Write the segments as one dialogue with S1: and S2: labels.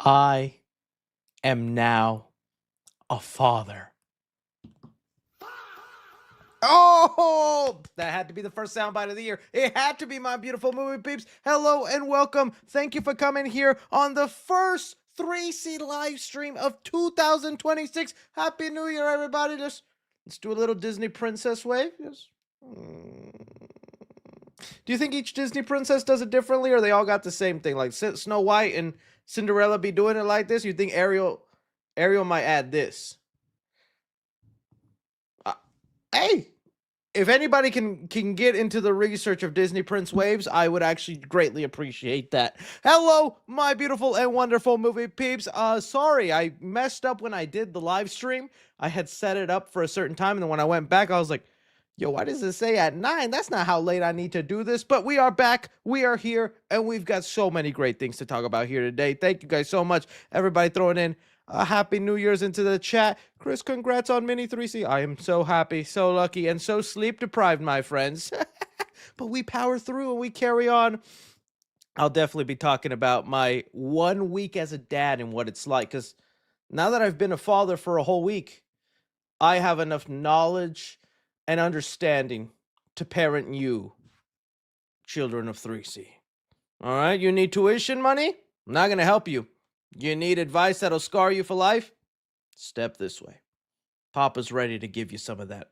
S1: I am now a father. Oh, that had to be the first soundbite of the year. It had to be, my beautiful movie peeps. Hello and welcome. Thank you for coming here on the first 3C live stream of 2026. Happy New Year, everybody. Let's do a little Disney princess wave. Yes. Do you think each Disney princess does it differently, or they all got the same thing? Like Snow White and Cinderella be doing it like this? You think Ariel might add this? Hey, if anybody can get into the research of Disney Prince waves, I would actually greatly appreciate that. Hello, my beautiful and wonderful movie peeps. Sorry, I messed up when I did the live stream. I had set it up for a certain time, and then when I went back, I was like, yo, why does it say at 9? That's not how late I need to do this. But we are back, we are here, and we've got so many great things to talk about here today. Thank you guys so much. Everybody throwing in Happy New Year's into the chat. Chris, congrats on Mini 3C. I am so happy, so lucky, and so sleep deprived, my friends. But we power through and we carry on. I'll definitely be talking about my 1 week as a dad and what it's like, because now that I've been a father for a whole week, I have enough knowledge and understanding to parent you, children of 3C. All right, you need tuition money? I'm not going to help you. You need advice that'll scar you for life? Step this way. Papa's ready to give you some of that.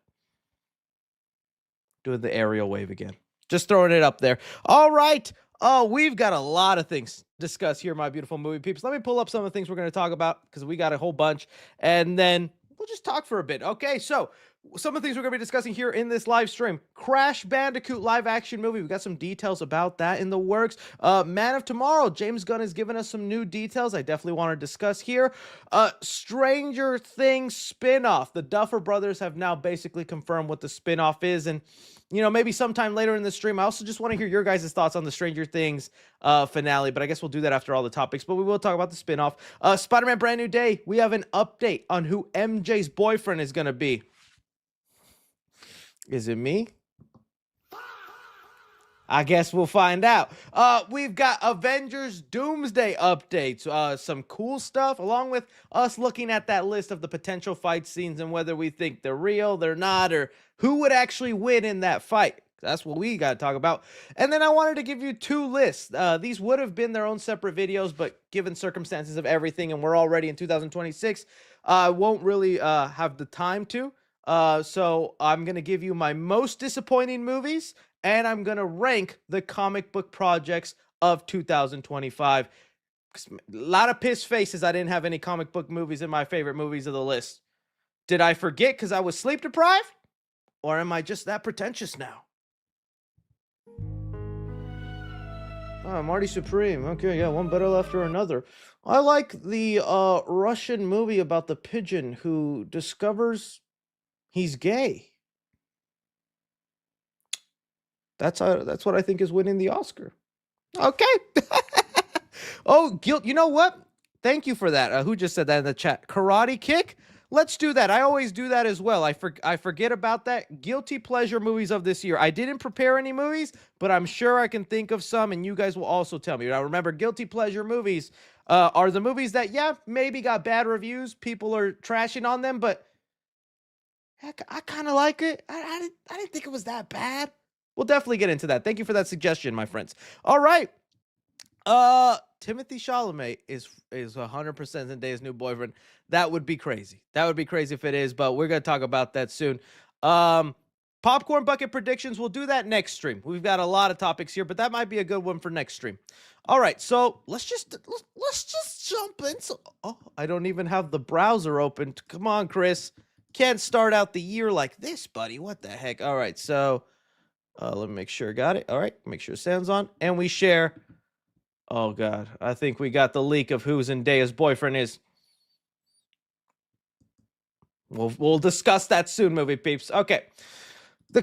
S1: Doing the aerial wave again. Just throwing it up there. All right. Oh, we've got a lot of things to discuss here, my beautiful movie peeps. Let me pull up some of the things we're going to talk about, because we got a whole bunch. And then we'll just talk for a bit. Okay, so some of the things we're going to be discussing here in this live stream. Crash Bandicoot live action movie. We've got some details about that in the works. Man of Tomorrow. James Gunn has given us some new details I definitely want to discuss here. Stranger Things spinoff. The Duffer Brothers have now basically confirmed what the spinoff is. And, you know, maybe sometime later in the stream, I also just want to hear your guys' thoughts on the Stranger Things finale. But I guess we'll do that after all the topics. But we will talk about the spinoff. Spider-Man Brand New Day. We have an update on who MJ's boyfriend is going to be. Is it me? I guess we'll find out. We've got Avengers Doomsday updates. Some cool stuff, along with us looking at that list of the potential fight scenes and whether we think they're real, they're not, or who would actually win in that fight. That's what we got to talk about. And then I wanted to give you two lists. These would have been their own separate videos, but given circumstances of everything, and we're already in 2026, I won't really have the time to. So I'm going to give you my most disappointing movies, and I'm going to rank the comic book projects of 2025. A lot of pissed faces I didn't have any comic book movies in my favorite movies of the list. Did I forget because I was sleep deprived? Or am I just that pretentious now? Oh, Marty Supreme. Okay, yeah, one better after another. I like the Russian movie about the pigeon who discovers he's gay. That's what I think is winning the Oscar. Okay. Oh, guilt. You know what? Thank you for that. Who just said that in the chat? Karate Kick? Let's do that. I always do that as well. I forget about that. Guilty pleasure movies of this year. I didn't prepare any movies, but I'm sure I can think of some, and you guys will also tell me. Now, remember, guilty pleasure movies are the movies that, yeah, maybe got bad reviews. People are trashing on them, but heck, I kind of like it. I didn't think it was that bad. We'll definitely get into that. Thank you for that suggestion, my friends. All right. Timothy Chalamet is 100% Zendaya's new boyfriend. That would be crazy. That would be crazy if it is, but we're going to talk about that soon. Popcorn bucket predictions. We'll do that next stream. We've got a lot of topics here, but that might be a good one for next stream. All right, so let's just jump in. So, I don't even have the browser open. Come on, Chris. Can't start out the year like this, buddy. What the heck? All right, so let me make sure I got it. All right, make sure sound's on, and we share. Oh God, I think we got the leak of who Zendaya's boyfriend is. We'll discuss that soon, movie peeps. Okay, the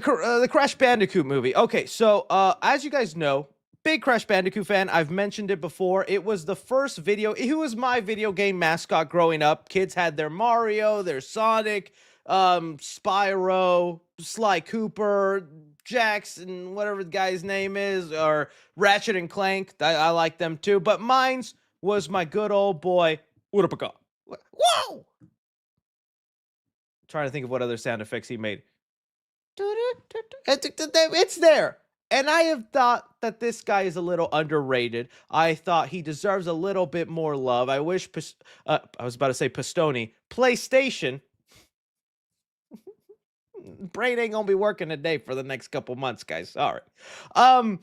S1: Crash Bandicoot movie. Okay, so as you guys know, big Crash Bandicoot fan. I've mentioned it before. It was the first video. It was my video game mascot growing up. Kids had their Mario, their Sonic, Spyro, Sly Cooper, Jackson, whatever the guy's name is, or Ratchet and Clank. I like them too. But mine's was my good old boy Urapaka. Whoa! Trying to think of what other sound effects he made. It's there. And I have thought that this guy is a little underrated. I thought he deserves a little bit more love. I wish, I was about to say Pistone, PlayStation. Brain ain't gonna be working today for the next couple months, guys. Sorry. Um,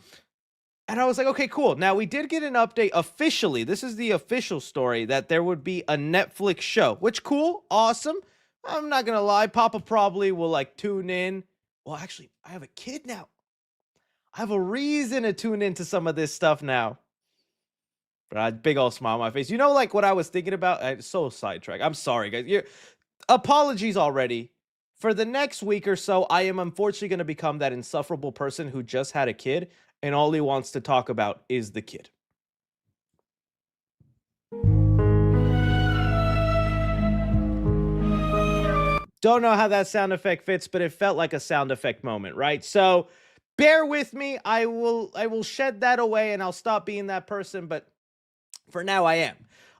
S1: and I was like, okay, cool. Now we did get an update officially. This is the official story that there would be a Netflix show, which cool, awesome. I'm not gonna lie, Papa probably will like tune in. Well, actually, I have a kid now. I have a reason to tune into some of this stuff now. But big old smile on my face. You know, like what I was thinking about? So sidetracked. I'm sorry, guys. Apologies already. For the next week or so, I am unfortunately going to become that insufferable person who just had a kid and all he wants to talk about is the kid. Don't know how that sound effect fits, but it felt like a sound effect moment, right? So bear with me. I will shed that away and I'll stop being that person, but for now I am.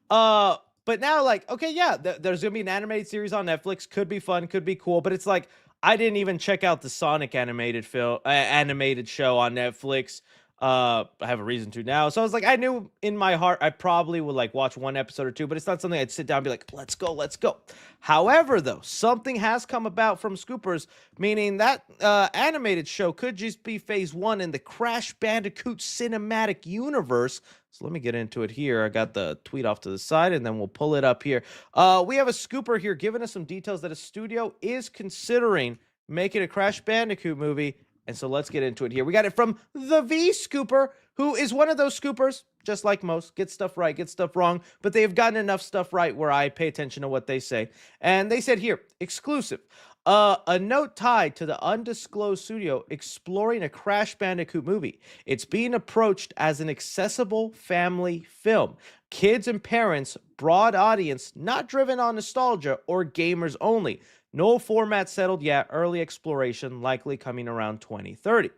S1: But now, like, okay, yeah, there's gonna be an animated series on Netflix. Could be fun, could be cool. But it's like I didn't even check out the Sonic animated show on Netflix. I have a reason to now. So I was like, I knew in my heart I probably would like watch one episode or two, but it's not something I'd sit down and be like, let's go, let's go. However, though, something has come about from Scoopers, meaning that animated show could just be phase one in the Crash Bandicoot cinematic universe. So let me get into it here. I got the tweet off to the side, and then we'll pull it up here. We have a scooper here giving us some details that a studio is considering making a Crash Bandicoot movie. And so let's get into it here. We got it from the V Scooper, who is one of those scoopers, just like most, get stuff right, get stuff wrong, but they've gotten enough stuff right where I pay attention to what they say. And they said here, exclusive. A note tied to the undisclosed studio exploring a Crash Bandicoot movie. It's being approached as an accessible family film. Kids and parents, broad audience, not driven on nostalgia or gamers only. No format settled yet. Early exploration likely coming around 2030.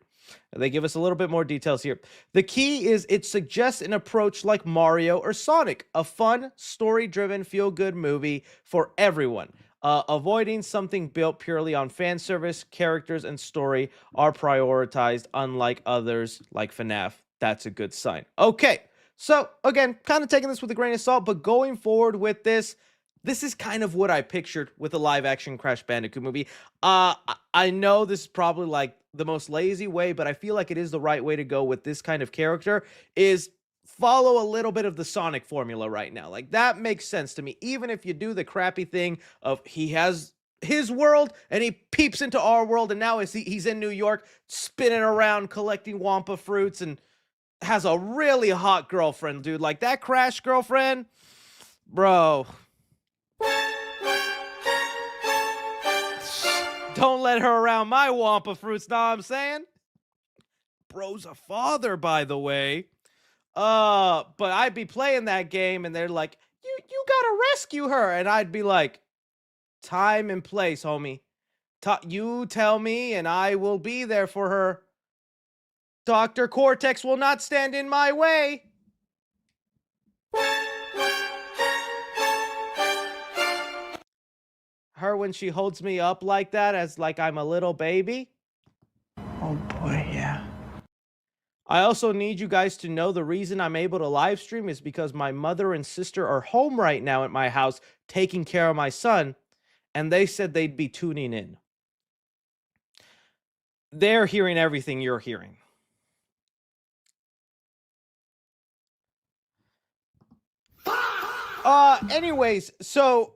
S1: They give us a little bit more details here. The key is it suggests an approach like Mario or Sonic, a fun, story-driven, feel-good movie for everyone. Avoiding something built purely on fan service, characters, and story are prioritized, unlike others like FNAF. That's a good sign. Okay, so again, kind of taking this with a grain of salt, but going forward with this is kind of what I pictured with a live-action Crash Bandicoot movie. I know this is probably like the most lazy way, but I feel like it is the right way to go with this kind of character, is follow a little bit of the Sonic formula right now. Like, that makes sense to me. Even if you do the crappy thing of he has his world and he peeps into our world, and now he's in New York spinning around collecting Wampa fruits and has a really hot girlfriend, dude. Like, that Crash girlfriend, bro. Don't let her around my Wampa fruits, know what I'm saying? Bro's a father, by the way. But I'd be playing that game and they're like, you gotta rescue her. And I'd be like, time and place, homie. You tell me and I will be there for her. Dr. Cortex will not stand in my way. Her when she holds me up like that as like I'm a little baby.
S2: Oh boy, yeah.
S1: I also need you guys to know the reason I'm able to live stream is because my mother and sister are home right now at my house taking care of my son, and they said they'd be tuning in. They're hearing everything you're hearing. Anyways, so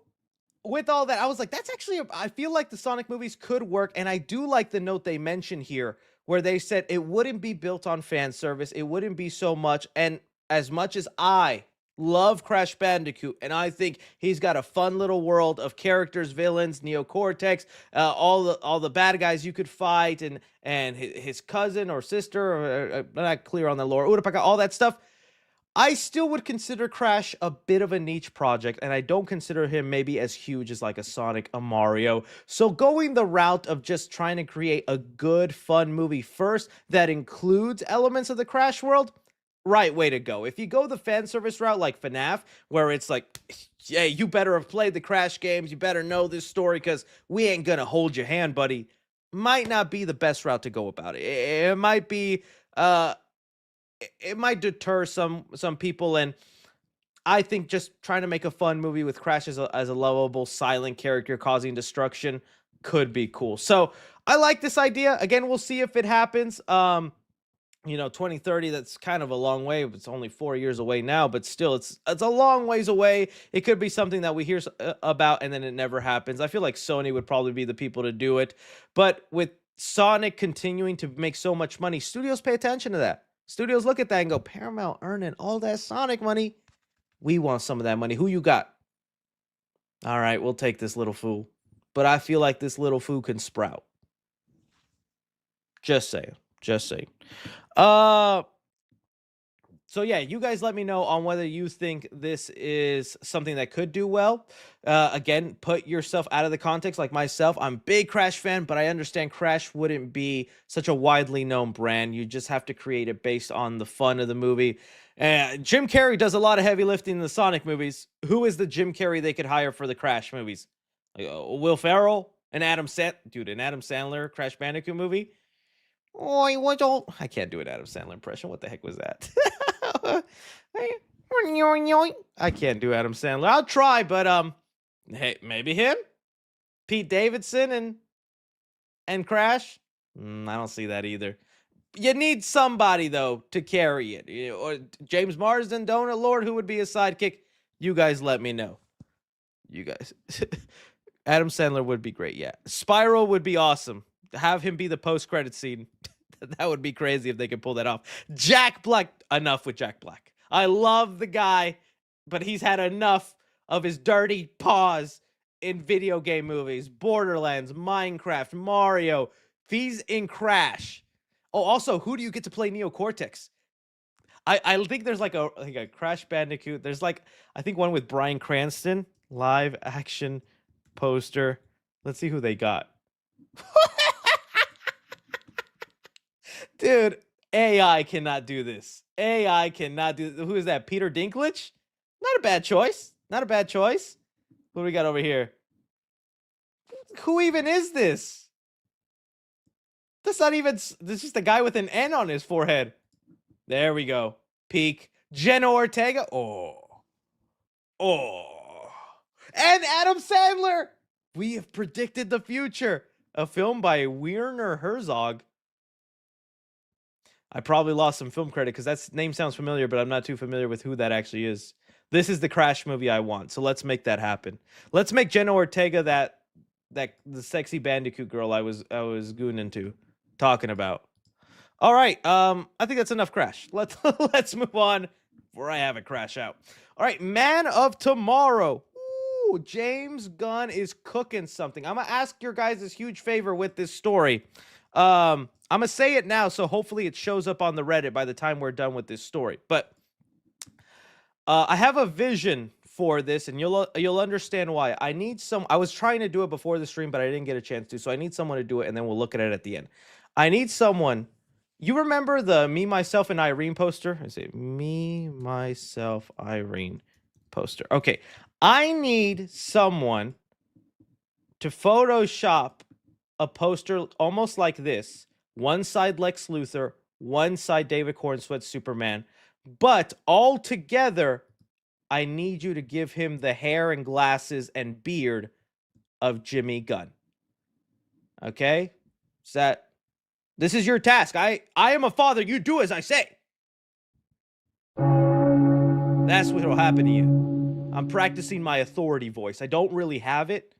S1: with all that, I was like, that's actually, I feel like the Sonic movies could work. And I do like the note they mentioned here where they said it wouldn't be built on fan service. It wouldn't be so much. And as much as I love Crash Bandicoot, and I think he's got a fun little world of characters, villains, Neocortex, all the bad guys you could fight, and his cousin or sister, or, I'm not clear on the lore, Urapaka, all that stuff. I still would consider Crash a bit of a niche project, and I don't consider him maybe as huge as like a Sonic, a Mario. So going the route of just trying to create a good, fun movie first that includes elements of the Crash world, right way to go. If you go the fan service route like FNAF, where it's like, yeah, you better have played the Crash games, you better know this story because we ain't gonna hold your hand, buddy, might not be the best route to go about it. It might be, uh, it might deter some people, and I think just trying to make a fun movie with Crash as a lovable silent character causing destruction could be cool. So I like this idea. Again, we'll see if it happens. 2030, that's kind of a long way. It's only 4 years away now, but still, it's a long ways away. It could be something that we hear about and then it never happens. I feel like Sony would probably be the people to do it. But with Sonic continuing to make so much money, studios pay attention to that. Studios look at that and go, Paramount earning all that Sonic money. We want some of that money. Who you got? All right, we'll take this little fool. But I feel like this little fool can sprout. Just saying. Just saying. So yeah, you guys let me know on whether you think this is something that could do well. Again, put yourself out of the context like myself. I'm a big Crash fan, but I understand Crash wouldn't be such a widely known brand. You just have to create it based on the fun of the movie. Jim Carrey does a lot of heavy lifting in the Sonic movies. Who is the Jim Carrey they could hire for the Crash movies? Will Ferrell? An Adam Sandler Crash Bandicoot movie? I can't do an Adam Sandler impression. What the heck was that? I can't do Adam Sandler. I'll try, but hey, maybe him, Pete Davidson, and Crash. I don't see that either. You need somebody though to carry it. Or James Marsden, Donut Lord, who would be a sidekick? You guys let me know. You guys, Adam Sandler would be great. Yeah, Spiral would be awesome. Have him be the post-credit scene. That would be crazy if they could pull that off. Jack Black. Enough with Jack Black. I love the guy, but he's had enough of his dirty paws in video game movies. Borderlands, Minecraft, Mario. He's in Crash. Oh, also, who do you get to play Neo Cortex? I think there's like a Crash Bandicoot. There's like, I think one with Bryan Cranston. Live action poster. Let's see who they got. Dude, AI cannot do this. AI cannot do this. Who is that? Peter Dinklage? Not a bad choice. Not a bad choice. What do we got over here? Who even is this? That's not even... This is just a guy with an N on his forehead. There we go. Peak. Jenna Ortega. Oh. And Adam Sandler. We have predicted the future. A film by Werner Herzog. I probably lost some film credit because that name sounds familiar, but I'm not too familiar with who that actually is. This is the Crash movie I want, so let's make that happen. Let's make Jenna Ortega that the sexy Bandicoot girl I was gooning to, talking about. All right, I think that's enough Crash. Let's move on before I have it crash out. All right, Man of Tomorrow. Ooh, James Gunn is cooking something. I'm gonna ask your guys this huge favor with this story. I'm gonna say it now, so hopefully it shows up on the Reddit by the time we're done with this story. But I have a vision for this, and you'll understand why. I was trying to do it before the stream, but I didn't get a chance to, so I need someone to do it, and then we'll look at it at the end. I need someone. You remember the Me, Myself, and Irene poster? I say Me, Myself, Irene poster. Okay, I need someone to Photoshop a poster almost like this. One side Lex Luthor, one side David Cornsweat Superman. But all together, I need you to give him the hair and glasses and beard of Jimmy Gunn. Okay? This is your task. I am a father. You do as I say. That's what will happen to you. I'm practicing my authority voice. I don't really have it,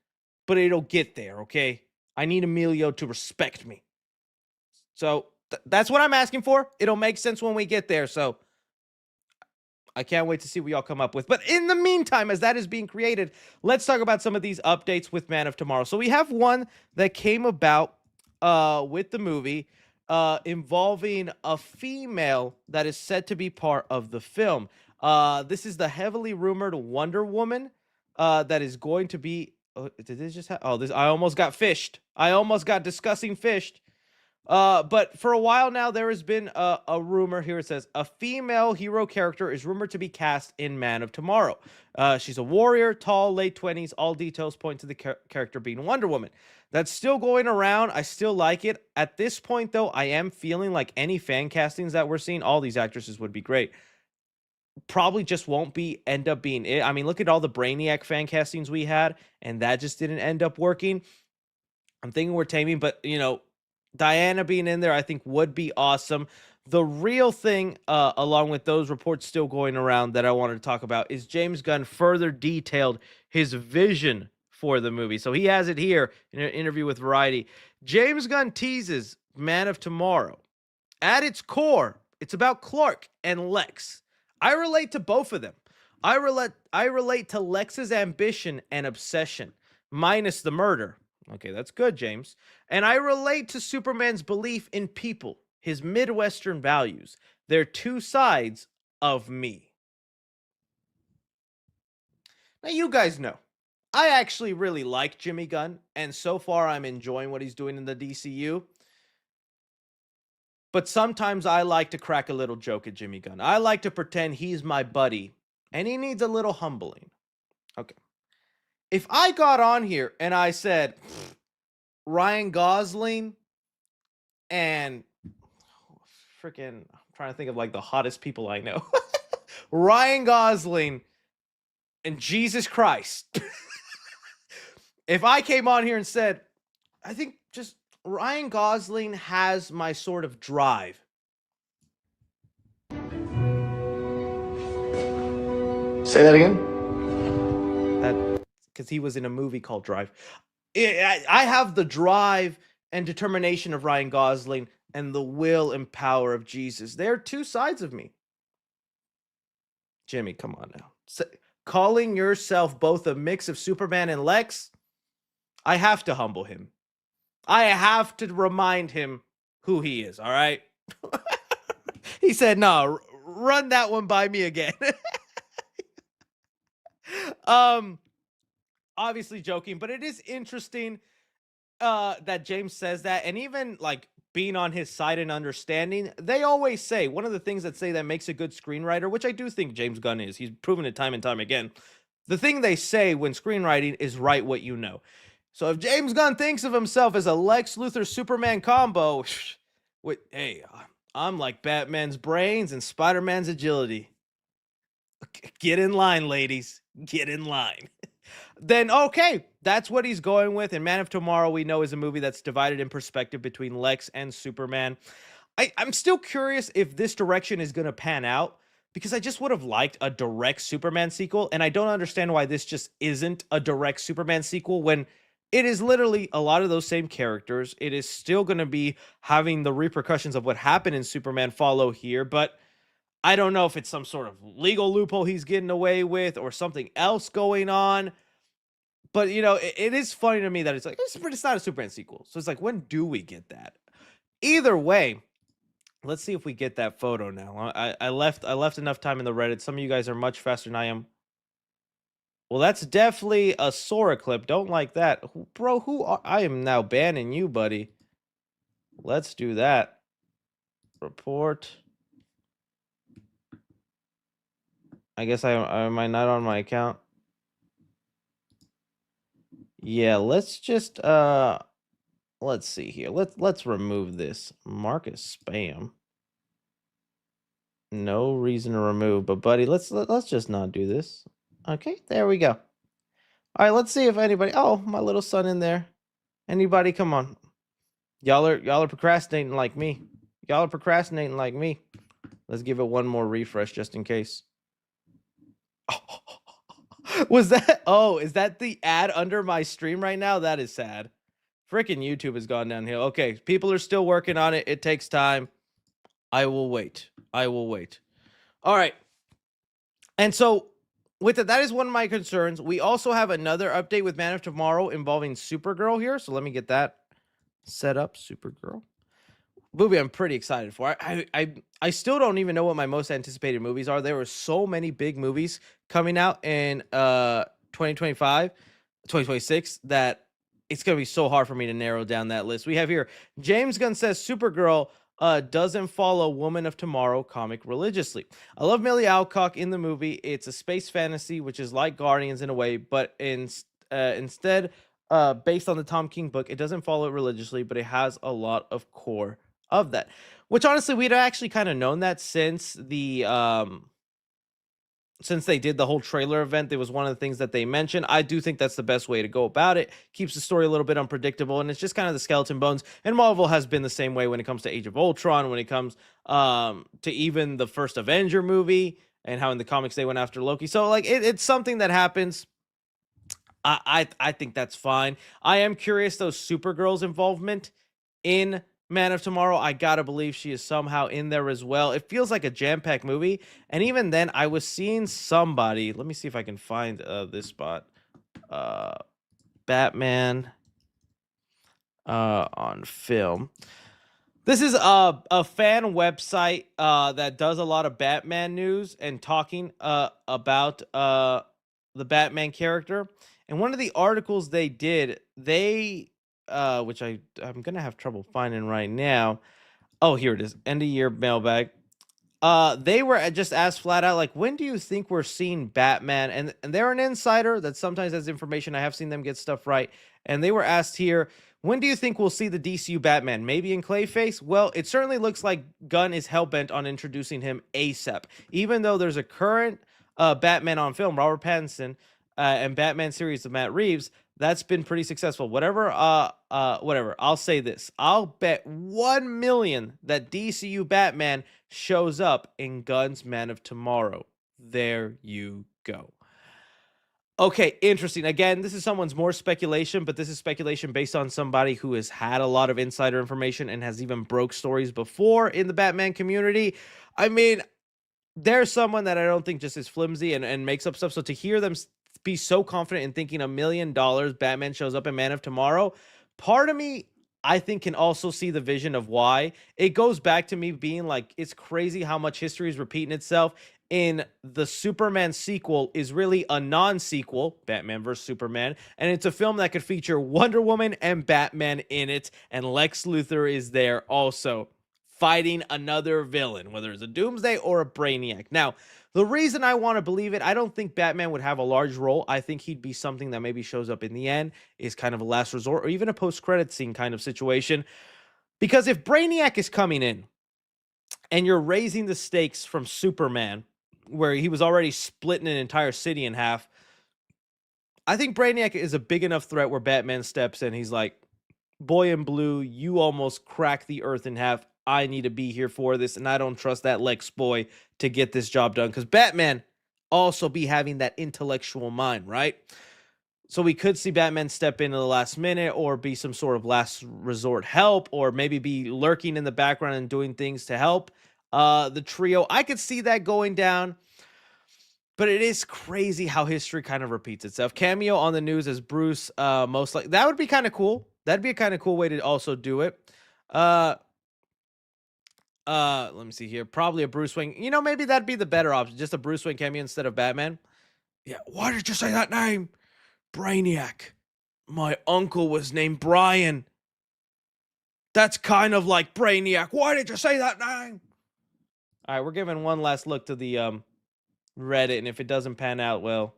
S1: but it'll get there, okay? I need Emilio to respect me. So that's what I'm asking for. It'll make sense when we get there. So I can't wait to see what y'all come up with. But in the meantime, as that is being created, let's talk about some of these updates with Man of Tomorrow. So we have one that came about with the movie involving a female that is said to be part of the film. This is the heavily rumored Wonder Woman that is going to be... did this just happen? Oh, I almost got fished. I almost got discussing fished. But for a while now, there has been a rumor here. It says a female hero character is rumored to be cast in Man of Tomorrow. She's a warrior, tall, late 20s. All details point to the character being Wonder Woman. That's still going around. I still like it. At this point, though, I am feeling like any fan castings that we're seeing, all these actresses would be great. Probably just won't end up being it. I mean, look at all the Brainiac fan castings we had, and that just didn't end up working. I'm thinking we're taming, but Diana being in there, I think would be awesome. The real thing, along with those reports still going around that I wanted to talk about, is James Gunn further detailed his vision for the movie. So he has it here in an interview with Variety. James Gunn teases Man of Tomorrow. At its core, it's about Clark and Lex. I relate to both of them. I relate to Lex's ambition and obsession, minus the murder. Okay, that's good, James. And I relate to Superman's belief in people, his Midwestern values. They're two sides of me. Now, you guys know, I actually really like Jimmy Gunn, and so far I'm enjoying what he's doing in the DCU. But sometimes I like to crack a little joke at Jimmy Gunn. I like to pretend he's my buddy, and he needs a little humbling. Okay. If I got on here and I said, Ryan Gosling and freaking, I'm trying to think of like the hottest people I know. Ryan Gosling and Jesus Christ. If I came on here and said, I think just Ryan Gosling has my sort of drive.
S2: Say that again?
S1: That because he was in a movie called Drive. I have the drive and determination of Ryan Gosling and the will and power of Jesus. They're two sides of me. Jimmy, come on now. Calling yourself both a mix of Superman and Lex, I have to humble him. I have to remind him who he is, all right? He said, no, run that one by me again. Obviously joking, but it is interesting that James says that, and even like being on his side and understanding, they always say one of the things that makes a good screenwriter, which I do think James Gunn is. He's proven it time and time again. The thing they say when screenwriting is write what you know. So if James Gunn thinks of himself as a Lex Luthor Superman combo, hey, I'm like Batman's brains and Spider-Man's agility. Get in line, ladies. Get in line. Then, okay, that's what he's going with. And Man of Tomorrow, we know, is a movie that's divided in perspective between Lex and Superman. I'm still curious if this direction is going to pan out, because I just would have liked a direct Superman sequel. And I don't understand why this just isn't a direct Superman sequel when it is literally a lot of those same characters. It is still going to be having the repercussions of what happened in Superman follow here, but I don't know if it's some sort of legal loophole he's getting away with or something else going on. But, it is funny to me that it's like, it's not a Superman sequel. So it's like, when do we get that? Either way, let's see if we get that photo now. I left enough time in the Reddit. Some of you guys are much faster than I am. Well, that's definitely a Sora clip. Don't like that. Bro, I am now banning you, buddy. Let's do that. Report. I guess am I not on my account? Yeah, let's just let's see here. Let's remove this. Mark as spam. No reason to remove, but buddy, let's just not do this. Okay, there we go. All right, let's see if anybody. Oh, my little son in there. Anybody? Come on. Y'all are procrastinating like me. Y'all are procrastinating like me. Let's give it one more refresh just in case. Was that? Oh, is that the ad under my stream right now? That is sad. Freaking YouTube has gone downhill. Okay, people are still working on it. It takes time. I will wait. All right. And so with that is one of my concerns. We also have another update with Man of Tomorrow involving Supergirl here. So let me get that set up. Supergirl. Movie I'm pretty excited for. I still don't even know what my most anticipated movies are. There were so many big movies coming out in 2025, 2026 that it's gonna be so hard for me to narrow down that list. We have here James Gunn says Supergirl doesn't follow Woman of Tomorrow comic religiously. I love Millie Alcock in the movie. It's a space fantasy, which is like Guardians in a way, but instead, based on the Tom King book, it doesn't follow it religiously, but it has a lot of core of that. Which honestly, we'd actually kind of known that since they did the whole trailer event. It was one of the things that they mentioned. I do think that's the best way to go about it. Keeps the story a little bit unpredictable, and it's just kind of the skeleton bones. And Marvel has been the same way when it comes to Age of Ultron, when it comes to even the first Avenger movie, and how in the comics they went after Loki. So like it's something that happens. I think that's fine. I am curious though, Supergirl's involvement in Man of Tomorrow. I gotta believe she is somehow in there as well. It feels like a jam-packed movie, and even then, I was seeing somebody. Let me see if I can find this spot. Batman on film. This is a fan website that does a lot of Batman news and talking about the Batman character. And one of the articles they did, which I'm gonna have trouble finding right now. Oh, here it is. End of year mailbag. They were just asked flat out, like, when do you think we're seeing Batman? And they're an insider that sometimes has information. I have seen them get stuff right. And they were asked here, when do you think we'll see the DCU Batman? Maybe in Clayface? Well, it certainly looks like Gunn is hell-bent on introducing him ASAP. Even though there's a current Batman on film, Robert Pattinson, and Batman series of Matt Reeves, that's been pretty successful. Whatever, I'll say this. I'll bet 1 million that DCU Batman shows up in Gunn's Man of Tomorrow. There you go. Okay, interesting. Again, this is someone's more speculation, but this is speculation based on somebody who has had a lot of insider information and has even broke stories before in the Batman community. I mean, there's someone that I don't think just is flimsy and makes up stuff. So to hear them be so confident in thinking $1 million Batman shows up in Man of Tomorrow, part of me, I think, can also see the vision of why. It goes back to me being like, it's crazy how much history is repeating itself. In the Superman sequel is really a non-sequel, Batman vs. Superman, and it's a film that could feature Wonder Woman and Batman in it, and Lex Luthor is there also, fighting another villain, whether it's a Doomsday or a Brainiac. Now, the reason I want to believe it, I don't think Batman would have a large role. I think he'd be something that maybe shows up in the end, is kind of a last resort, or even a post-credit scene kind of situation. Because if Brainiac is coming in, and you're raising the stakes from Superman, where he was already splitting an entire city in half, I think Brainiac is a big enough threat where Batman steps in. He's like, boy in blue, you almost cracked the earth in half. I need to be here for this, and I don't trust that Lex boy to get this job done. Because Batman also be having that intellectual mind, right? So we could see Batman step in at the last minute, or be some sort of last resort help, or maybe be lurking in the background and doing things to help the trio. I could see that going down. But it is crazy how history kind of repeats itself. Cameo on the news as Bruce, most likely. That would be kind of cool. That'd be a kind of cool way to also do it. Let me see here. Probably a Bruce Wayne. You know, maybe that'd be the better option. Just a Bruce Wayne cameo instead of Batman. Yeah. Why did you say that name? Brainiac. My uncle was named Brian. That's kind of like Brainiac. Why did you say that name? All right, we're giving one last look to the Reddit, and if it doesn't pan out, well,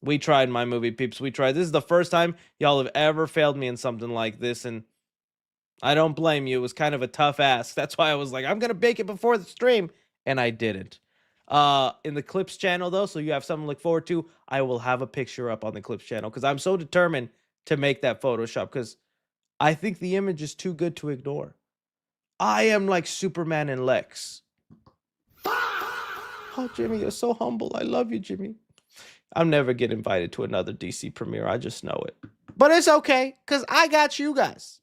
S1: we tried, my movie peeps. We tried. This is the first time y'all have ever failed me in something like this, and I don't blame you. It was kind of a tough ask. That's why I was like, I'm gonna bake it before the stream, and I didn't. In the Clips channel though, so you have something to look forward to. I will have a picture up on the Clips channel because I'm so determined to make that Photoshop, because I think the image is too good to ignore. I am like Superman and Lex. Oh, Jimmy, you're so humble. I love you, Jimmy. I'll never get invited to another DC premiere. I just know it. But it's okay, because I got you guys.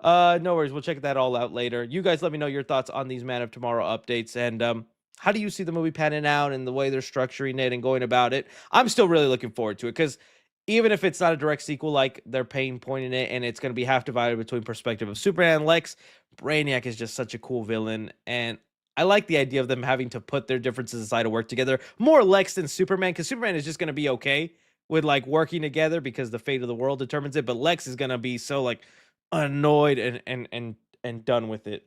S1: No worries. We'll check that all out later. You guys let me know your thoughts on these Man of Tomorrow updates. And how do you see the movie panning out and the way they're structuring it and going about it? I'm still really looking forward to it, because even if it's not a direct sequel, like they're pointing it, and it's going to be half divided between perspective of Superman and Lex, Brainiac is just such a cool villain. And I like the idea of them having to put their differences aside to work together. More Lex than Superman, because Superman is just going to be okay with like working together because the fate of the world determines it. But Lex is going to be so like annoyed and done with it.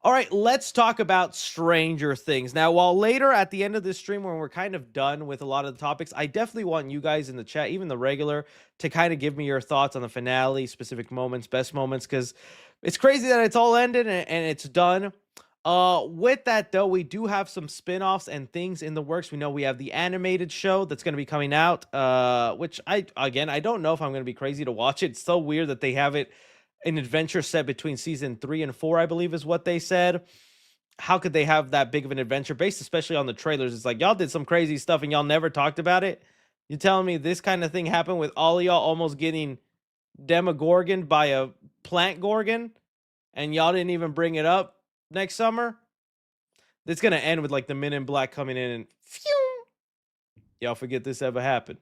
S1: All right, let's talk about Stranger Things. Now, while later at the end of this stream, when we're kind of done with a lot of the topics, I definitely want you guys in the chat, even the regular, to kind of give me your thoughts on the finale, specific moments, best moments, because it's crazy that it's all ended and it's done. With that though, we do have some spin-offs and things in the works. We know we have the animated show that's going to be coming out, which I don't know if I'm going to be crazy to watch it. It's so weird that they have it an adventure set between season 3 and 4, I believe is what they said. How could they have that big of an adventure based especially on the trailers? It's like y'all did some crazy stuff and y'all never talked about it. You telling me this kind of thing happened with all of y'all almost getting demogorgoned by a plant gorgon and y'all didn't even bring it up next summer? It's gonna end with like the Men in Black coming in and phew, y'all forget this ever happened.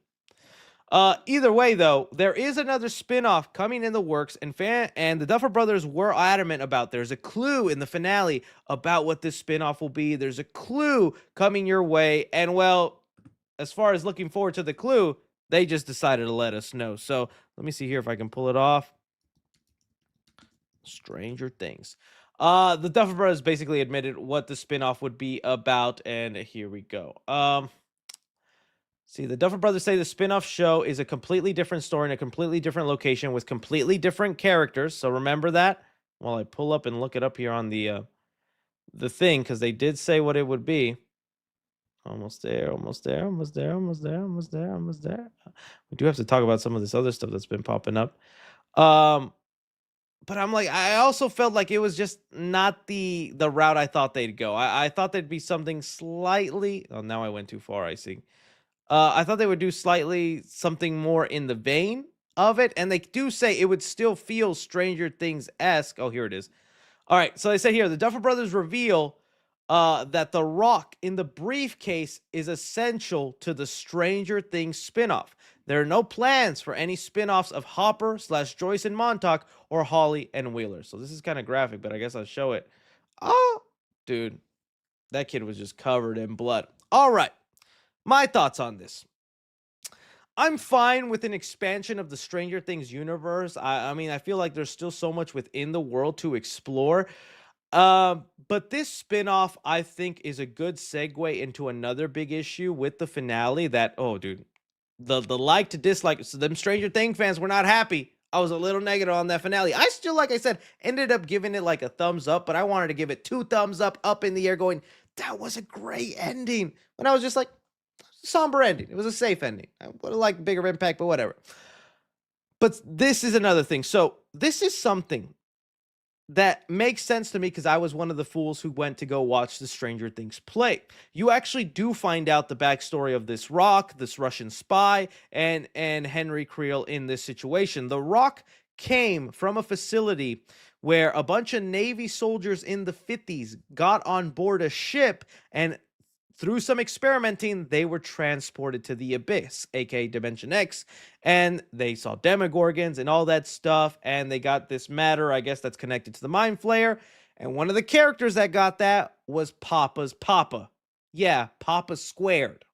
S1: Either way, though, there is another spin-off coming in the works, and the Duffer Brothers were adamant about there's a clue in the finale about what this spin-off will be. There's a clue coming your way, and well, as far as looking forward to the clue, they just decided to let us know. So let me see here if I can pull it off. Stranger Things. The Duffer Brothers basically admitted what the spin-off would be about, and here we go. See, the Duffer Brothers say the spin-off show is a completely different story in a completely different location with completely different characters. So remember that while I pull up and look it up here on the thing, because they did say what it would be. Almost there, almost there, almost there, almost there, almost there, almost there. We do have to talk about some of this other stuff that's been popping up. But I'm like, I also felt like it was just not the route I thought they'd go. I thought there'd be something slightly. Oh, now I went too far, I see. I thought they would do slightly something more in the vein of it, and they do say it would still feel Stranger Things-esque. Oh, here it is. All right, so they say here, the Duffer Brothers reveal that the rock in the briefcase is essential to the Stranger Things spinoff. There are no plans for any spinoffs of Hopper / Joyce and Montauk or Holly and Wheeler. So this is kind of graphic, but I guess I'll show it. Oh, dude, that kid was just covered in blood. All right. My thoughts on this. I'm fine with an expansion of the Stranger Things universe. I mean, I feel like there's still so much within the world to explore. But this spinoff, I think, is a good segue into another big issue with the finale that, oh, dude, the like to dislike. So them Stranger Things fans were not happy. I was a little negative on that finale. I still, like I said, ended up giving it like a thumbs up, but I wanted to give it 2 thumbs up in the air going, that was a great ending. And I was just like, somber ending. It was a safe ending. I would have liked bigger impact, but whatever. But this is another thing. So this is something that makes sense to me because I was one of the fools who went to go watch the Stranger Things play. You actually do find out the backstory of this Rock, this Russian spy, and Henry Creel in this situation. The Rock came from a facility where a bunch of Navy soldiers in the 50s got on board a ship, and through some experimenting, they were transported to the Abyss, aka Dimension X, and they saw Demogorgons and all that stuff, and they got this matter, I guess, that's connected to the Mind Flayer, and one of the characters that got that was Papa's Papa. Yeah, Papa squared.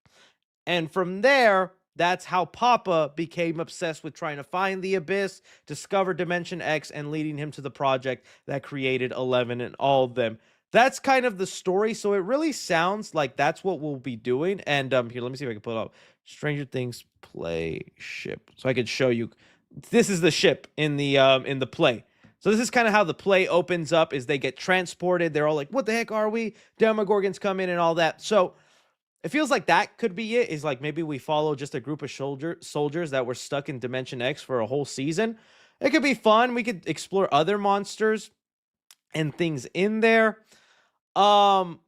S1: And from there, that's how Papa became obsessed with trying to find the Abyss, discover Dimension X, and leading him to the project that created 11 and all of them. That's kind of the story, so it really sounds like that's what we'll be doing. And here, let me see if I can pull it up. Stranger Things play ship, so I could show you. This is the ship in the play. So this is kind of how the play opens up: is they get transported. They're all like, "What the heck are we?" Demogorgons come in and all that. So it feels like that could be it. Is like maybe we follow just a group of soldiers that were stuck in Dimension X for a whole season. It could be fun. We could explore other monsters and things in there.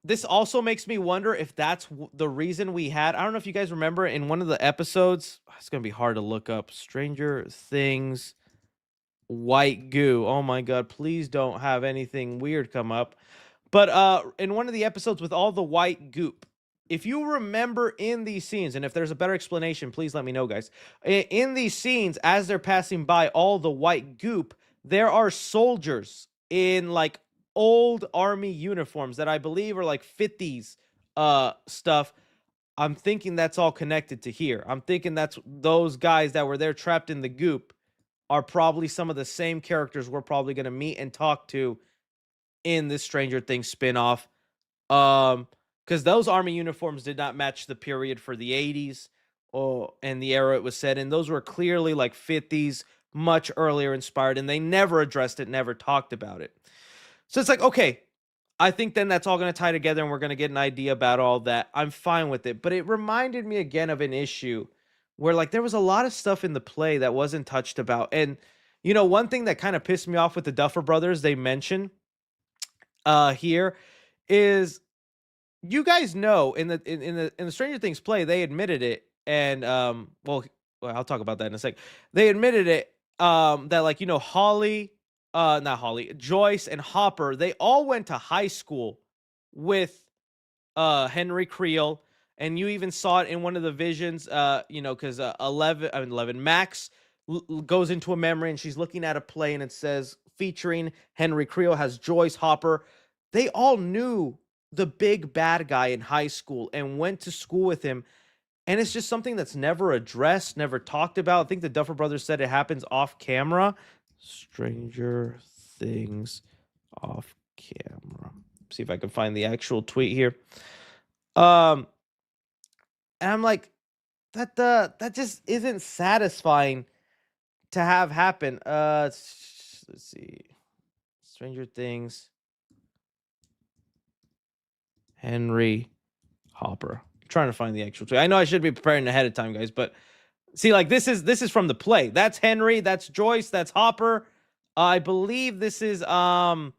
S1: This also makes me wonder if that's the reason we had, I don't know if you guys remember in one of the episodes, it's going to be hard to look up, Stranger Things white goo. Oh my God, please don't have anything weird come up. But in one of the episodes with all the white goop, if you remember in these scenes, and if there's a better explanation, please let me know, guys. In these scenes, as they're passing by all the white goop, there are soldiers in like old army uniforms that I believe are like 50s stuff. I'm thinking that's all connected to here. I'm thinking that's those guys that were there trapped in the goop are probably some of the same characters we're probably going to meet and talk to in this Stranger Things spin-off. Because those army uniforms did not match the period for the 80s and the era it was set in. Those were clearly like 50s, much earlier inspired, and they never addressed it, never talked about it. So it's like, okay, I think then that's all going to tie together and we're going to get an idea about all that. I'm fine with it. But it reminded me again of an issue where like there was a lot of stuff in the play that wasn't touched about. And one thing that kind of pissed me off with the Duffer Brothers they mention here is, you guys know, in the Stranger Things play, they admitted it, and well, I'll talk about that in a sec. They admitted it, that like Holly, not Holly, Joyce and Hopper, they all went to high school with Henry Creel, and you even saw it in one of the visions, because 11 Max goes into a memory and she's looking at a play and it says featuring Henry Creel, has Joyce, Hopper. They all knew the big bad guy in high school and went to school with him. And it's just something that's never addressed, never talked about. I think the Duffer Brothers said it happens off camera. Stranger Things off camera. See if I can find the actual tweet here. And I'm like, that just isn't satisfying to have happen. Let's see. Stranger Things. Henry Hopper. I'm trying to find the actual tweet. I know I should be preparing ahead of time, guys, but see, like this is from the play. That's Henry, that's Joyce, that's Hopper. I believe this is a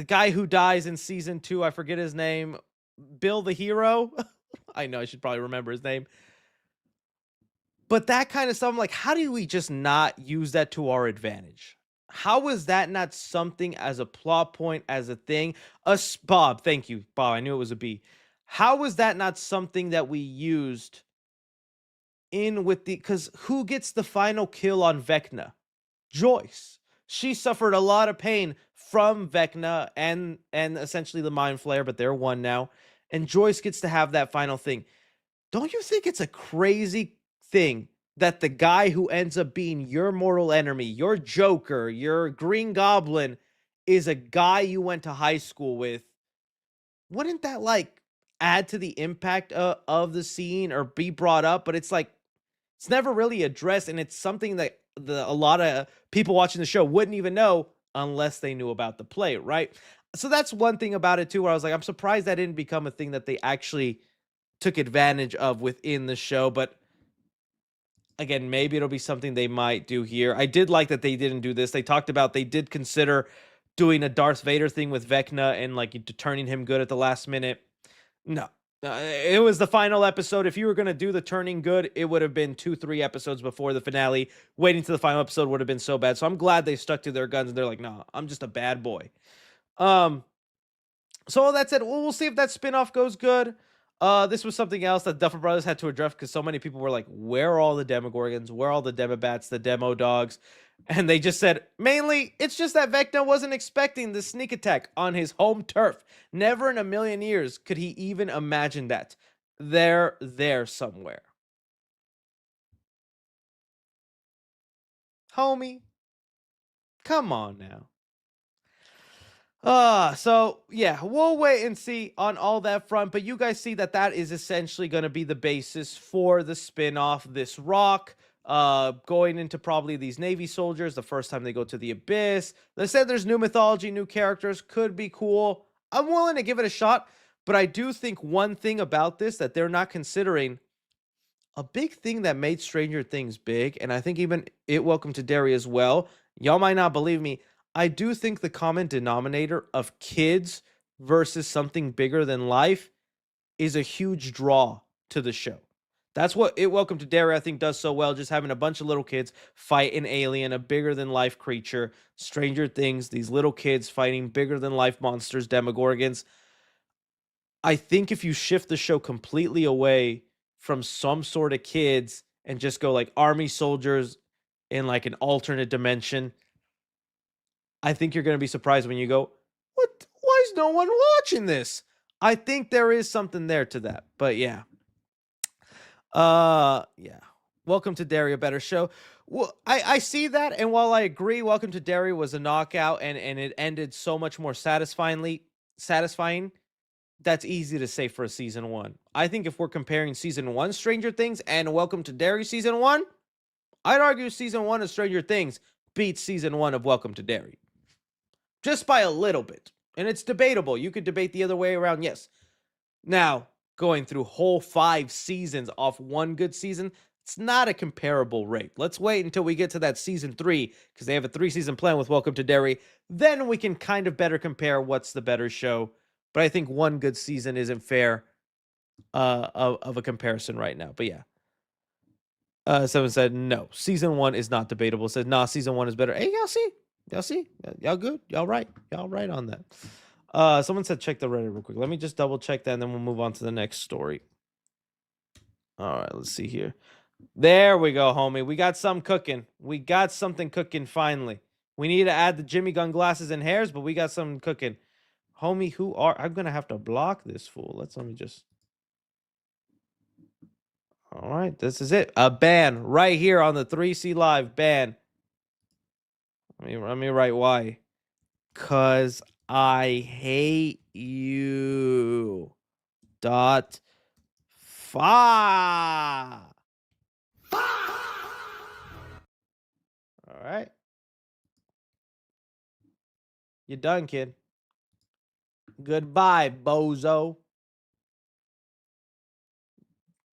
S1: guy who dies in season 2. I forget his name. Bill the Hero. I know I should probably remember his name. But that kind of stuff, I'm like, how do we just not use that to our advantage? How is that not something as a plot point, as a thing? Bob, thank you, Bob. I knew it was a B. How was that not something that we used in with because who gets the final kill on Vecna? Joyce. She suffered a lot of pain from Vecna and essentially the Mind Flayer, but they're one now. And Joyce gets to have that final thing. Don't you think it's a crazy thing that the guy who ends up being your mortal enemy, your Joker, your Green Goblin, is a guy you went to high school with? Wouldn't that like add to the impact of the scene or be brought up? But it's like, it's never really addressed, and it's something that a lot of people watching the show wouldn't even know unless they knew about the play, right? So that's one thing about it too, where I was like, I'm surprised that didn't become a thing that they actually took advantage of within the show. But again, maybe it'll be something they might do here. I did like that they didn't do this. They talked about they did consider doing a Darth Vader thing with Vecna and like turning him good at the last minute. No, it was the final episode. If you were going to do the turning good, it would have been 2-3 episodes before the finale. Waiting to the final episode would have been so bad. So I'm glad they stuck to their guns and they're like, nah, I'm just a bad boy. So all that said, we'll see if that spinoff goes good. This was something else that Duffer Brothers had to address because so many people were like, where are all the Demogorgons? Where are all the Demobats, the Demo Dogs? And they just said, mainly, it's just that Vecna wasn't expecting the sneak attack on his home turf. Never in a million years could he even imagine that. They're there somewhere. Homie, come on now. So yeah, we'll wait and see on all that front, but you guys see that that is essentially going to be the basis for the spin-off, this Rock, going into probably these Navy soldiers, the first time they go to the Abyss. They said there's new mythology, new characters, could be cool. I'm willing to give it a shot, but I do think one thing about this that they're not considering, a big thing that made Stranger Things big, and I think even it Welcome to Derry as well, y'all might not believe me, I do think the common denominator of kids versus something bigger than life is a huge draw to the show. That's what It Welcome to Derry, I think, does so well, just having a bunch of little kids fight an alien, a bigger than life creature. Stranger Things, these little kids fighting bigger than life monsters, Demogorgons. I think if you shift the show completely away from some sort of kids and just go like army soldiers in like an alternate dimension, I think you're going to be surprised when you go, is no one watching this? I think there is something there to that, but yeah. Yeah. Welcome to Derry, a better show. Well, I see that, and while I agree, Welcome to Derry was a knockout, and it ended so much more satisfying. That's easy to say for a season one. I think if we're comparing season one Stranger Things and Welcome to Derry season one, I'd argue season one of Stranger Things beats season one of Welcome to Derry. Just by a little bit. And it's debatable. You could debate the other way around, yes. Now, going through whole 5 seasons off one good season, it's not a comparable rate. Let's wait until we get to that season 3, because they have a 3-season plan with Welcome to Derry. Then we can kind of better compare what's the better show. But I think one good season isn't fair of a comparison right now. But yeah. Someone said, no, season 1 is not debatable. Said, nah, season 1 is better. Hey, y'all see? Y'all see? Y'all good? Y'all right? Y'all right on that. Someone said, check the Reddit real quick. Let me just double check that, and then we'll move on to the next story. All right, let's see here. There we go, homie. We got some cooking. We got something cooking finally. We need to add the Jimmy Gun glasses and hairs, but we got something cooking. Homie, I'm going to have to block this fool. Let me just. All right, this is it. A ban right here on the 3C Live ban. Let me write why. Cause I hate you. Dot. Fa. All right. You done, kid. Goodbye, bozo.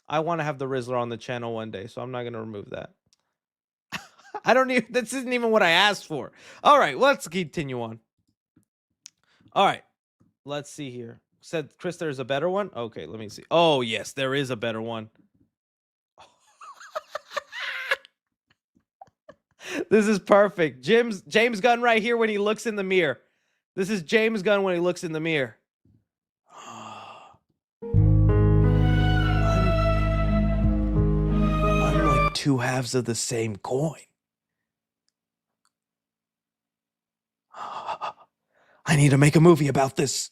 S1: I want to have the Rizzler on the channel one day, so I'm not going to remove that. I don't even, this isn't even what I asked for. All right, let's continue on. All right, let's see here. Said Chris, there's a better one? Okay, let me see. Oh, yes, there is a better one. This is perfect. James Gunn right here when he looks in the mirror. This is James Gunn when he looks in the mirror. I'm like 2 halves of the same coin. I need to make a movie about this.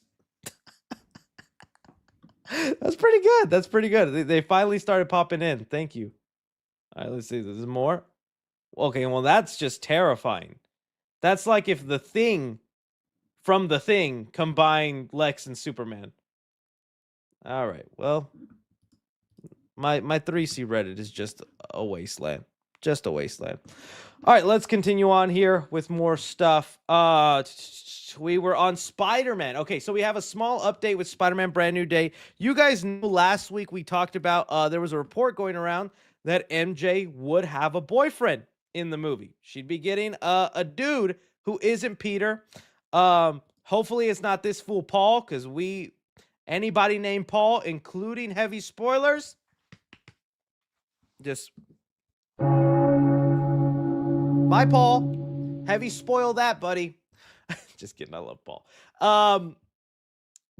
S1: That's pretty good. That's pretty good. They finally started popping in. Thank you. All right, let's see. There's more. Okay, well, that's just terrifying. That's like if the Thing from the Thing combined Lex and Superman. All right, well, my 3C Reddit is just a wasteland. Just a wasteland. All right, let's continue on here with more stuff. We were on Spider-Man. Okay, so we have a small update with Spider-Man Brand New Day. You guys know last week we talked about there was a report going around that MJ would have a boyfriend in the movie. She'd be getting a dude who isn't Peter. Hopefully it's not this fool Paul, because anybody named Paul, including heavy spoilers, just bye, Paul. Heavy spoil that, buddy. Just kidding. I love Paul.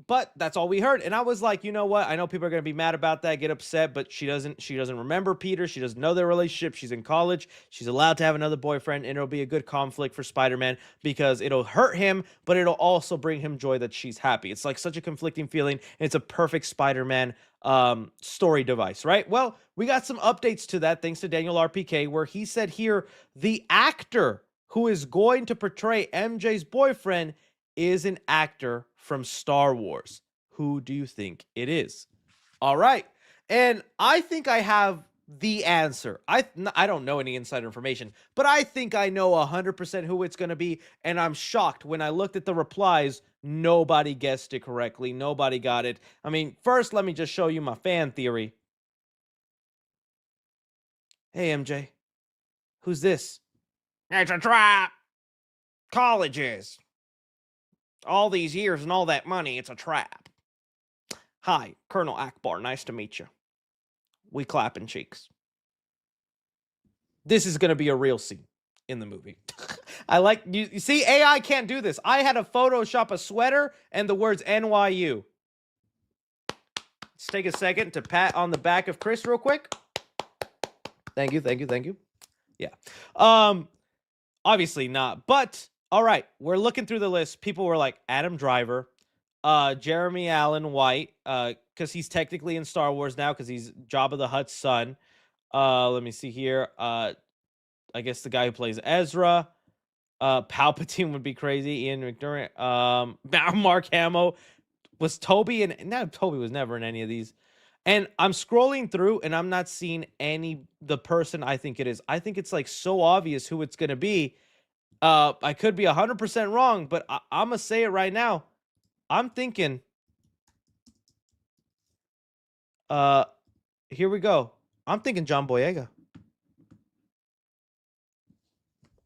S1: But that's all we heard. And I was like, you know what? I know people are going to be mad about that, get upset, but she doesn't remember Peter. She doesn't know their relationship. She's in college. She's allowed to have another boyfriend, and it'll be a good conflict for Spider-Man because it'll hurt him, but it'll also bring him joy that she's happy. It's like such a conflicting feeling. And it's a perfect Spider-Man story device, right? Well, we got some updates to that thanks to Daniel RPK, where he said here, the actor who is going to portray MJ's boyfriend is an actor from Star Wars. Who do you think it is? All right. And I think I have the answer. I don't know any insider information, but I think I know 100% who it's going to be. And I'm shocked when I looked at the replies, nobody guessed it correctly. Nobody got it. I mean, first, let me just show you my fan theory. Hey, MJ, who's this? It's a trap. Colleges. All these years and all that money, it's a trap. Hi, Colonel Akbar. Nice to meet you. We clapping cheeks. This is going to be a real scene in the movie. I like, you see, AI can't do this. I had to Photoshop a sweater and the words NYU. Let's take a second to pat on the back of Chris real quick. Thank you, thank you, thank you. Yeah. Obviously not, but all right, we're looking through the list. People were like Adam Driver, Jeremy Allen White, because he's technically in Star Wars now because he's Jabba the Hutt's son. Let me see here. I guess the guy who plays Ezra. Palpatine would be crazy. Ian McDermott. Mark Hamill was Toby, and no, Toby was never in any of these. And I'm scrolling through, and I'm not seeing the person I think it is. I think it's like so obvious who it's gonna be. I could be 100% wrong, but I'm gonna say it right now. I'm thinking. Here we go. I'm thinking John Boyega.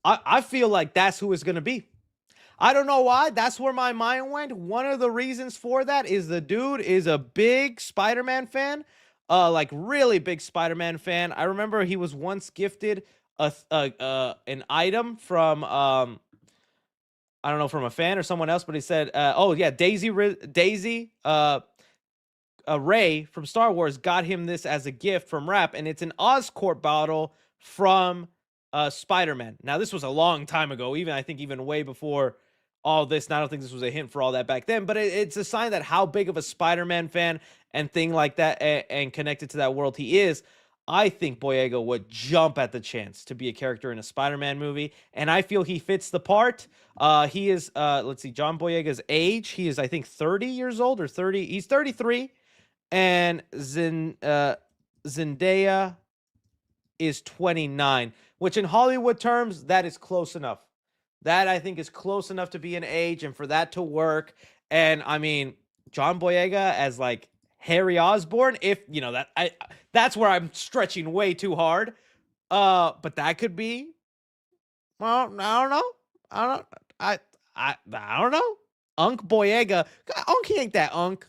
S1: I feel like that's who it's gonna be. I don't know why. That's where my mind went. One of the reasons for that is the dude is a big Spider-Man fan, like really big Spider-Man fan. I remember he was once gifted an item from I don't know, from a fan or someone else, but he said, "Oh yeah, Daisy, Ray from Star Wars got him this as a gift from Rap, and it's an Oscorp bottle from Spider-Man." Now, this was a long time ago, even I think even way before all this. And I don't think this was a hint for all that back then, but it's a sign that how big of a Spider-Man fan and thing like that and connected to that world he is. I think Boyega would jump at the chance to be a character in a Spider-Man movie, and I feel he fits the part. He is, let's see, John Boyega's age. He is, I think, 30 years old or 30. He's 33. And Zendaya is 29, which in Hollywood terms, that is close enough. That I think is close enough to be an age and for that to work. And I mean, John Boyega as like Harry Osborn, if you know that's where I'm stretching way too hard. But that could be. Well, I don't know. I don't. I don't know. Unc Boyega. Unc ain't that Unc.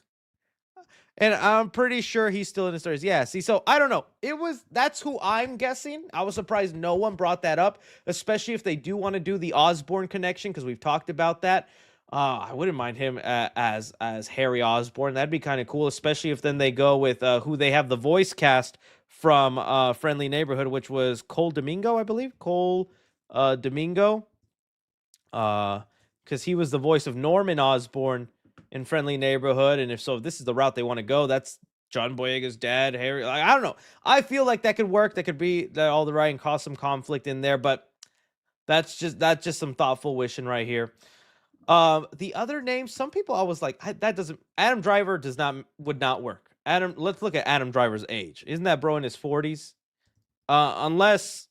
S1: And I'm pretty sure he's still in the stories. Yeah, see, so I don't know. That's who I'm guessing. I was surprised no one brought that up, especially if they do want to do the Osborn connection, because we've talked about that. I wouldn't mind him as Harry Osborn. That'd be kind of cool, especially if then they go with who they have the voice cast from Friendly Neighborhood, which was Cole Domingo, I believe. Cole Domingo. Because he was the voice of Norman Osborn in Friendly Neighborhood, and if this is the route they want to go, that's John Boyega's dad, Harry. Like, I don't know. I feel like that could work. That could be that all the right and cause some conflict in there, but that's just some thoughtful wishing right here. The other names, some people I was like, that doesn't. Adam Driver would not work. Let's look at Adam Driver's age. Isn't that bro in his 40s? Unless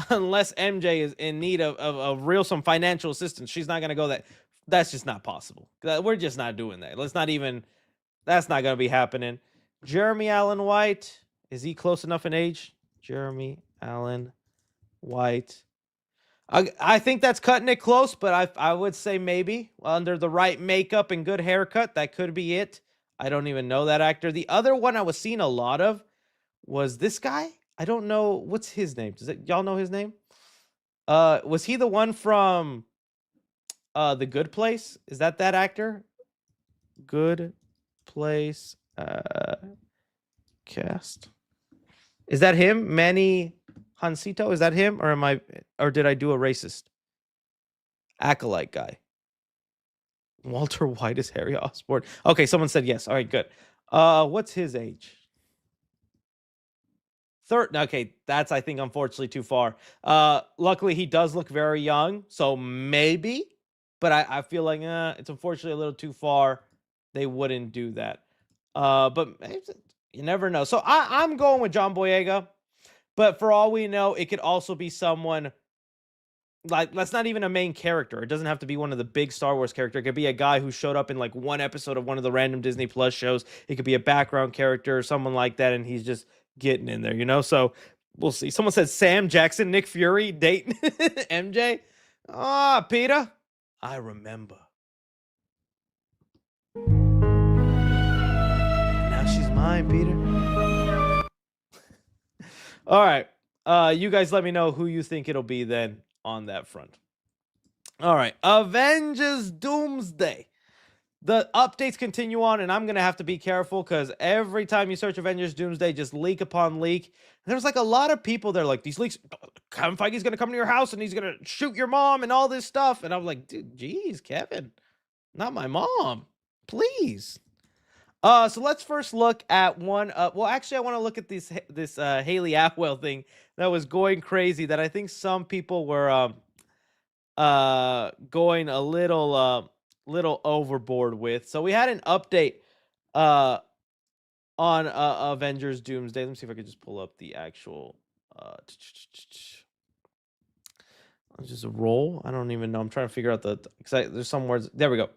S1: MJ is in need of real some financial assistance, she's not gonna go that. That's just not possible. We're just not doing that. That's not going to be happening. Jeremy Allen White, is he close enough in age? Jeremy Allen White. I think that's cutting it close, but I would say maybe under the right makeup and good haircut, that could be it. I don't even know that actor. The other one I was seeing a lot of was this guy. I don't know. What's his name? Y'all know his name? Was he the one from The Good Place? Is that actor? Good Place cast. Is that him? Manny Hansito? Is that him? Or did I do a racist? Acolyte guy. Walter White is Harry Osborn. Okay, someone said yes. All right, good. What's his age? Okay, that's I think unfortunately too far. Luckily he does look very young, so maybe. But I feel like it's unfortunately a little too far. They wouldn't do that. But you never know. So I'm going with John Boyega. But for all we know, it could also be someone like that's not even a main character. It doesn't have to be one of the big Star Wars characters. It could be a guy who showed up in like one episode of one of the random Disney Plus shows. It could be a background character or someone like that, and he's just getting in there, So we'll see. Someone said Sam Jackson, Nick Fury, Dayton, MJ. Peter, I remember. Now she's mine, Peter. All right. You guys let me know who you think it'll be then on that front. All right. Avengers Doomsday. The updates continue on, and I'm going to have to be careful because every time you search Avengers Doomsday, just leak upon leak. And there's like a lot of people that are like, these leaks, Kevin Feige's going to come to your house and he's going to shoot your mom and all this stuff. And I'm like, dude, geez, Kevin, not my mom. Please. So let's first look at one. Well, actually, I want to look at this Haley Atwell thing that was going crazy. That I think some people were going a little overboard with. So we had an update uh on Avengers Doomsday. Let me see if I could just pull up the actual just a roll. I don't even know. I'm trying to figure out because there's some words. There we go.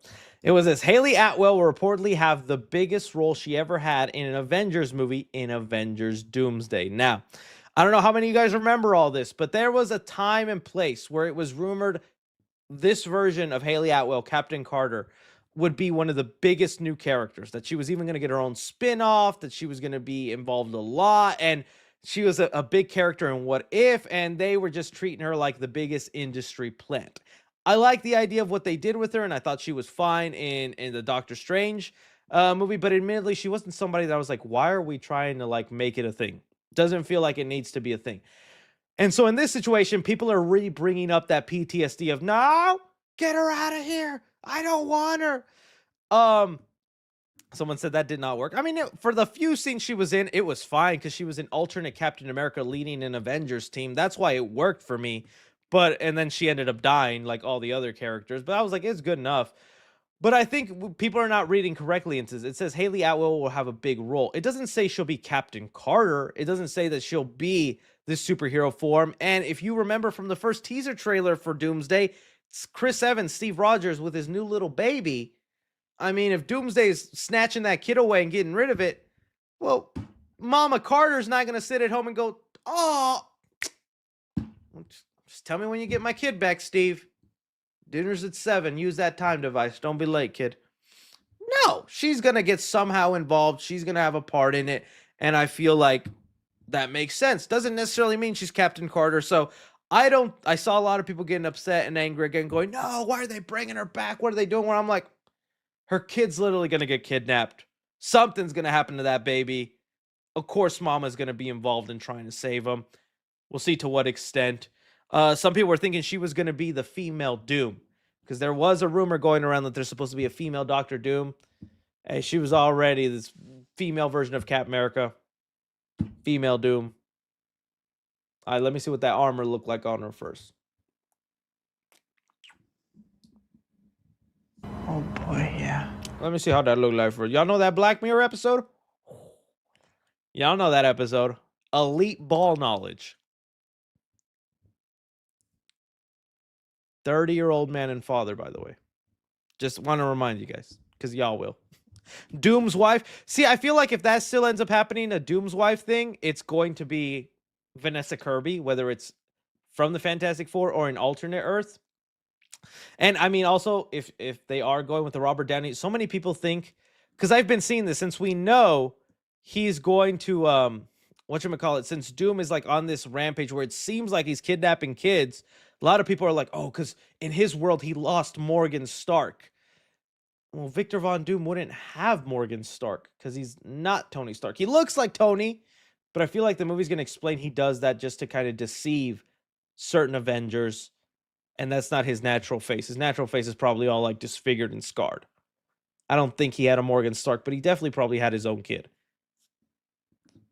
S1: It was this: Haley Atwell will reportedly have the biggest role she ever had in an Avengers movie in Avengers Doomsday. Now, I don't know how many of you guys remember all this, but there was a time and place where it was rumored this version of Haley Atwell, Captain Carter, would be one of the biggest new characters, that she was even going to get her own spin-off, that she was going to be involved a lot, and she was a big character in What If, and they were just treating her like the biggest industry plant. I like the idea of what they did with her, and I thought she was fine in the Doctor Strange movie, but admittedly, she wasn't somebody that I was like, why are we trying to like make it a thing? Doesn't feel like it needs to be a thing. And so in this situation, people are really bringing up that PTSD of, no, get her out of here. I don't want her. Someone said that did not work. I mean, for the few scenes she was in, it was fine because she was an alternate Captain America leading an Avengers team. That's why it worked for me. And then she ended up dying like all the other characters. But I was like, it's good enough. But I think people are not reading correctly into this. It says Haley Atwell will have a big role. It doesn't say she'll be Captain Carter. It doesn't say that she'll be this superhero form. And if you remember from the first teaser trailer for Doomsday, it's Chris Evans, Steve Rogers with his new little baby. I mean, if Doomsday is snatching that kid away and getting rid of it, well, Mama Carter's not going to sit at home and go, oh, just tell me when you get my kid back, Steve. Dinner's at 7. Use that time device. Don't be late, kid. No, she's going to get somehow involved. She's going to have a part in it. And I feel like that makes sense. Doesn't necessarily mean she's Captain Carter. So I saw a lot of people getting upset and angry again, going, no, why are they bringing her back? What are they doing? Where I'm like, her kid's literally going to get kidnapped. Something's going to happen to that baby. Of course, Mama's going to be involved in trying to save him. We'll see to what extent. Some people were thinking she was going to be the female Doom, because there was a rumor going around that there's supposed to be a female Doctor Doom. Hey, she was already this female version of Captain America. Female Doom. All right, let me see what that armor looked like on her first.
S3: Oh boy, yeah.
S1: Let me see how that looked like for y'all. Know that Black Mirror episode? Y'all know that episode. Elite ball knowledge. 30-year-old man and father, by the way. Just want to remind you guys, because y'all will. Doom's wife. See, I feel like if that still ends up happening, a Doom's wife thing, it's going to be Vanessa Kirby, whether it's from the Fantastic Four or an alternate Earth. And I mean, also, if they are going with the Robert Downey, so many people think, because I've been seeing this, since we know he's going to, whatchamacallit, since Doom is like on this rampage where it seems like he's kidnapping kids, a lot of people are like, oh, because in his world, he lost Morgan Stark. Well, Victor Von Doom wouldn't have Morgan Stark because he's not Tony Stark. He looks like Tony, but I feel like the movie's going to explain he does that just to kind of deceive certain Avengers, and that's not his natural face. His natural face is probably all like disfigured and scarred. I don't think he had a Morgan Stark, but he definitely probably had his own kid.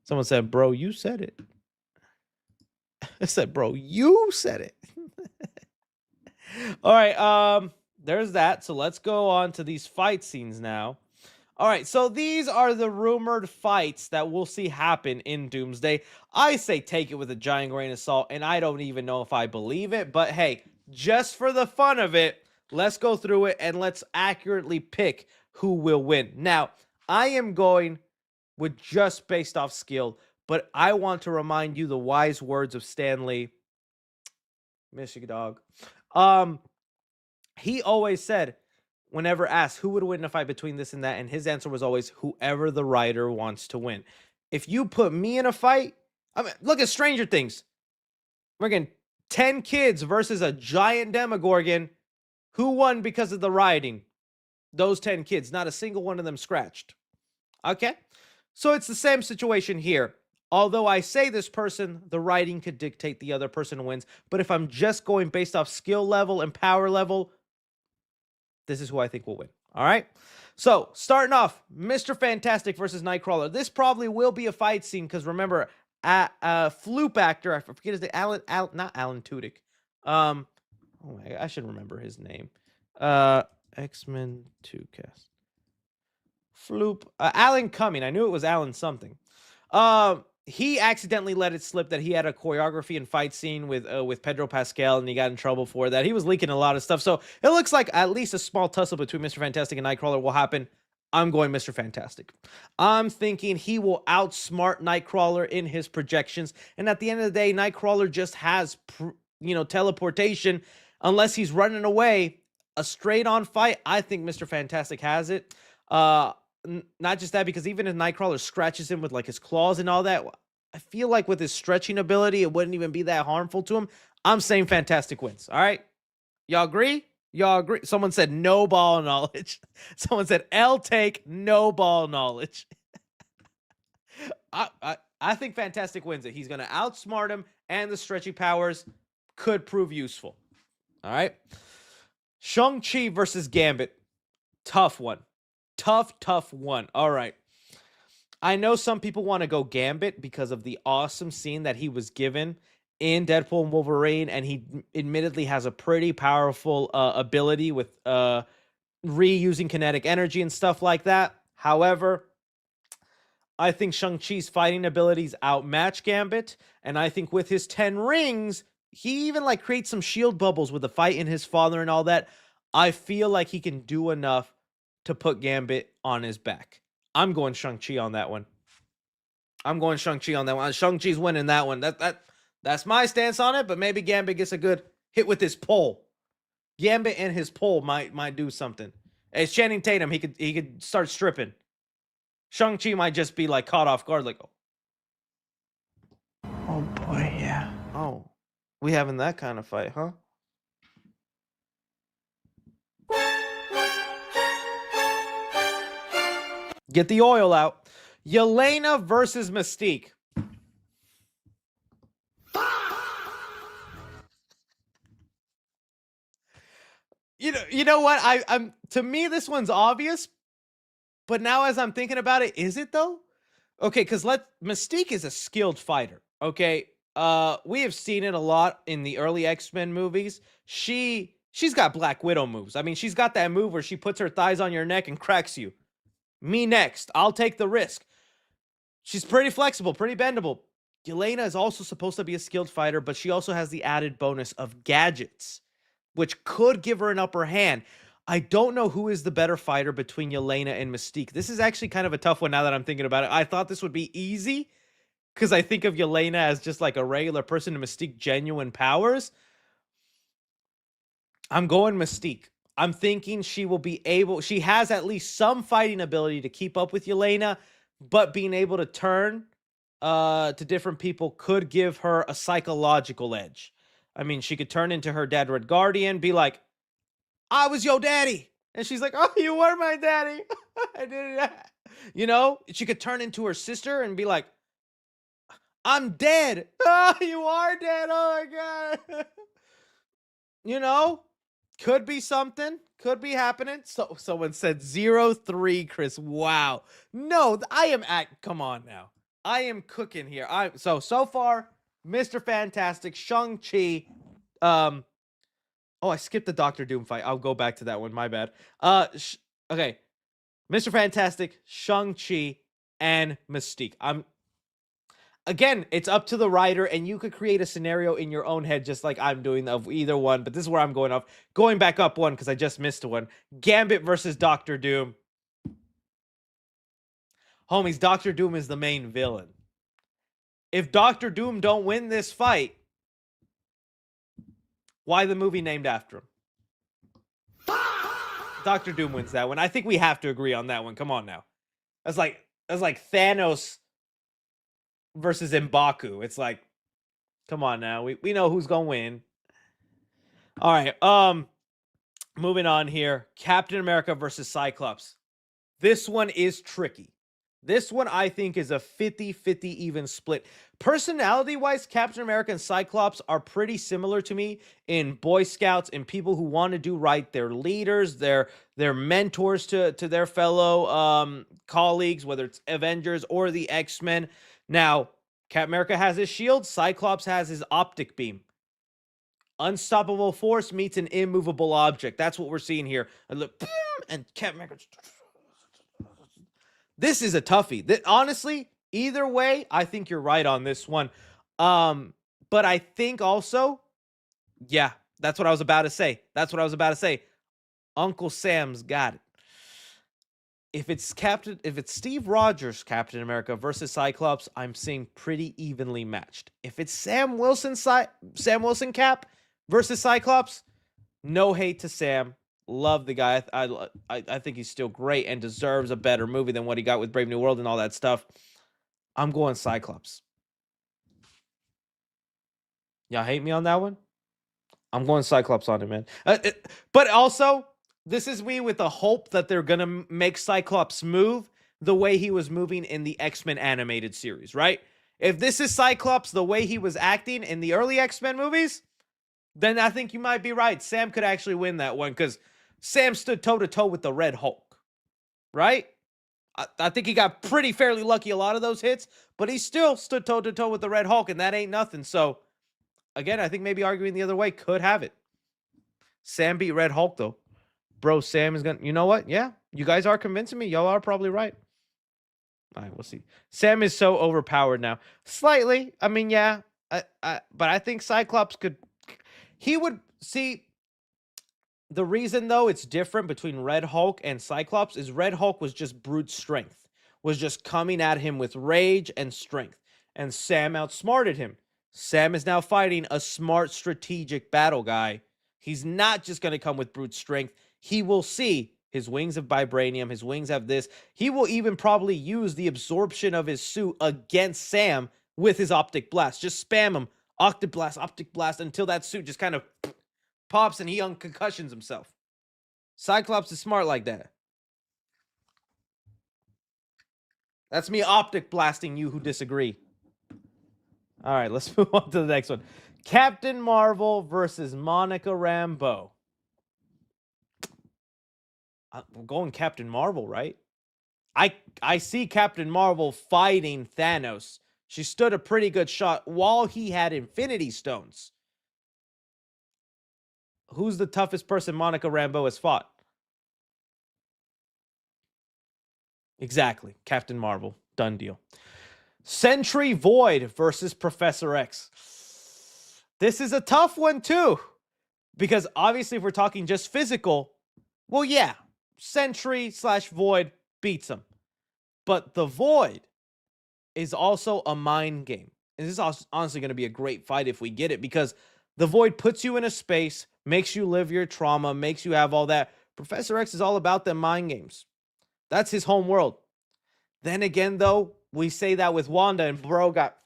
S1: Someone said, bro, you said it. I said, bro, you said it. All right, there's that. So let's go on to these fight scenes now. All right, so these are the rumored fights that we'll see happen in Doomsday. I say take it with a giant grain of salt, and I don't even know if I believe it. But hey, just for the fun of it, let's go through it and let's accurately pick who will win. Now, I am going with just based off skill, but I want to remind you the wise words of Stan Lee. Michigan dog. He always said, whenever asked who would win a fight between this and that, and his answer was always whoever the writer wants to win. If you put me in a fight, I mean, look at Stranger Things. We're getting 10 kids versus a giant Demogorgon. Who won because of the writing? Those 10 kids. Not a single one of them scratched. Okay? So it's the same situation here. Although I say this person, the writing could dictate the other person wins. But if I'm just going based off skill level and power level, This is who I think will win. All right. So starting off, Mr. Fantastic versus Nightcrawler. This probably will be a fight scene because remember, Floop actor, I forget his name, not Alan Tudyk. Oh my, I should remember his name. X-Men 2 cast. Floop, Alan Cumming. I knew it was Alan something. He accidentally let it slip that he had a choreography and fight scene with Pedro Pascal, and he got in trouble for that. He was leaking a lot of stuff, so it looks like at least a small tussle between Mr. Fantastic and Nightcrawler will happen. I'm going Mr. Fantastic. I'm thinking he will outsmart Nightcrawler in his projections, and at the end of the day, Nightcrawler just has teleportation. Unless he's running away, a straight-on fight, I think Mr. Fantastic has it. Not just that, because even if Nightcrawler scratches him with like his claws and all that, I feel like with his stretching ability, it wouldn't even be that harmful to him. I'm saying Fantastic wins. All right. Y'all agree? Y'all agree? Someone said no ball knowledge. Someone said L take no ball knowledge. I think Fantastic wins it. He's going to outsmart him, and the stretchy powers could prove useful. All right. Shang-Chi versus Gambit. Tough one. Tough one. All right. I know some people want to go Gambit because of the awesome scene that he was given in Deadpool and Wolverine, and he admittedly has a pretty powerful ability with reusing kinetic energy and stuff like that. However, I think Shang-Chi's fighting abilities outmatch Gambit, and I think with his 10 rings, he even like creates some shield bubbles with the fight in his father and all that. I feel like he can do enough to put Gambit on his back. I'm going Shang-Chi on that one. Shang-Chi's winning that one. That's my stance on it, but maybe Gambit gets a good hit with his pole. Gambit and his pole might do something. It's Channing Tatum. He could start stripping. Shang-Chi might just be like caught off guard, like,
S3: oh boy, yeah.
S1: Oh, we having that kind of fight, huh? Get the oil out. Yelena versus Mystique. You know what? I'm to me this one's obvious, but now as I'm thinking about it, is it though? Okay, because Mystique is a skilled fighter. Okay, we have seen it a lot in the early X-Men movies. She's got Black Widow moves. I mean, she's got that move where she puts her thighs on your neck and cracks you. Me next. I'll take the risk. She's pretty flexible, pretty bendable. Yelena is also supposed to be a skilled fighter, but she also has the added bonus of gadgets, which could give her an upper hand. I don't know who is the better fighter between Yelena and Mystique. This is actually kind of a tough one now that I'm thinking about it. I thought this would be easy because I think of Yelena as just like a regular person and Mystique genuine powers. I'm going Mystique. I'm thinking she will be able, she has at least some fighting ability to keep up with Yelena, but being able to turn to different people could give her a psychological edge. I mean, she could turn into her dad Red Guardian, be like, I was your daddy. And she's like, oh, you were my daddy. I did that. You know, she could turn into her sister and be like, I'm dead. Oh, you are dead. Oh my God. You know, could be something. Could be happening. So someone said 0-3, Chris. Wow. No, I am come on now. I am cooking here. So far, Mr. Fantastic, Shang-Chi. Oh, I skipped the Doctor Doom fight. I'll go back to that one. My bad. Okay. Mr. Fantastic, Shang-Chi, and Mystique. Again, it's up to the writer, and you could create a scenario in your own head just like I'm doing of either one, but this is where I'm going off. Going back up one because I just missed one. Gambit versus Doctor Doom. Homies, Doctor Doom is the main villain. If Doctor Doom don't win this fight, why the movie named after him? Doctor Doom wins that one. I think we have to agree on that one. Come on now. That's like Thanos versus M'Baku. It's like, come on now. We know who's gonna win. All right. Moving on here. Captain America versus Cyclops. This one is tricky. This one I think is a 50-50 even split. Personality-wise, Captain America and Cyclops are pretty similar to me in Boy Scouts and people who want to do right. They're leaders, they're mentors to their fellow colleagues, whether it's Avengers or the X-Men. Now, Captain America has his shield, Cyclops has his optic beam. Unstoppable force meets an immovable object. That's what we're seeing here. And Captain America. This is a toughie. That honestly, either way, I think you're right on this one. But I think also, yeah, that's what I was about to say. That's what I was about to say. Uncle Sam's got it. If it's Steve Rogers Captain America versus Cyclops, I'm seeing pretty evenly matched. If it's Sam Wilson Cap versus Cyclops, no hate to Sam. Love the guy. I think he's still great and deserves a better movie than what he got with Brave New World and all that stuff. I'm going Cyclops. Y'all hate me on that one? I'm going Cyclops on it, man. But also, this is me with the hope that they're going to make Cyclops move the way he was moving in the X-Men animated series, right? If this is Cyclops the way he was acting in the early X-Men movies, then I think you might be right. Sam could actually win that one because Sam stood toe-to-toe with the Red Hulk, right? I think he got pretty fairly lucky a lot of those hits, but he still stood toe-to-toe with the Red Hulk, and that ain't nothing. So, again, I think maybe arguing the other way could have it. Sam beat Red Hulk, though. Bro, Sam is going to... You know what? Yeah, you guys are convincing me. Y'all are probably right. All right, we'll see. Sam is so overpowered now. Slightly. I mean, yeah. But I think Cyclops could... He would... See... The reason, though, it's different between Red Hulk and Cyclops is Red Hulk was just brute strength, was just coming at him with rage and strength, and Sam outsmarted him. Sam is now fighting a smart, strategic battle guy. He's not just going to come with brute strength. He will see his wings have vibranium, his wings have this. He will even probably use the absorption of his suit against Sam with his optic blast. Just spam him, optic blast, until that suit just kind of... pops and he unconcussions himself. Cyclops is smart like that. That's me optic blasting you who disagree. All right, let's move on to the next one. Captain Marvel versus Monica Rambeau. I'm going Captain Marvel, right? I see Captain Marvel fighting Thanos. She stood a pretty good shot while he had Infinity Stones. Who's the toughest person Monica Rambeau has fought? Exactly. Captain Marvel. Done deal. Sentry Void versus Professor X. This is a tough one, too. Because obviously, if we're talking just physical, well, yeah. Sentry/Void beats him. But the Void is also a mind game. And this is honestly going to be a great fight if we get it. Because the Void puts you in a space, makes you live your trauma, makes you have all that. Professor X is all about them mind games. That's his home world. Then again, though, we say that with Wanda, and bro got...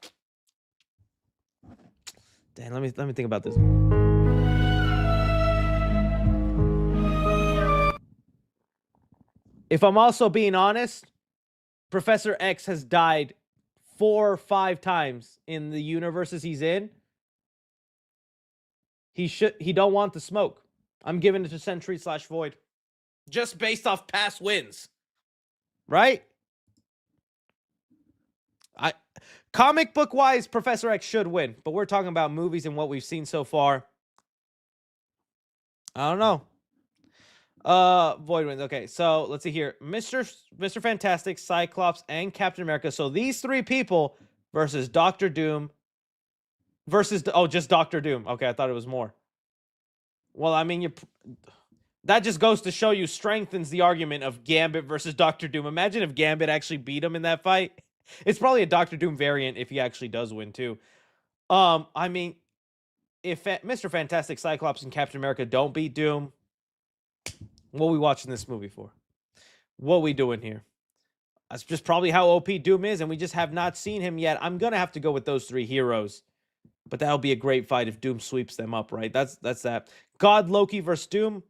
S1: Damn, let me think about this. If I'm also being honest, Professor X has died 4 or 5 times in the universes he's in. He don't want the smoke. I'm giving it to Sentry/Void. Just based off past wins. Right? Comic book wise, Professor X should win, but we're talking about movies and what we've seen so far. I don't know. Void wins. Okay, so let's see here. Mr. Fantastic, Cyclops, and Captain America. So these 3 people versus Doctor Doom. Versus, just Doctor Doom. Okay, I thought it was more. Well, I mean, that just goes to show you strengthens the argument of Gambit versus Doctor Doom. Imagine if Gambit actually beat him in that fight. It's probably a Doctor Doom variant if he actually does win, too. I mean, if Mr. Fantastic, Cyclops, and Captain America don't beat Doom, what are we watching this movie for? What are we doing here? That's just probably how OP Doom is, and we just have not seen him yet. I'm going to have to go with those 3 heroes. But that'll be a great fight if Doom sweeps them up, right? That's that. God Loki versus Doom.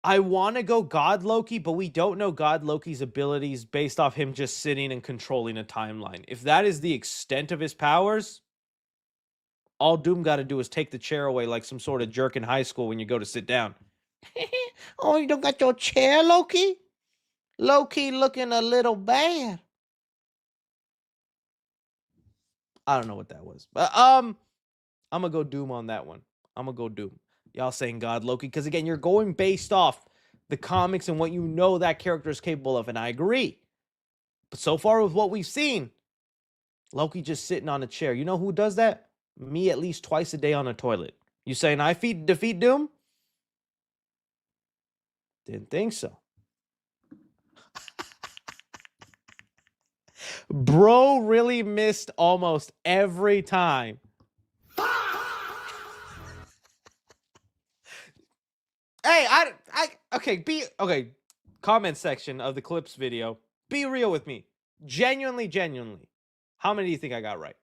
S1: I want to go God Loki, but we don't know God Loki's abilities based off him just sitting and controlling a timeline. If that is the extent of his powers, all Doom got to do is take the chair away like some sort of jerk in high school when you go to sit down. Oh, you don't got your chair, Loki? Loki looking a little bad. I don't know what that was. But I'm gonna go Doom on that one. I'm gonna go Doom. Y'all saying God Loki because again, you're going based off the comics and what you know that character is capable of, and I agree. But so far with what we've seen, Loki just sitting on a chair. You know who does that? Me at least twice a day on a toilet. You saying I defeat Doom? Didn't think so. Bro really missed almost every time. Hey, okay. Comment section of the clips video. Be real with me. Genuinely. How many do you think I got right?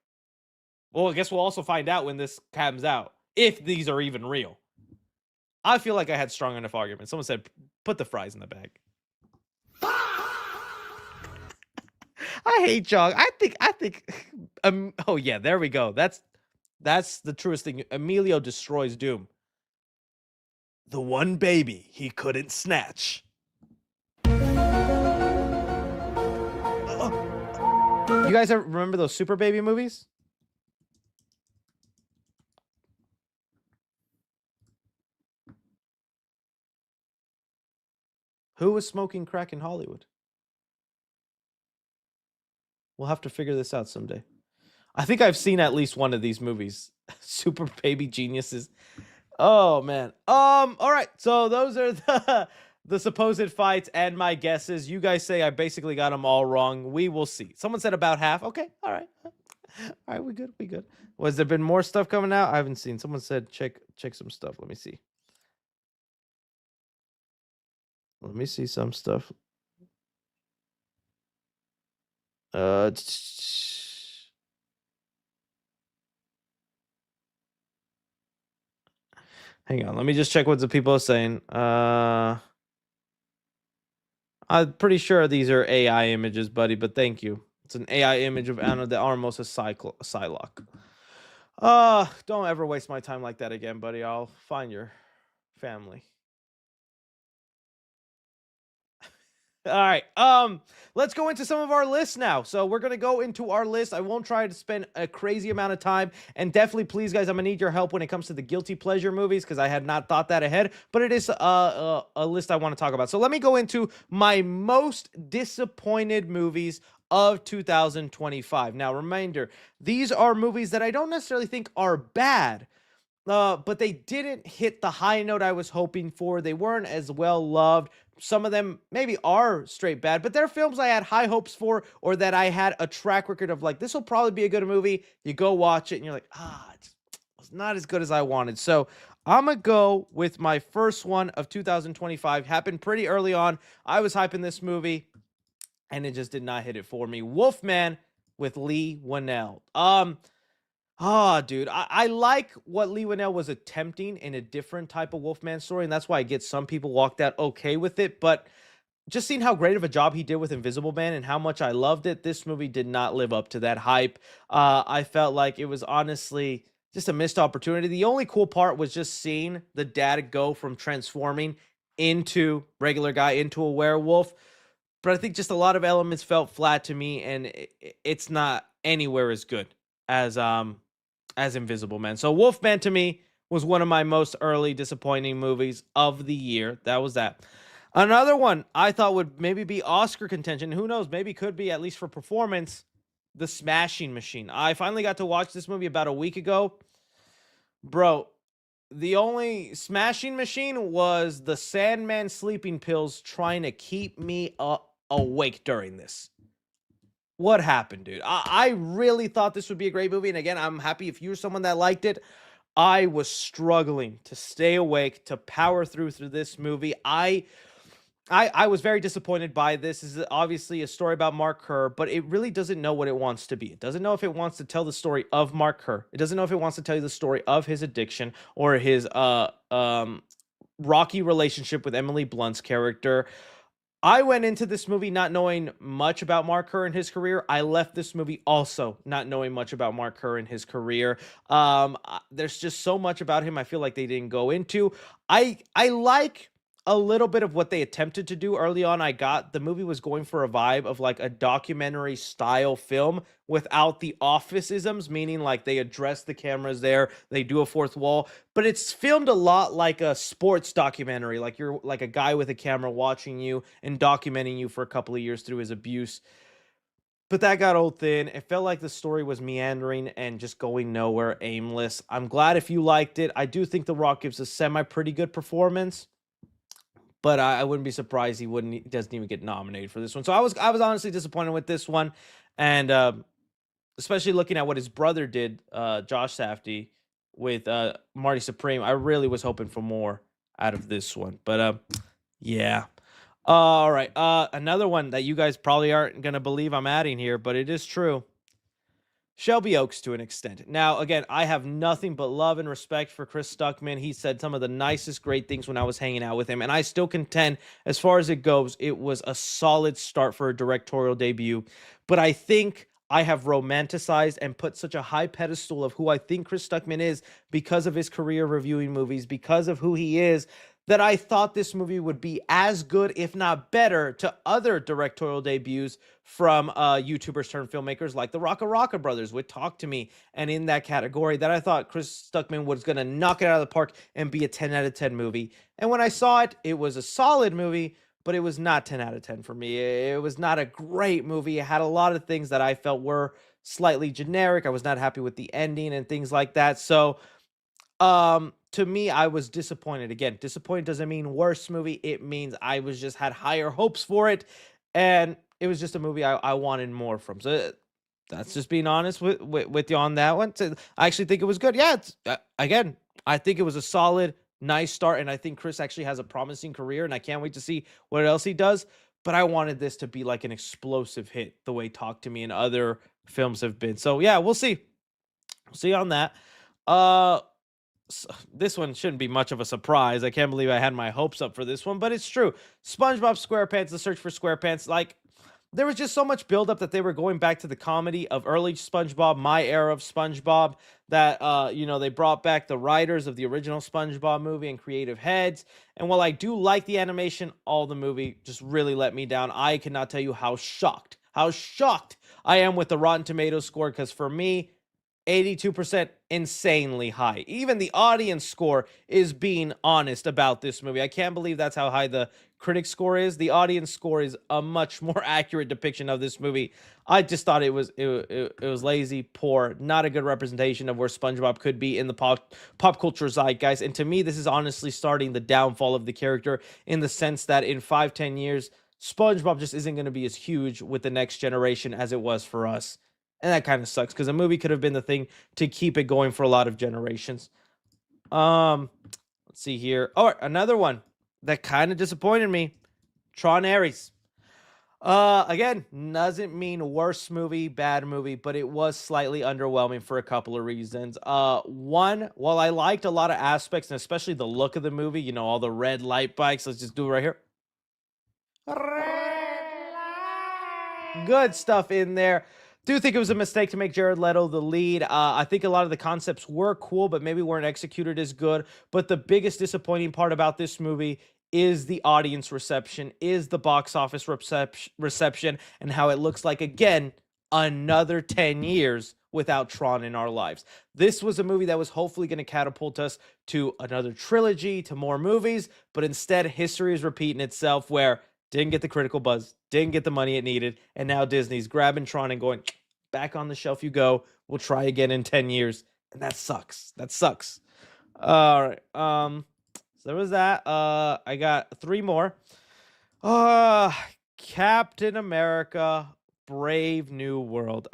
S1: Well, I guess we'll also find out when this comes out, if these are even real. I feel like I had strong enough arguments. Someone said, put the fries in the bag. I hate y'all. I think, oh yeah, there we go. That's the truest thing. Emilio destroys Doom. The one baby he couldn't snatch. You guys ever remember those Super Baby movies? Who was smoking crack in Hollywood? We'll have to figure this out someday. I think I've seen at least one of these movies. Super Baby Geniuses. Oh man. All right. So those are the supposed fights and my guesses. You guys say I basically got them all wrong. We will see. Someone said about half. Okay. All right. All right, we good. Was there been more stuff coming out? I haven't seen. Someone said check some stuff. Let me see. Let me see some stuff. Hang on. Let me just check what the people are saying. I'm pretty sure these are AI images, buddy, but thank you. It's an AI image of Anna de Armos as Psylocke. Don't ever waste my time like that again, buddy. I'll find your family. All right. Let's go into some of our lists now. So we're gonna go into our list. I won't try to spend a crazy amount of time, and definitely, please, guys, I'm gonna need your help when it comes to the guilty pleasure movies because I had not thought that ahead. But it is a list I want to talk about. So let me go into my most disappointed movies of 2025. Now, reminder, these are movies that I don't necessarily think are bad. But they didn't hit the high note I was hoping for. They weren't as well loved. Some of them maybe are straight bad, but they're films I had high hopes for, or that I had a track record of like, this will probably be a good movie. You go watch it and you're like, it's not as good as I wanted. So I'm going to go with my first one of 2025. Happened pretty early on. I was hyping this movie and it just did not hit it for me. Wolfman with Lee Winnell. Dude, I like what Lee Winnell was attempting in a different type of Wolfman story, and that's why I get some people walked out okay with it, but just seeing how great of a job he did with Invisible Man and how much I loved it, this movie did not live up to that hype. I felt like it was honestly just a missed opportunity. The only cool part was just seeing the dad go from transforming into regular guy into a werewolf, but I think just a lot of elements felt flat to me, and it's not anywhere as good as Invisible Man. So Wolfman to me was one of my most early disappointing movies of the year. That was that. Another one I thought would maybe be Oscar contention. Who knows? Maybe could be, at least for performance, The Smashing Machine. I finally got to watch this movie about a week ago. Bro, the only Smashing Machine was the Sandman sleeping pills trying to keep me awake during this. What happened, dude? I really thought this would be a great movie. And again, I'm happy if you're someone that liked it. I was struggling to stay awake, to power through this movie. I was very disappointed by this. This is obviously a story about Mark Kerr, but it really doesn't know what it wants to be. It doesn't know if it wants to tell the story of Mark Kerr. It doesn't know if it wants to tell you the story of his addiction or his rocky relationship with Emily Blunt's character. I went into this movie not knowing much about Mark Kerr and his career. I left this movie also not knowing much about Mark Kerr and his career. There's just so much about him I feel like they didn't go into. I like a little bit of what they attempted to do early on. I got the movie was going for a vibe of like a documentary style film without the officeisms, meaning like they address the cameras there, they do a fourth wall, but it's filmed a lot like a sports documentary. Like you're like a guy with a camera watching you and documenting you for a couple of years through his abuse. But that got old thin. It felt like the story was meandering and just going nowhere, aimless. I'm glad if you liked it. I do think The Rock gives a semi pretty good performance, but I wouldn't be surprised he doesn't even get nominated for this one. So I was honestly disappointed with this one, and especially looking at what his brother did, Josh Safdie, with Marty Supreme. I really was hoping for more out of this one, but yeah. All right, another one that you guys probably aren't gonna believe I'm adding here, but it is true. Shelby Oaks to an extent. Now, again, I have nothing but love and respect for Chris Stuckman. He said some of the nicest, great things when I was hanging out with him, and I still contend, as far as it goes, it was a solid start for a directorial debut. But I think I have romanticized and put such a high pedestal of who I think Chris Stuckman is because of his career reviewing movies, because of who he is, that I thought this movie would be as good, if not better, to other directorial debuts from YouTubers turned filmmakers like the Rocka Brothers with Talk to Me, and in that category, that I thought Chris Stuckman was going to knock it out of the park and be a 10 out of 10 movie. And when I saw it, it was a solid movie, but it was not 10 out of 10 for me. It was not a great movie. It had a lot of things that I felt were slightly generic. I was not happy with the ending and things like that. So, to me, I was disappointed. Again, disappointed doesn't mean worse movie. It means I was just had higher hopes for it, and it was just a movie I wanted more from. So that's just being honest with you on that one. So I actually think it was good. Yeah, again, I think it was a solid, nice start, and I think Chris actually has a promising career, and I can't wait to see what else he does. But I wanted this to be like an explosive hit, the way Talk to Me and other films have been. So yeah, we'll see. We'll see on that. Uh this one shouldn't be much of a surprise. I can't believe I had my hopes up for this one, but it's true. SpongeBob SquarePants, The Search for SquarePants, like there was just so much buildup that they were going back to the comedy of early SpongeBob, my era of SpongeBob, that they brought back the writers of the original SpongeBob movie and creative heads. And while I do like the animation, all the movie just really let me down. I cannot tell you how shocked I am with the Rotten Tomatoes score, because for me, 82% insanely high. Even the audience score is being honest about this movie. I can't believe that's how high the critic score is. The audience score is a much more accurate depiction of this movie. I just thought it was lazy, poor, not a good representation of where SpongeBob could be in the pop culture zeitgeist. And to me, this is honestly starting the downfall of the character, in the sense that in 5-10 years, SpongeBob just isn't going to be as huge with the next generation as it was for us. And that kind of sucks, because a movie could have been the thing to keep it going for a lot of generations. Let's see here. Oh, another one that kind of disappointed me. Tron Ares. Again, doesn't mean worse movie, bad movie, but it was slightly underwhelming for a couple of reasons. One, while I liked a lot of aspects, and especially the look of the movie, all the red light bikes. Let's just do it right here. Good stuff in there. Do think it was a mistake to make Jared Leto the lead. I think a lot of the concepts were cool, but maybe weren't executed as good. But the biggest disappointing part about this movie is the audience reception, is the box office reception, and how it looks like, again, another 10 years without Tron in our lives. This was a movie that was hopefully going to catapult us to another trilogy, to more movies, but instead history is repeating itself, where didn't get the critical buzz, didn't get the money it needed, and now Disney's grabbing Tron and going, back on the shelf you go. We'll try again in 10 years. And that sucks. That sucks. All right. So there was that. I got 3 more. Captain America, Brave New World.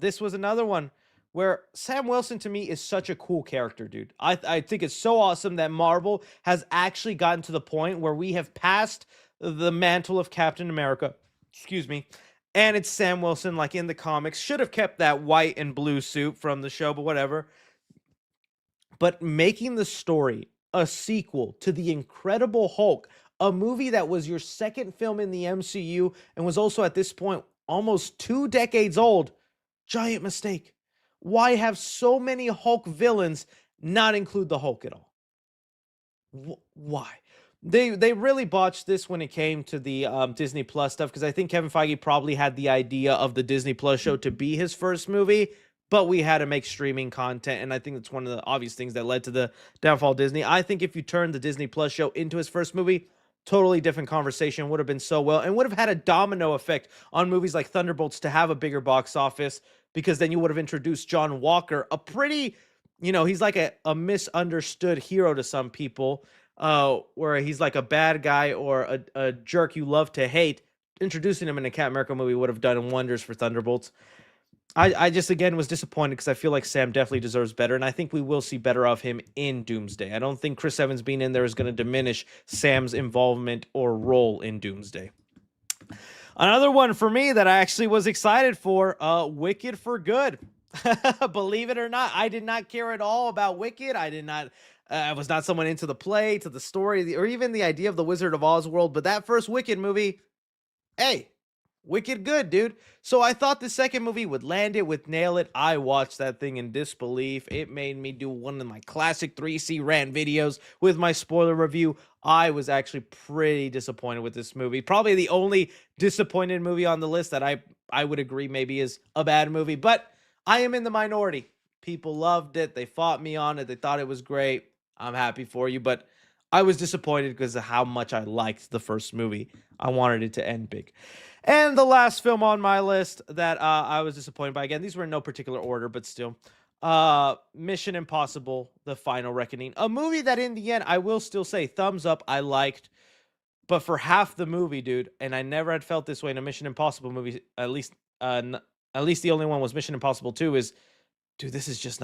S1: This was another one where Sam Wilson, to me, is such a cool character, dude. I think it's so awesome that Marvel has actually gotten to the point where we have passed the mantle of Captain America, excuse me, and it's Sam Wilson, like in the comics. Should have kept that white and blue suit from the show, but whatever. But making the story a sequel to The Incredible Hulk, a movie that was your second film in the MCU and was also at this point almost 2 decades old. Giant mistake. Why have so many Hulk villains not include the Hulk at all? Why? They really botched this when it came to the Disney Plus stuff, because I think Kevin Feige probably had the idea of the Disney Plus show to be his first movie, but we had to make streaming content, and I think that's one of the obvious things that led to the downfall of Disney. I think if you turned the Disney Plus show into his first movie, totally different conversation, would have been so well, and would have had a domino effect on movies like Thunderbolts to have a bigger box office, because then you would have introduced John Walker, a pretty, he's like a misunderstood hero to some people, where he's like a bad guy or a jerk you love to hate. Introducing him in a Captain America movie would have done wonders for Thunderbolts. I just, again, was disappointed because I feel like Sam definitely deserves better, and I think we will see better of him in Doomsday. I don't think Chris Evans being in there is going to diminish Sam's involvement or role in Doomsday. Another one for me that I actually was excited for, Wicked for Good. Believe it or not, I did not care at all about Wicked. I was not someone into the play, to the story, or even the idea of the Wizard of Oz world, but that first Wicked movie, hey, Wicked good, dude. So I thought the second movie would land it, would nail it. I watched that thing in disbelief. It made me do one of my classic 3C rant videos with my spoiler review. I was actually pretty disappointed with this movie. Probably the only disappointed movie on the list that I would agree maybe is a bad movie, but I am in the minority. People loved it. They fought me on it. They thought it was great. I'm happy for you, but I was disappointed because of how much I liked the first movie. I wanted it to end big. And the last film on my list that I was disappointed by, again, these were in no particular order, but still, Mission Impossible: The Final Reckoning, a movie that in the end, I will still say, thumbs up, I liked, but for half the movie, dude, and I never had felt this way in a Mission Impossible movie, at least the only one was Mission Impossible 2, is, dude, this does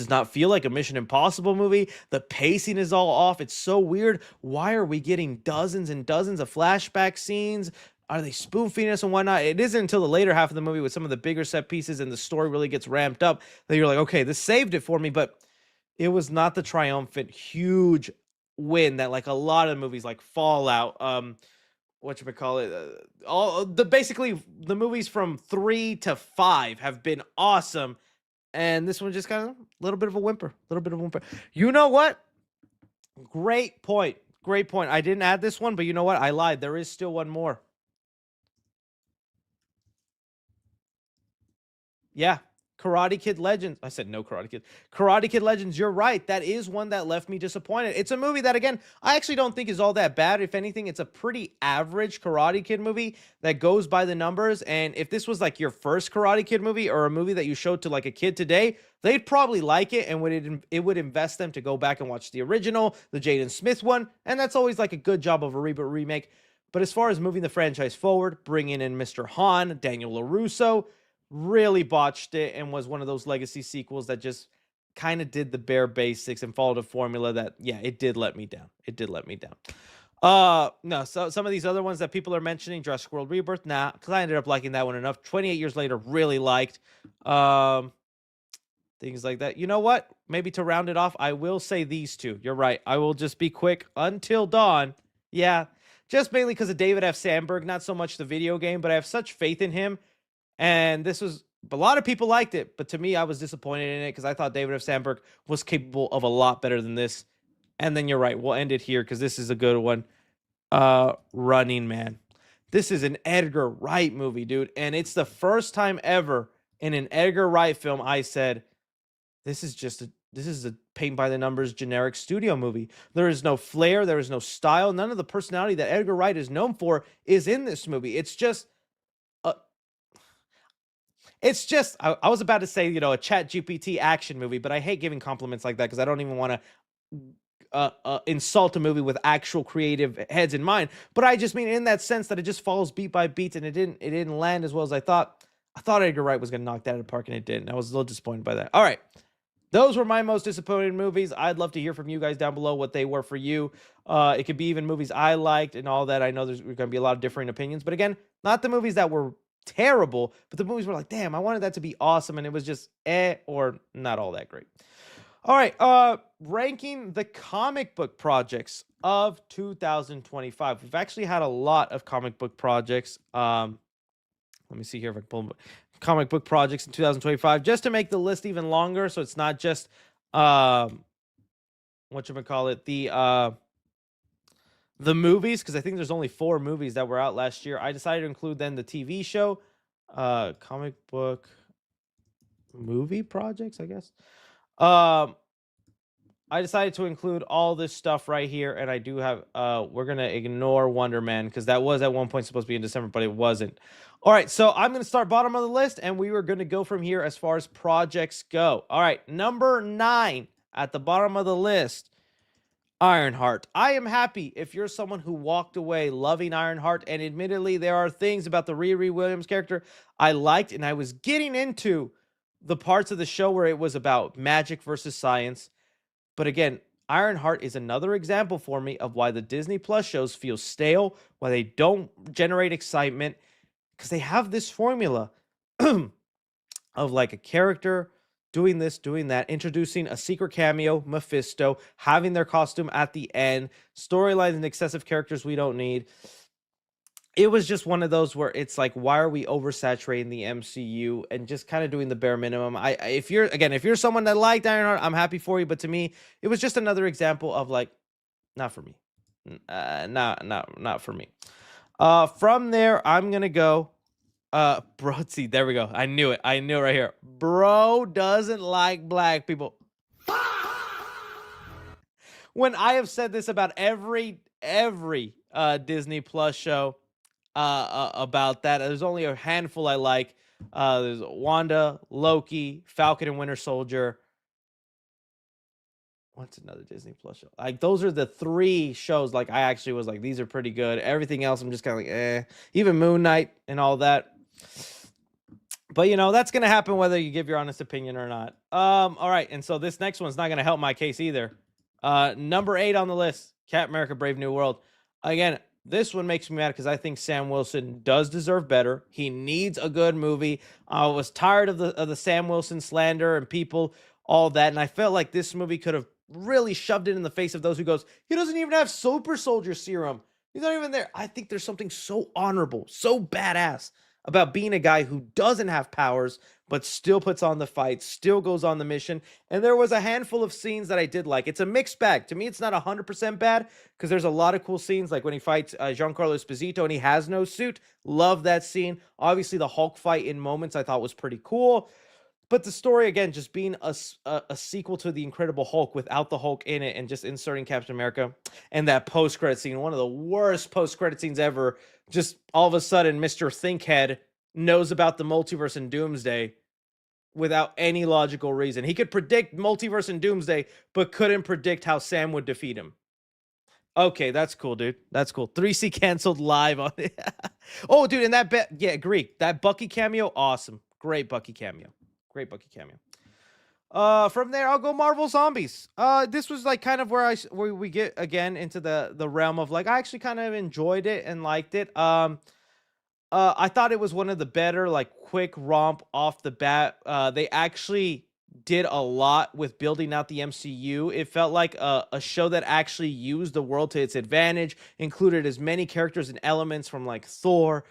S1: not feel like a Mission Impossible movie. The pacing is all off. It's so weird. Why are we getting dozens and dozens of flashback scenes? Are they spoon feeding us and whatnot? It isn't until the later half of the movie with some of the bigger set pieces and the story really gets ramped up that you're like, okay, this saved it for me, but it was not the triumphant, huge win that like a lot of movies like Fallout, all the basically the movies from 3 to 5 have been awesome, and this one just kind of a little bit of a whimper, You know what? Great point. Great point. I didn't add this one, but you know what? I lied. There is still one more. Yeah. Karate Kid Legends. I said no Karate Kid. Karate Kid Legends. You're right. That is one that left me disappointed. It's a movie that, again, I actually don't think is all that bad. If anything, it's a pretty average Karate Kid movie that goes by the numbers. And if this was like your first Karate Kid movie or a movie that you showed to like a kid today, they'd probably like it, and it would invest them to go back and watch the original, the Jaden Smith one. And that's always like a good job of a reboot remake. But as far as moving the franchise forward, bringing in Mr. Han, Daniel LaRusso, really botched it and was one of those legacy sequels that just kind of did the bare basics and followed a formula that, yeah, it did let me down. No, so some of these other ones that people are mentioning, Jurassic World Rebirth, nah, because I ended up liking that one enough. 28 years later, really liked. Things like that. You know what? Maybe to round it off, I will say these two. You're right. I will just be quick. Until Dawn. Yeah, just mainly because of David F. Sandberg, not so much the video game, but I have such faith in him. And this was, a lot of people liked it, but to me, I was disappointed in it because I thought David F. Sandberg was capable of a lot better than this. And then you're right, we'll end it here because this is a good one. Running Man. This is an Edgar Wright movie, dude. And it's the first time ever in an Edgar Wright film I said, this is a paint by the numbers generic studio movie. There is no flair, there is no style. None of the personality that Edgar Wright is known for is in this movie. I was about to say, a Chat GPT action movie, but I hate giving compliments like that because I don't even want to insult a movie with actual creative heads in mind. But I just mean in that sense that it just follows beat by beat, and it didn't land as well as I thought. I thought Edgar Wright was going to knock that out of the park, and it didn't. I was a little disappointed by that. All right. Those were my most disappointed movies. I'd love to hear from you guys down below what they were for you. It could be even movies I liked and all that. I know there's going to be a lot of differing opinions. But again, not the movies that were terrible, but the movies were like, damn, I wanted that to be awesome, and it was just or not all that great. All right, ranking the comic book projects of 2025. We've actually had a lot of comic book projects. Let me see here if I can pull comic book projects in 2025 just to make the list even longer, so it's not just what you call it, the movies, because I think there's only 4 movies that were out last year. I decided to include then the TV show, comic book movie projects, I guess. Um, I decided to include all this stuff right here, and I do have we're gonna ignore Wonder Man because that was at one point supposed to be in December, but it wasn't. All right, so I'm gonna start bottom of the list, and we were gonna go from here as far as projects go. All right, number 9 at the bottom of the list, Ironheart. I am happy if you're someone who walked away loving Ironheart, and admittedly, there are things about the Riri Williams character I liked, and I was getting into the parts of the show where it was about magic versus science. But again, Ironheart is another example for me of why the Disney Plus shows feel stale, why they don't generate excitement, because they have this formula of like a character doing this, doing that, introducing a secret cameo, Mephisto, having their costume at the end, storylines and excessive characters we don't need. It was just one of those where it's like, why are we oversaturating the MCU and just kind of doing the bare minimum? If you're someone that liked Ironheart, I'm happy for you. But to me, it was just another example of like, not for me, not for me. From there, I'm gonna go. Bro, see, there we go. I knew it right here. Bro doesn't like black people. When I have said this about every Disney Plus show about that. There's only a handful I like. There's Wanda, Loki, Falcon and Winter Soldier. What's another Disney Plus show? Like those are the 3 shows. Like I actually was like, these are pretty good. Everything else, I'm just kind of like, eh. Even Moon Knight and all that. But that's gonna happen whether you give your honest opinion or not. All right, and so this next one's not gonna help my case either. Number 8 on the list, Captain America: Brave New World. Again, this one makes me mad because I think Sam Wilson does deserve better. He needs a good movie. I was tired of the Sam Wilson slander and people, all that, and I felt like this movie could have really shoved it in the face of those who goes, he doesn't even have super soldier serum. He's not even there. I think there's something so honorable, so badass about being a guy who doesn't have powers, but still puts on the fight, still goes on the mission. And there was a handful of scenes that I did like. It's a mixed bag. To me, it's not 100% bad because there's a lot of cool scenes, like when he fights Giancarlo Esposito and he has no suit. Love that scene. Obviously, the Hulk fight in moments I thought was pretty cool. But the story, again, just being a sequel to The Incredible Hulk without the Hulk in it and just inserting Captain America and that post-credit scene, one of the worst post-credit scenes ever. Just all of a sudden, Mr. Thinkhead knows about the multiverse and Doomsday without any logical reason. He could predict multiverse and Doomsday, but couldn't predict how Sam would defeat him. Okay, that's cool, dude. That's cool. 3C canceled live on it. Oh, dude, and yeah, agree. That Bucky cameo, awesome. Great Bucky cameo. Great Bucky cameo. From there, I'll go Marvel Zombies. This was like kind of where we get again into the realm of like I actually kind of enjoyed it and liked it. I thought it was one of the better like quick romp off the bat. They actually did a lot with building out the MCU. It felt like a show that actually used the world to its advantage, included as many characters and elements from like Thor,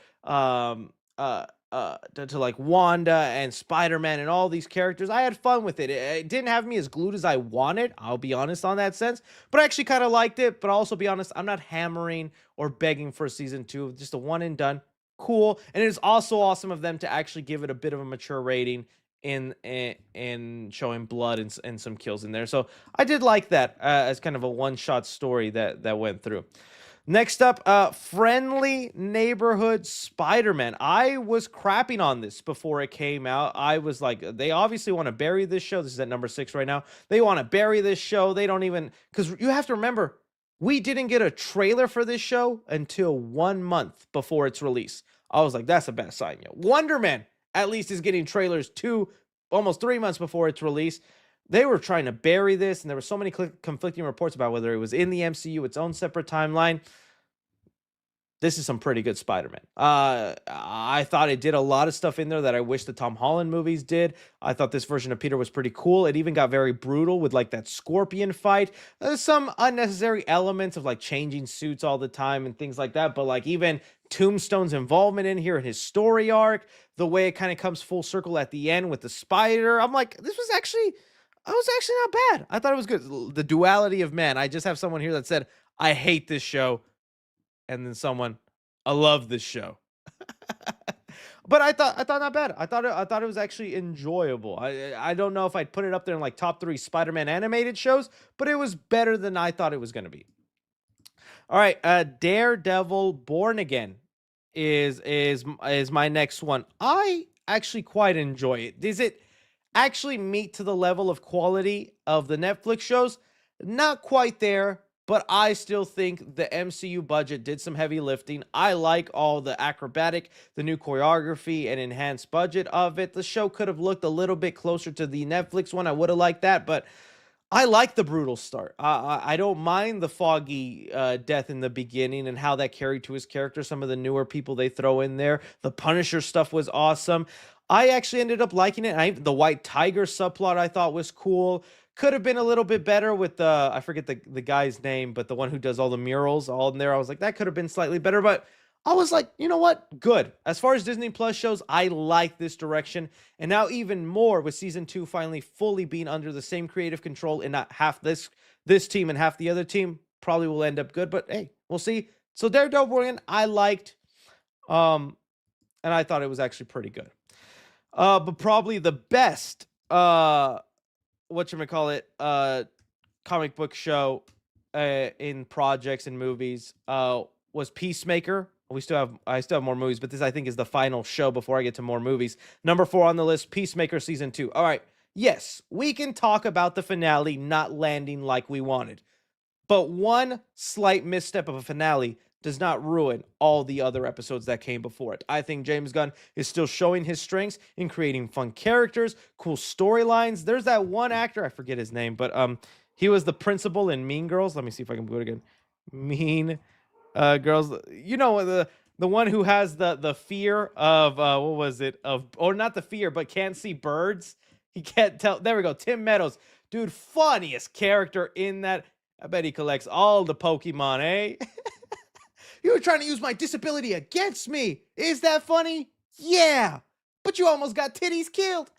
S1: to like Wanda and Spider-Man and all these characters. I had fun with it. It didn't have me as glued as I wanted. I'll be honest on that sense, but I actually kind of liked it. But I'll also be honest, I'm not hammering or begging for season 2. Just a one and done. Cool. And it is also awesome of them to actually give it a bit of a mature rating in showing blood and some kills in there. So I did like that as kind of a one-shot story that went through. Next up, Friendly Neighborhood Spider-Man. I was crapping on this before it came out. I was like, they obviously want to bury this show. This is at number 6 right now. They want to bury this show. They don't even, because you have to remember, we didn't get a trailer for this show until 1 month before its release. I was like, that's a bad sign, yo. Wonder Man at least is getting trailers almost 3 months before its release. They were trying to bury this, and there were so many conflicting reports about whether it was in the MCU, its own separate timeline. this is some pretty good Spider-Man. I thought it did a lot of stuff in there that I wish the Tom Holland movies did. I thought this version of Peter was pretty cool. It even got very brutal with like that scorpion fight. There's some unnecessary elements of like changing suits all the time and things like that. But like even Tombstone's involvement in here and his story arc, the way it kind of comes full circle at the end with the spider. I'm like, this was actually, I was actually not bad. I thought it was good. The duality of man. I just have someone here that said, I hate this show. And then someone, I love this show. But I thought not bad. I thought it was actually enjoyable. I don't know if I'd put it up there in like top 3 Spider-Man animated shows, but it was better than I thought it was going to be. All right, Daredevil Born Again is my next one. I actually quite enjoy it. Does it actually meet to the level of quality of the Netflix shows? Not quite there, but I still think the MCU budget did some heavy lifting. I like all the acrobatic, the new choreography, and enhanced budget of it. The show could have looked a little bit closer to the Netflix one. I would have liked that, but I like the brutal start. I don't mind the Foggy death in the beginning and how that carried to his character. Some of the newer people they throw in there. The Punisher stuff was awesome. I actually ended up liking it. The White Tiger subplot I thought was cool. Could have been a little bit better with the, I forget the guy's name, but the one who does all the murals all in there. I was like, that could have been slightly better, but I was like, you know what? Good. As far as Disney Plus shows, I like this direction. And now even more with season 2 finally fully being under the same creative control and not half this team and half the other team, probably will end up good, but hey, we'll see. So Daredevil, I liked, and I thought it was actually pretty good. But probably the best, whatchamacallit, comic book show in projects and movies was Peacemaker. I still have more movies, but this I think is the final show before I get to more movies. Number 4 on the list, Peacemaker season 2. All right. Yes, we can talk about the finale not landing like we wanted. But one slight misstep of a finale does not ruin all the other episodes that came before it. I think James Gunn is still showing his strengths in creating fun characters, cool storylines. There's that one actor, I forget his name, but he was the principal in Mean Girls. Let me see if I can do it again. Mean Girls. You know, the one who has the fear of what was it? Or not the fear, but can't see birds. He can't tell. There we go. Tim Meadows. Dude, funniest character in that. I bet he collects all the Pokemon, eh? You were trying to use my disability against me. Is that funny? Yeah. But you almost got Titties killed.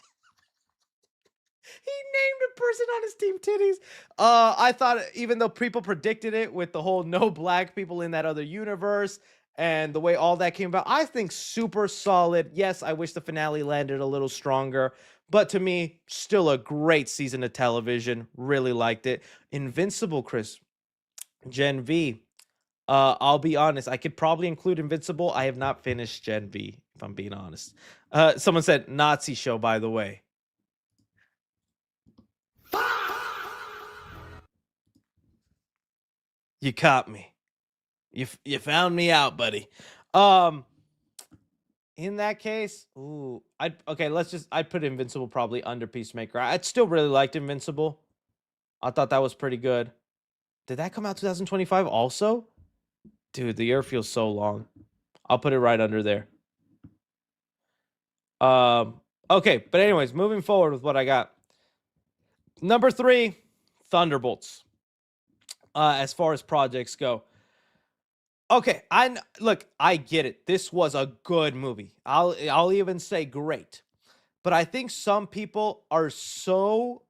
S1: He named a person on his team Titties. I thought, even though people predicted it with the whole no black people in that other universe and the way all that came about, I think super solid. Yes, I wish the finale landed a little stronger, but to me, still a great season of television. Really liked it. Invincible, Chris. Gen V. I'll be honest. I could probably include Invincible. I have not finished Gen V, if I'm being honest. Someone said Nazi show, by the way. You caught me. You found me out, buddy. In that case, I'd put Invincible probably under Peacemaker. I'd still really liked Invincible. I thought that was pretty good. Did that come out 2025 also? Dude, the year feels so long. I'll put it right under there. Okay, but anyways, moving forward with what I got. Number 3, Thunderbolts. As far as projects go. Okay, I get it. This was a good movie. I'll even say great. But I think some people are so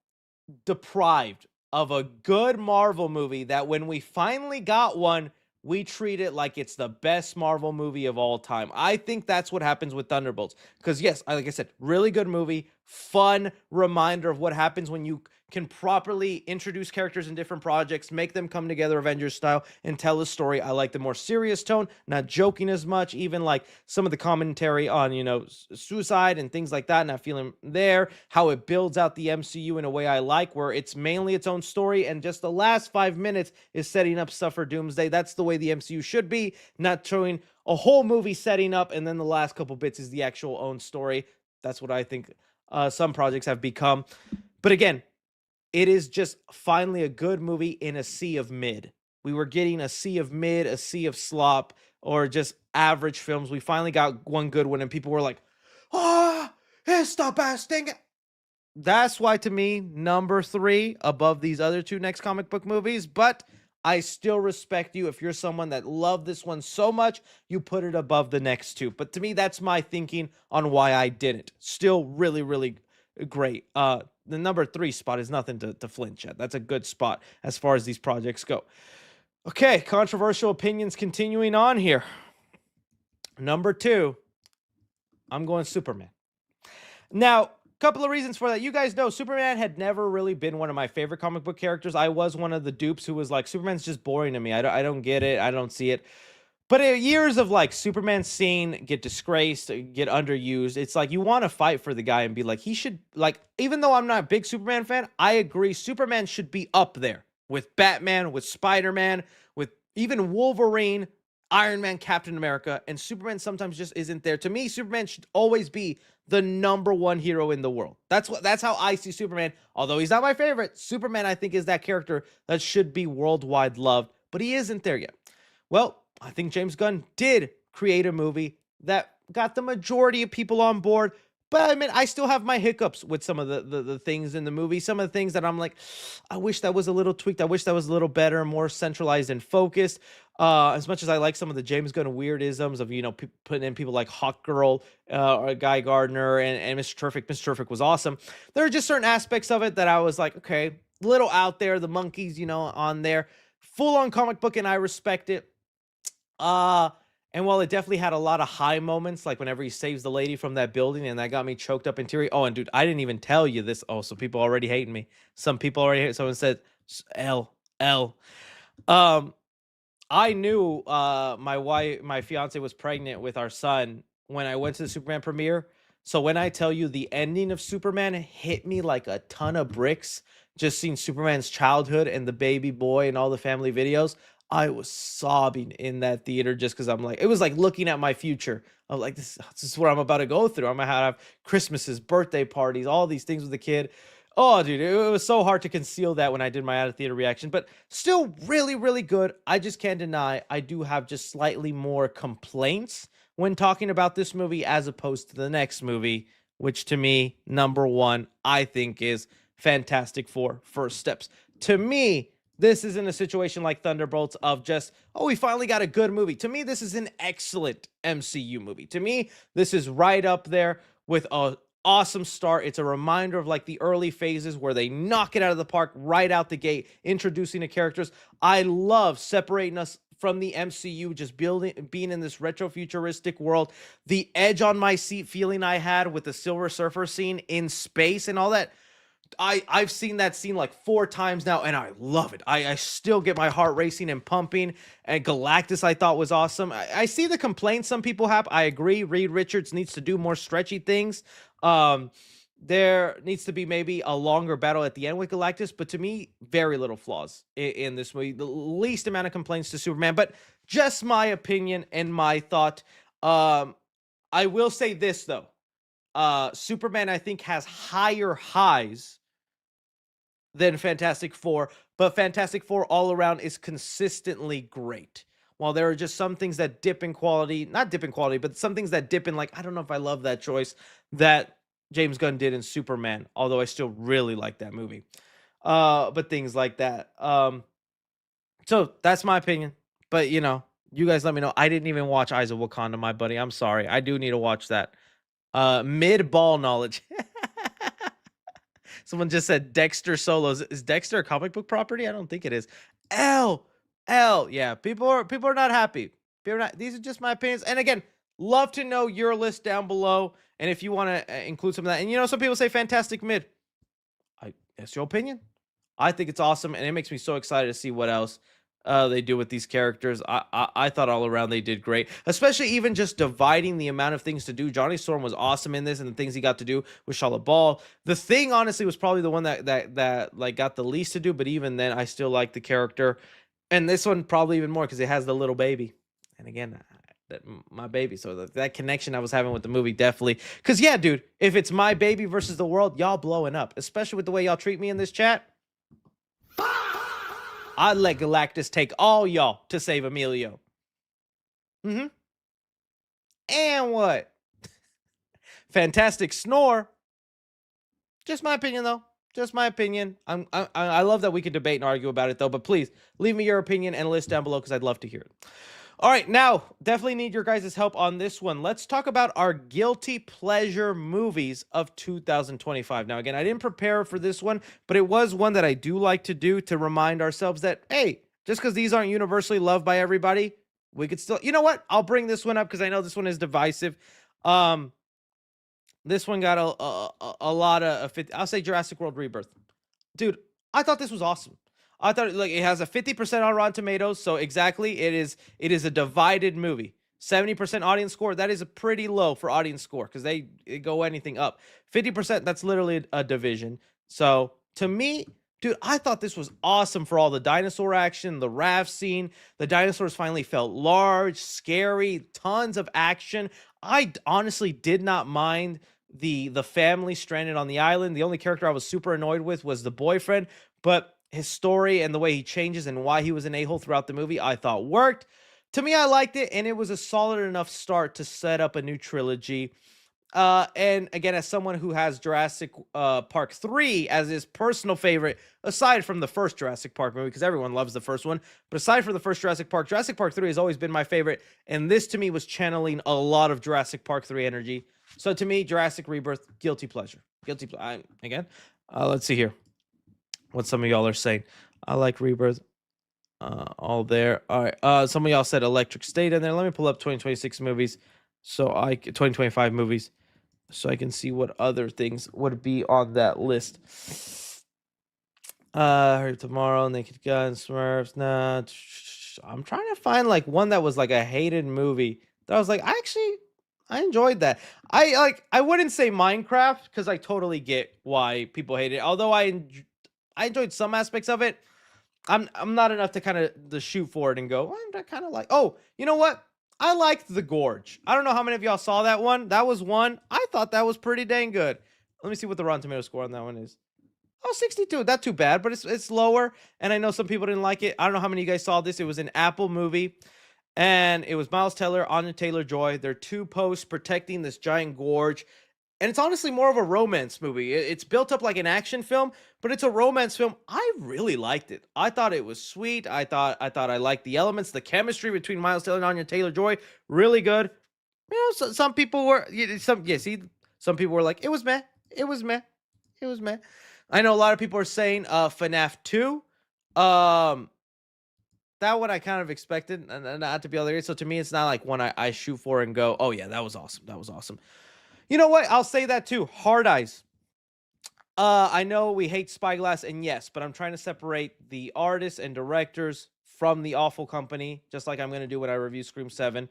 S1: deprived of a good Marvel movie that when we finally got one, we treat it like it's the best Marvel movie of all time. I think that's what happens with Thunderbolts. Because yes, like I said, really good movie, fun reminder of what happens when you can properly introduce characters in different projects, make them come together Avengers style, and tell a story. I like the more serious tone, not joking as much, even like some of the commentary on, suicide and things like that, not feeling there, how it builds out the MCU in a way I like, where it's mainly its own story, and just the last 5 minutes is setting up stuff for Doomsday. That's the way the MCU should be, not showing a whole movie setting up, and then the last couple bits is the actual own story. That's what I think some projects have become. But again, it is just finally a good movie in a sea of mid. We were getting a sea of mid, a sea of slop. or just average films. We finally got one good one, and people were like, "Ah, it's the best thing." That's why, to me, number 3 above these other 2 next comic book movies. But I still respect you if you're someone that loved this one so much, you put it above the next 2. But to me, that's my thinking on why I didn't. Still really, really great. The number 3 spot is nothing to flinch at. That's a good spot as far as these projects go. Okay, controversial opinions continuing on here. Number 2, I'm going Superman. Now, couple of reasons for that. You guys know Superman had never really been one of my favorite comic book characters. I was one of the dupes who was like, Superman's just boring to me. I don't get it. I don't see it. But years of like Superman seen get disgraced, get underused. It's like you want to fight for the guy and be like, he should, like, even though I'm not a big Superman fan, I agree Superman should be up there with Batman, with Spider-Man, with even Wolverine, Iron Man, Captain America, and Superman sometimes just isn't there. To me, Superman should always be the number 1 hero in the world. That's how I see Superman. Although he's not my favorite, Superman I think is that character that should be worldwide loved, but he isn't there yet. Well, I think James Gunn did create a movie that got the majority of people on board. But I mean, I still have my hiccups with some of the things in the movie. Some of the things that I'm like, I wish that was a little tweaked. I wish that was a little better, more centralized and focused. As much as I like some of the James Gunn weirdisms of, putting in people like Hawk Girl, or Guy Gardner and Mr. Terrific. Mr. Terrific was awesome. There are just certain aspects of it that I was like, okay, little out there. The monkeys, on there. Full on comic book, and I respect it. And while it definitely had a lot of high moments, like whenever he saves the lady from that building, and that got me choked up in teary. Oh, and dude, I didn't even tell you this. Oh, so people already hating me. Some people already hate. Someone said L. I knew my fiance was pregnant with our son when I went to the Superman premiere. So when I tell you the ending of Superman hit me like a ton of bricks, just seeing Superman's childhood and the baby boy and all the family videos, I was sobbing in that theater just because I'm like, it was like looking at my future. I'm like, this is what I'm about to go through. I'm gonna have Christmases, birthday parties, all these things with the kid. Oh, dude, it was so hard to conceal that when I did my out of theater reaction, but still really, really good. I just can't deny I do have just slightly more complaints when talking about this movie as opposed to the next movie, which to me, number 1, I think is Fantastic Four First Steps. To me, this isn't a situation like Thunderbolts of just, oh, we finally got a good movie. To me, this is an excellent MCU movie. To me, this is right up there with a awesome start. It's a reminder of like the early phases where they knock it out of the park right out the gate, introducing the characters. I love separating us from the MCU, just being in this retro futuristic world. The edge on my seat feeling I had with the Silver Surfer scene in space and all that. I've seen that scene like 4 times now, and I love it. I still get my heart racing and pumping. And Galactus I thought was awesome. I see the complaints some people have. I agree. Reed Richards needs to do more stretchy things. There needs to be maybe a longer battle at the end with Galactus, but to me, very little flaws in this movie. The least amount of complaints to Superman, but just my opinion and my thought. I will say this though. Superman I think has higher highs than Fantastic Four, but Fantastic Four all around is consistently great. While there are just some things that dip in quality, not dip in quality, but some things that dip in, like, I don't know if I love that choice that James Gunn did in Superman, although I still really like that movie. But things like that. So that's my opinion. But you guys let me know. I didn't even watch Eyes of Wakanda, my buddy. I'm sorry. I do need to watch that. Mid ball knowledge. Someone just said Dexter Solos. Is Dexter a comic book property? I don't think it is. L. Yeah, people are not happy. These are just my opinions. And again, love to know your list down below. And if you want to include some of that. And some people say Fantastic Mid. That's your opinion. I think it's awesome, and it makes me so excited to see what else they do with these characters. I thought all around they did great, especially even just dividing the amount of things to do. Johnny Storm was awesome in this, and the things he got to do with Charlotte Ball. The Thing, honestly, was probably the one that like got the least to do, but even then, I still like the character. And this one probably even more because it has the little baby. And again, my baby. So that connection I was having with the movie definitely. Because yeah, dude, if it's my baby versus the world, y'all blowing up, especially with the way y'all treat me in this chat. I'd let Galactus take all y'all to save Emilio. Mm-hmm. And what? Fantastic snore. Just my opinion, though. Just my opinion. I love that we could debate and argue about it, though. But please leave me your opinion and list down below because I'd love to hear it. All right, now definitely need your guys' help on this one. Let's talk about our guilty pleasure movies of 2025. Now, again, I didn't prepare for this one, but it was one that I do like to do to remind ourselves that, hey, just because these aren't universally loved by everybody, we could still, you know what? I'll bring this one up because I know this one is divisive. Um, this one got a lot of, I'll say Jurassic World Rebirth. Dude, I thought this was awesome. I thought like it has a 50% on Rotten Tomatoes, so exactly it is a divided movie. 70% audience score, that is a pretty low for audience score because they go anything up. 50%, that's literally a division. So to me, dude, I thought this was awesome for all the dinosaur action, the raft scene. The dinosaurs finally felt large, scary, tons of action. I honestly did not mind the family stranded on the island. The only character I was super annoyed with was the boyfriend, but his story and the way he changes and why he was an a-hole throughout the movie, I thought worked. To me, I liked it, and it was a solid enough start to set up a new trilogy. And again, as someone who has Jurassic Park 3 as his personal favorite, aside from the first Jurassic Park movie, because everyone loves the first one, but aside from the first Jurassic Park 3 has always been my favorite, and this to me was channeling a lot of Jurassic Park 3 energy. So to me, Jurassic Rebirth, guilty pleasure. Again, let's see here what some of y'all are saying. I like Rebirth. All there. All right. Some of y'all said Electric State in there. Let me pull up 2026 movies. 2025 movies so I can see what other things would be on that list. Hurry Tomorrow, Naked Gun, Smurfs. Nah, I'm trying to find like one that was like a hated movie that I was like, I enjoyed that. I wouldn't say Minecraft because I totally get why people hate it. Although I enjoyed some aspects of it. I'm not enough to kind of the shoot for it and go, well, I'm kind of like, oh, you know what? I liked The Gorge. I don't know how many of y'all saw that one. That was one. I thought that was pretty dang good. Let me see what the Rotten Tomato score on that one is. Oh, 62. Not too bad, but it's lower. And I know some people didn't like it. I don't know how many of you guys saw this. It was an Apple movie. And it was Miles Teller, Anya Taylor-Joy. They're two posts protecting this giant gorge. And it's honestly more of a romance movie. It's built up like an action film, but it's a romance film. I really liked it. I thought it was sweet. I liked the elements, the chemistry between Miles Teller and Anya Taylor-Joy, really good. You know, some people were some people were like, it was meh, it was meh, it was meh. I know a lot of people are saying FNAF 2. That one I kind of expected and not to be able to. So to me, it's not like one I shoot for and go, oh yeah, that was awesome. That was awesome. You know what? I'll say that too. Hard Eyes. I know we hate Spyglass, and yes, but I'm trying to separate the artists and directors from the awful company, just like I'm going to do when I review Scream 7.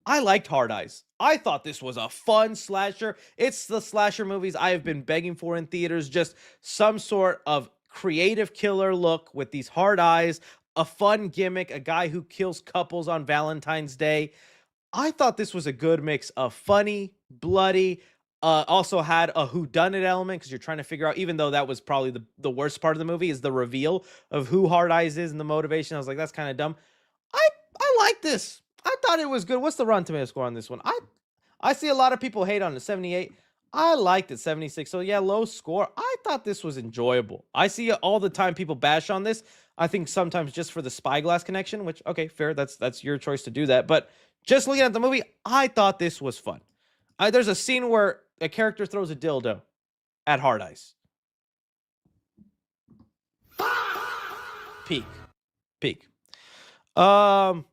S1: I liked Hard Eyes. I thought this was a fun slasher. It's the slasher movies I have been begging for in theaters, just some sort of creative killer look with these hard eyes, a fun gimmick, a guy who kills couples on Valentine's Day. I thought this was a good mix of funny, bloody, also had a whodunit element because you're trying to figure out, even though that was probably the worst part of the movie, is the reveal of who Hard Eyes is and the motivation. I was like, that's kind of dumb. I like this. I thought it was good. What's the Rotten Tomato score on this one? I see a lot of people hate on it. 78. I liked it. 76. So yeah, low score. I thought this was enjoyable. I see it all the time people bash on this. I think sometimes just for the Spyglass connection, which okay, fair. That's your choice to do that. But just looking at the movie, I thought this was fun. There's a scene where a character throws a dildo at Hard Eyes. Peak. Peak. Trying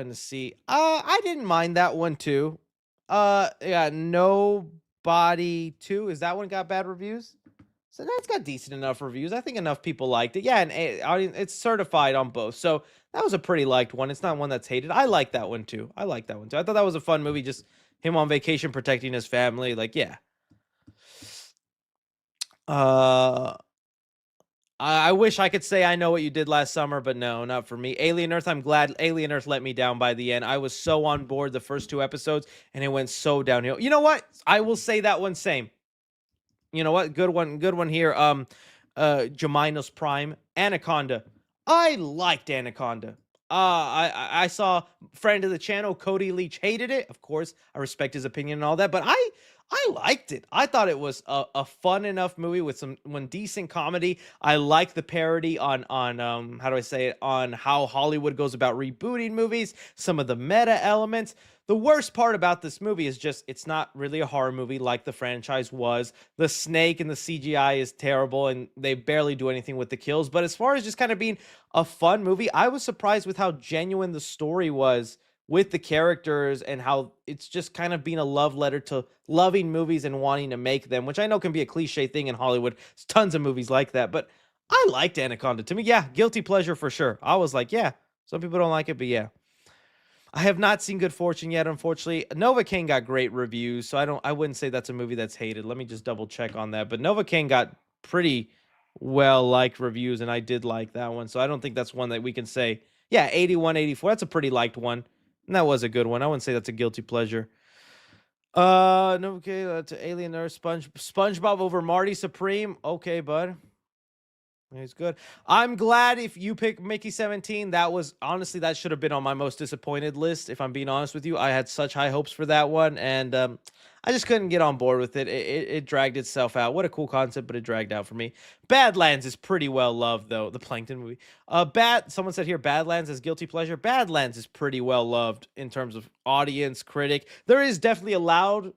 S1: to see. I didn't mind that one too. Yeah, Nobody 2. Is that one got bad reviews? So that's got decent enough reviews. I think enough people liked it. Yeah, and it's certified on both. So that was a pretty liked one. It's not one that's hated. I like that one too. I thought that was a fun movie. Just him on vacation protecting his family. Like, yeah. I wish I could say I know what you did last summer, but no, not for me. Alien Earth, I'm glad Alien Earth let me down by the end. I was so on board the first 2 episodes, and it went so downhill. You know what? I will say that one same. You know what? Good one here. Gemino's Prime, Anaconda. I liked Anaconda. I saw friend of the channel Cody Leach hated it. Of course, I respect his opinion and all that, but I liked it. I thought it was a fun enough movie with some one decent comedy. I like the parody on how do I say it, on how Hollywood goes about rebooting movies, some of the meta elements. The worst part about this movie is just it's not really a horror movie like the franchise was. The snake and the CGI is terrible and they barely do anything with the kills. But as far as just kind of being a fun movie, I was surprised with how genuine the story was with the characters and how it's just kind of being a love letter to loving movies and wanting to make them, which I know can be a cliche thing in Hollywood. There's tons of movies like that, but I liked Anaconda. To me, yeah, guilty pleasure for sure. I was like, yeah, some people don't like it, but yeah. I have not seen Good Fortune yet, unfortunately. Novocaine got great reviews, so I wouldn't say that's a movie that's hated. Let me just double check on that. But Novocaine got pretty well liked reviews, and I did like that one. So I don't think that's one that we can say, yeah, 81, 84. That's a pretty liked one. And that was a good one. I wouldn't say that's a guilty pleasure. No, okay, that's Alien Earth, SpongeBob over Marty Supreme. Okay, bud. He's good. I'm glad if you pick Mickey 17. That was honestly that should have been on my most disappointed list. If I'm being honest with you, I had such high hopes for that one, and I just couldn't get on board with it. It dragged itself out. What a cool concept, but it dragged out for me. Badlands is pretty well loved though. The Plankton movie. Someone said here Badlands is guilty pleasure. Badlands is pretty well loved in terms of audience, critic. There is definitely a loud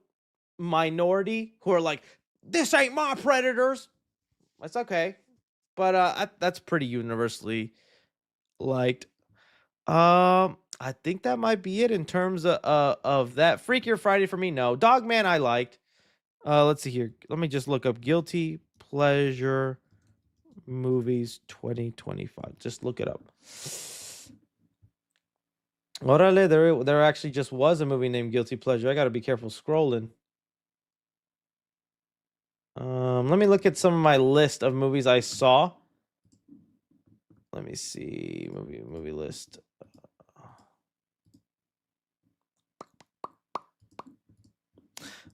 S1: minority who are like, "This ain't my Predators." That's okay. But that's pretty universally liked. I think that might be it in terms of that. Freakier Friday for me, no. Dogman I liked. Let's see here. Let me just look up guilty pleasure movies 2025. Just look it up. Orale, there actually just was a movie named Guilty Pleasure. I gotta be careful scrolling. Let me look at some of my list of movies I saw. Let me see. Movie list.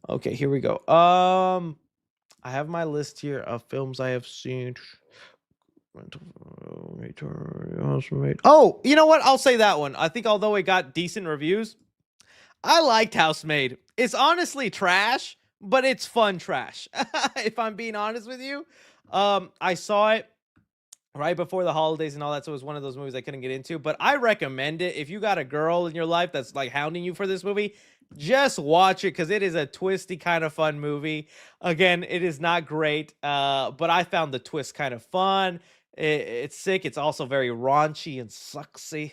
S1: Okay, here we go. I have my list here of films I have seen. Oh, you know what? I'll say that one. I think although it got decent reviews, I liked Housemaid. It's honestly trash, but it's fun trash. If I'm being honest with you, I saw it right before the holidays and all that, so it was one of those movies I couldn't get into. But I recommend it if you got a girl in your life that's like hounding you for this movie. Just watch it because it is a twisty kind of fun movie. Again, it is not great, but I found the twist kind of fun. It's sick. It's also very raunchy and sucksy.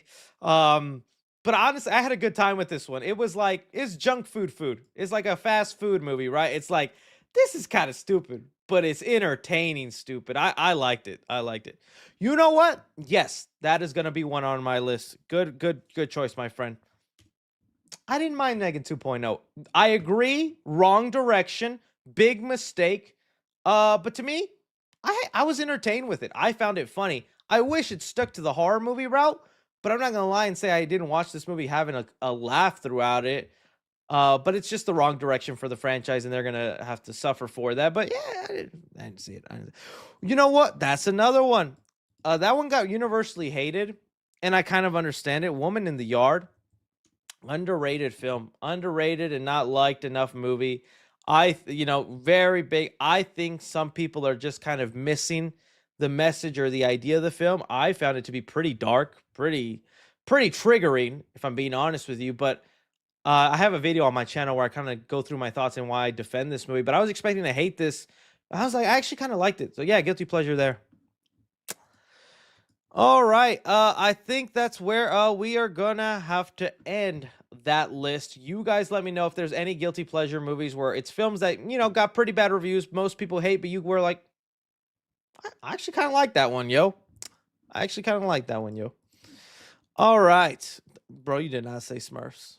S1: But honestly, I had a good time with this one. It was like it's junk food. It's like a fast food movie, right? It's like this is kind of stupid, but it's entertaining stupid. I liked it. I liked it. You know what? Yes, that is gonna be one on my list. Good choice, my friend. I didn't mind Megan 2.0. I agree, wrong direction, big mistake. But to me, I was entertained with it. I found it funny. I wish it stuck to the horror movie route, but I'm not gonna lie and say I didn't watch this movie having a laugh throughout it. But it's just the wrong direction for the franchise, and they're gonna have to suffer for that. But yeah, I didn't see it. You know what? That's another one. That one got universally hated, and I kind of understand it. Woman in the Yard, underrated film, underrated and not liked enough movie. Very big. I think some people are just kind of missing the message or the idea of the film. I found it to be pretty dark, pretty triggering, if I'm being honest with you. But I have a video on my channel where I kind of go through my thoughts and why I defend this movie. But I was expecting to hate this. I was like, I actually kind of liked it. So yeah, guilty pleasure there. All right. I think that's where we are gonna have to end that list. You guys let me know if there's any guilty pleasure movies where it's films that, got pretty bad reviews, most people hate, but you were like, I actually kind of like that one, yo. I actually kind of like that one, yo. All right. Bro, you did not say Smurfs.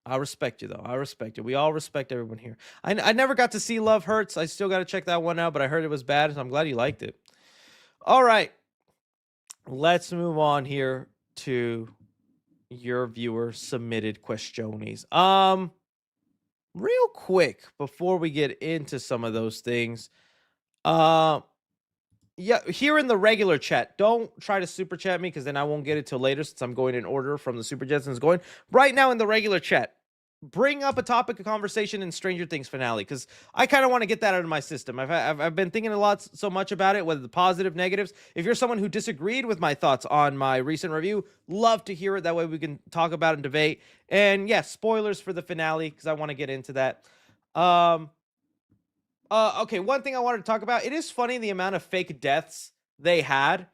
S1: I respect you though. I respect you. We all respect everyone here. I never got to see Love Hurts. I still got to check that one out, but I heard it was bad, so I'm glad you liked it. All right. Let's move on here to your viewer submitted questiones. Real quick before we get into some of those things, Yeah, here in the regular chat. Don't try to super chat me because then I won't get it till later since I'm going in order from the super chats and it's going right now in the regular chat. Bring up a topic of conversation in Stranger Things finale because I kind of want to get that out of my system. I've been thinking a lot so much about it, whether the positive, negatives. If you're someone who disagreed with my thoughts on my recent review, love to hear it. That way we can talk about and debate. And yes, spoilers for the finale because I want to get into that. Um, okay, one thing I wanted to talk about. It is funny the amount of fake deaths they had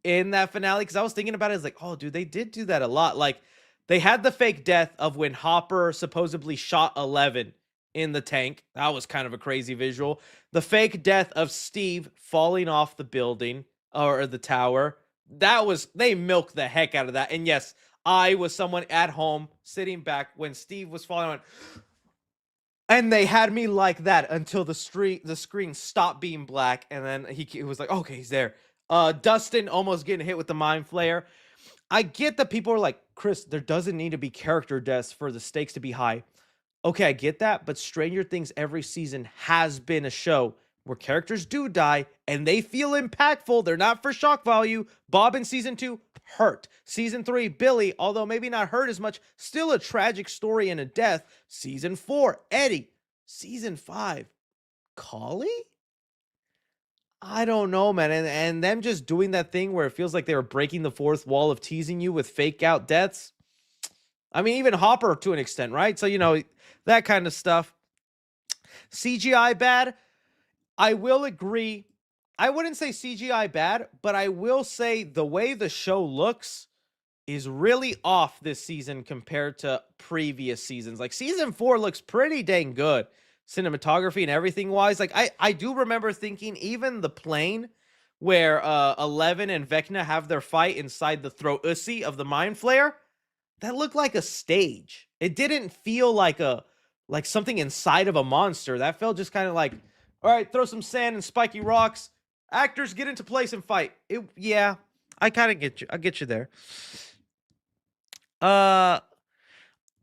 S1: in that finale because I was thinking about it. It's like, oh, dude, they did do that a lot. Like, they had the fake death of when Hopper supposedly shot 11 in the tank. That was kind of a crazy visual. The fake death of Steve falling off the building or the tower. That was, they milked the heck out of that. And yes, I was someone at home sitting back when Steve was falling on. And they had me like that until the screen stopped being black, and then he was like, "Okay, he's there." Dustin almost getting hit with the mind flayer. I get that people are like, "Chris, there doesn't need to be character deaths for the stakes to be high." Okay, I get that, but Stranger Things every season has been a show where characters do die and they feel impactful. They're not for shock value. Bob in season 2 hurt. Season 3, Billy, although maybe not hurt as much, still a tragic story and a death. Season 4, Eddie. Season 5, Collie? I don't know, man. And them just doing that thing where it feels like they were breaking the fourth wall of teasing you with fake out deaths. I mean, even Hopper to an extent, right? So, that kind of stuff. CGI bad. I will agree. I wouldn't say CGI bad, but I will say the way the show looks is really off this season compared to previous seasons. Like season 4 looks pretty dang good, cinematography and everything wise. Like I do remember thinking even the plane where 11 and Vecna have their fight inside the throat ussy of the mind flare, that looked like a stage. It didn't feel like something inside of a monster. That felt just kind of like, all right, throw some sand and spiky rocks. Actors get into place and fight. Yeah, I kind of get you. I get you there. Uh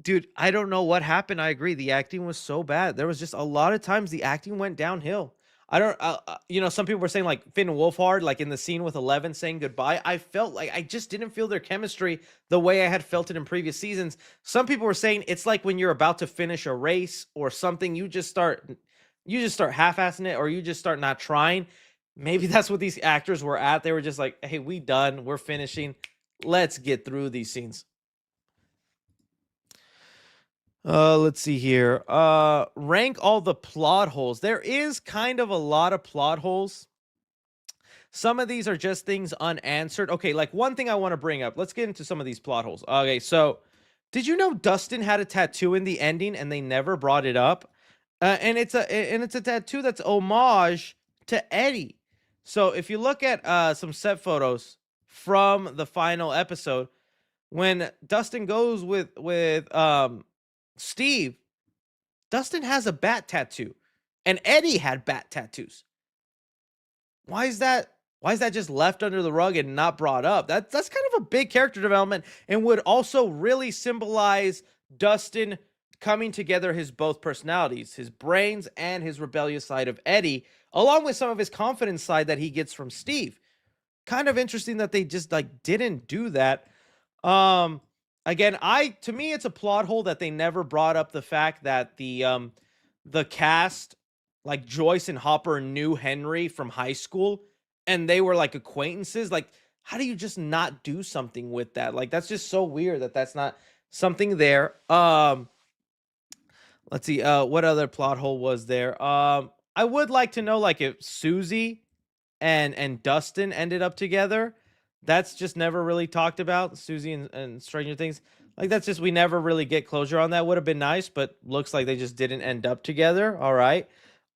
S1: Dude, I don't know what happened. I agree. The acting was so bad. There was just a lot of times the acting went downhill. I don't, some people were saying like Finn Wolfhard, like in the scene with 11 saying goodbye. I felt like I just didn't feel their chemistry the way I had felt it in previous seasons. Some people were saying it's like when you're about to finish a race or something, you just start half-assing it or you just start not trying. Maybe that's what these actors were at. They were just like, hey, we done. We're finishing. Let's get through these scenes. Let's see here. Rank all the plot holes. There is kind of a lot of plot holes. Some of these are just things unanswered. Okay, like one thing I want to bring up. Let's get into some of these plot holes. Okay, so did you know Dustin had a tattoo in the ending and they never brought it up? And it's a tattoo that's homage to Eddie. So if you look at some set photos from the final episode, when Dustin goes with Steve, Dustin has a bat tattoo, and Eddie had bat tattoos. Why is that? Why is that just left under the rug and not brought up? That's kind of a big character development and would also really symbolize Dustin coming together his both personalities, his brains and his rebellious side of Eddie, along with some of his confidence side that he gets from Steve. Kind of interesting that they just like didn't do that. Again, to me it's a plot hole that they never brought up the fact that the cast, like Joyce and Hopper, knew Henry from high school and they were like acquaintances. Like, how do you just not do something with that? Like, that's just so weird that that's not something there. Let's see, what other plot hole was there? I would like to know like if Susie and Dustin ended up together. That's just never really talked about. Susie and Stranger Things. Like, that's just, we never really get closure on that. Would have been nice, but looks like they just didn't end up together. All right.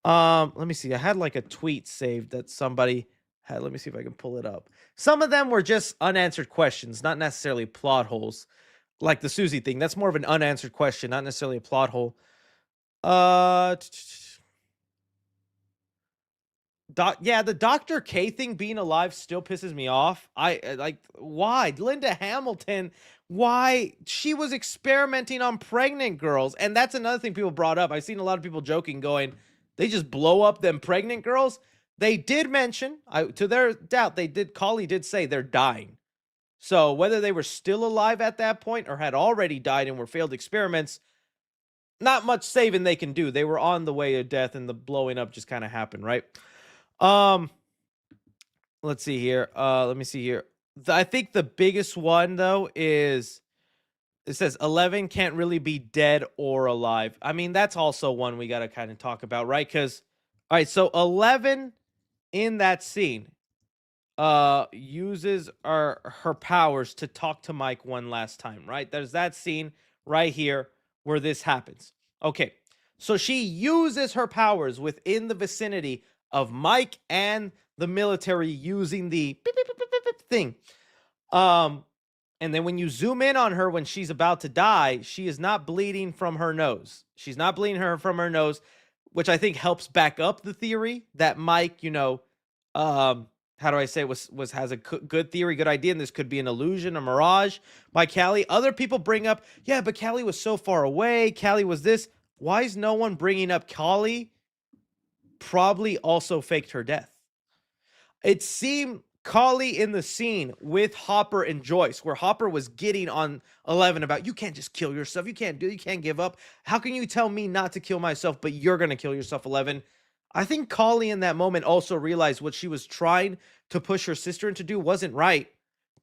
S1: Let me see. I had like a tweet saved that somebody had. Let me see if I can pull it up. Some of them were just unanswered questions, not necessarily plot holes. Like the Susie thing. That's more of an unanswered question, not necessarily a plot hole. Yeah, the Dr. K thing being alive still pisses me off. I like, why? Linda Hamilton, why? She was experimenting on pregnant girls. And that's another thing people brought up. I've seen a lot of people joking, going, they just blow up them pregnant girls. They did mention, to their doubt, Kali did say they're dying. So whether they were still alive at that point or had already died and were failed experiments, not much saving they can do. They were on the way to death, and the blowing up just kind of happened, right? Let's see here. Let me see here. I think the biggest one though is it says 11 can't really be dead or alive. I mean, that's also one we got to kind of talk about, right? Because all right, so 11 in that scene uses her powers to talk to Mike one last time, right? There's that scene right here where this happens. Okay. So she uses her powers within the vicinity of Mike and the military using the beep, beep, beep, beep, beep, beep thing. And then when you zoom in on her when she's about to die, she is not bleeding from her nose. She's not bleeding from her nose, which I think helps back up the theory that Mike, how do I say, has a good theory, good idea, and this could be an illusion, a mirage by Callie. Other people bring up, yeah, but Callie was so far away. Callie was this. Why is no one bringing up Callie probably also faked her death? It seemed Callie in the scene with Hopper and Joyce, where Hopper was getting on 11 about, you can't just kill yourself. You can't give up. How can you tell me not to kill myself, but you're going to kill yourself, 11? I think Callie in that moment also realized what she was trying to push her sister into do wasn't right.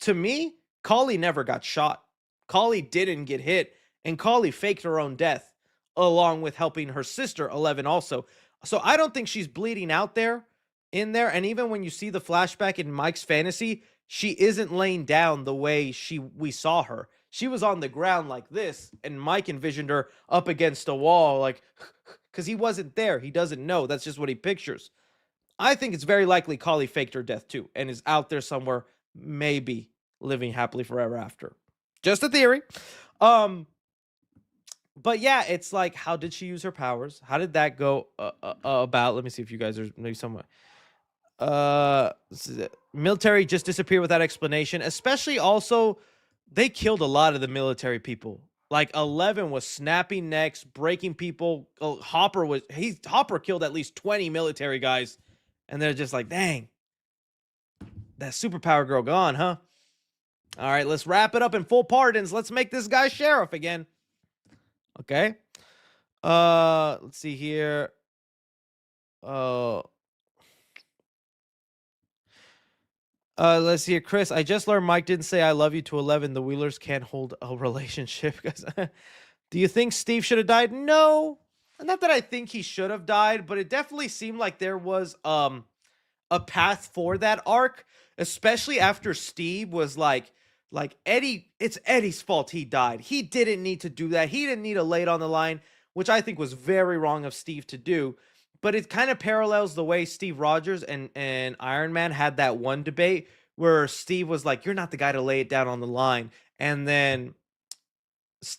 S1: To me, Callie never got shot. Callie didn't get hit, and Callie faked her own death along with helping her sister, 11, also. So I don't think she's bleeding out there in there. And even when you see the flashback in Mike's fantasy, she isn't laying down the way we saw her. She was on the ground like this, and Mike envisioned her up against a wall, like, because he wasn't there. He doesn't know. That's just what he pictures. I think it's very likely Callie faked her death too and is out there somewhere, maybe living happily forever after. Just a theory. But yeah, it's like, how did she use her powers? How did that go about? Let me see if you guys are maybe somewhere. Military just disappeared without explanation. Especially also, they killed a lot of the military people. Like 11 was snapping necks, breaking people. Hopper killed at least 20 military guys, and they're just like, dang, that superpower girl gone, huh? All right, let's wrap it up in full pardons. Let's make this guy sheriff again. Okay. Let's see here. Let's see here, Chris. I just learned Mike didn't say I love you to 11. The Wheelers can't hold a relationship. Do you think Steve should have died? No. Not that I think he should have died, but it definitely seemed like there was a path for that arc, especially after Steve was like Eddie, it's Eddie's fault he died. He didn't need to do that. He didn't need to lay it on the line, which I think was very wrong of Steve to do. But it kind of parallels the way Steve Rogers and Iron Man had that one debate where Steve was like, you're not the guy to lay it down on the line. And then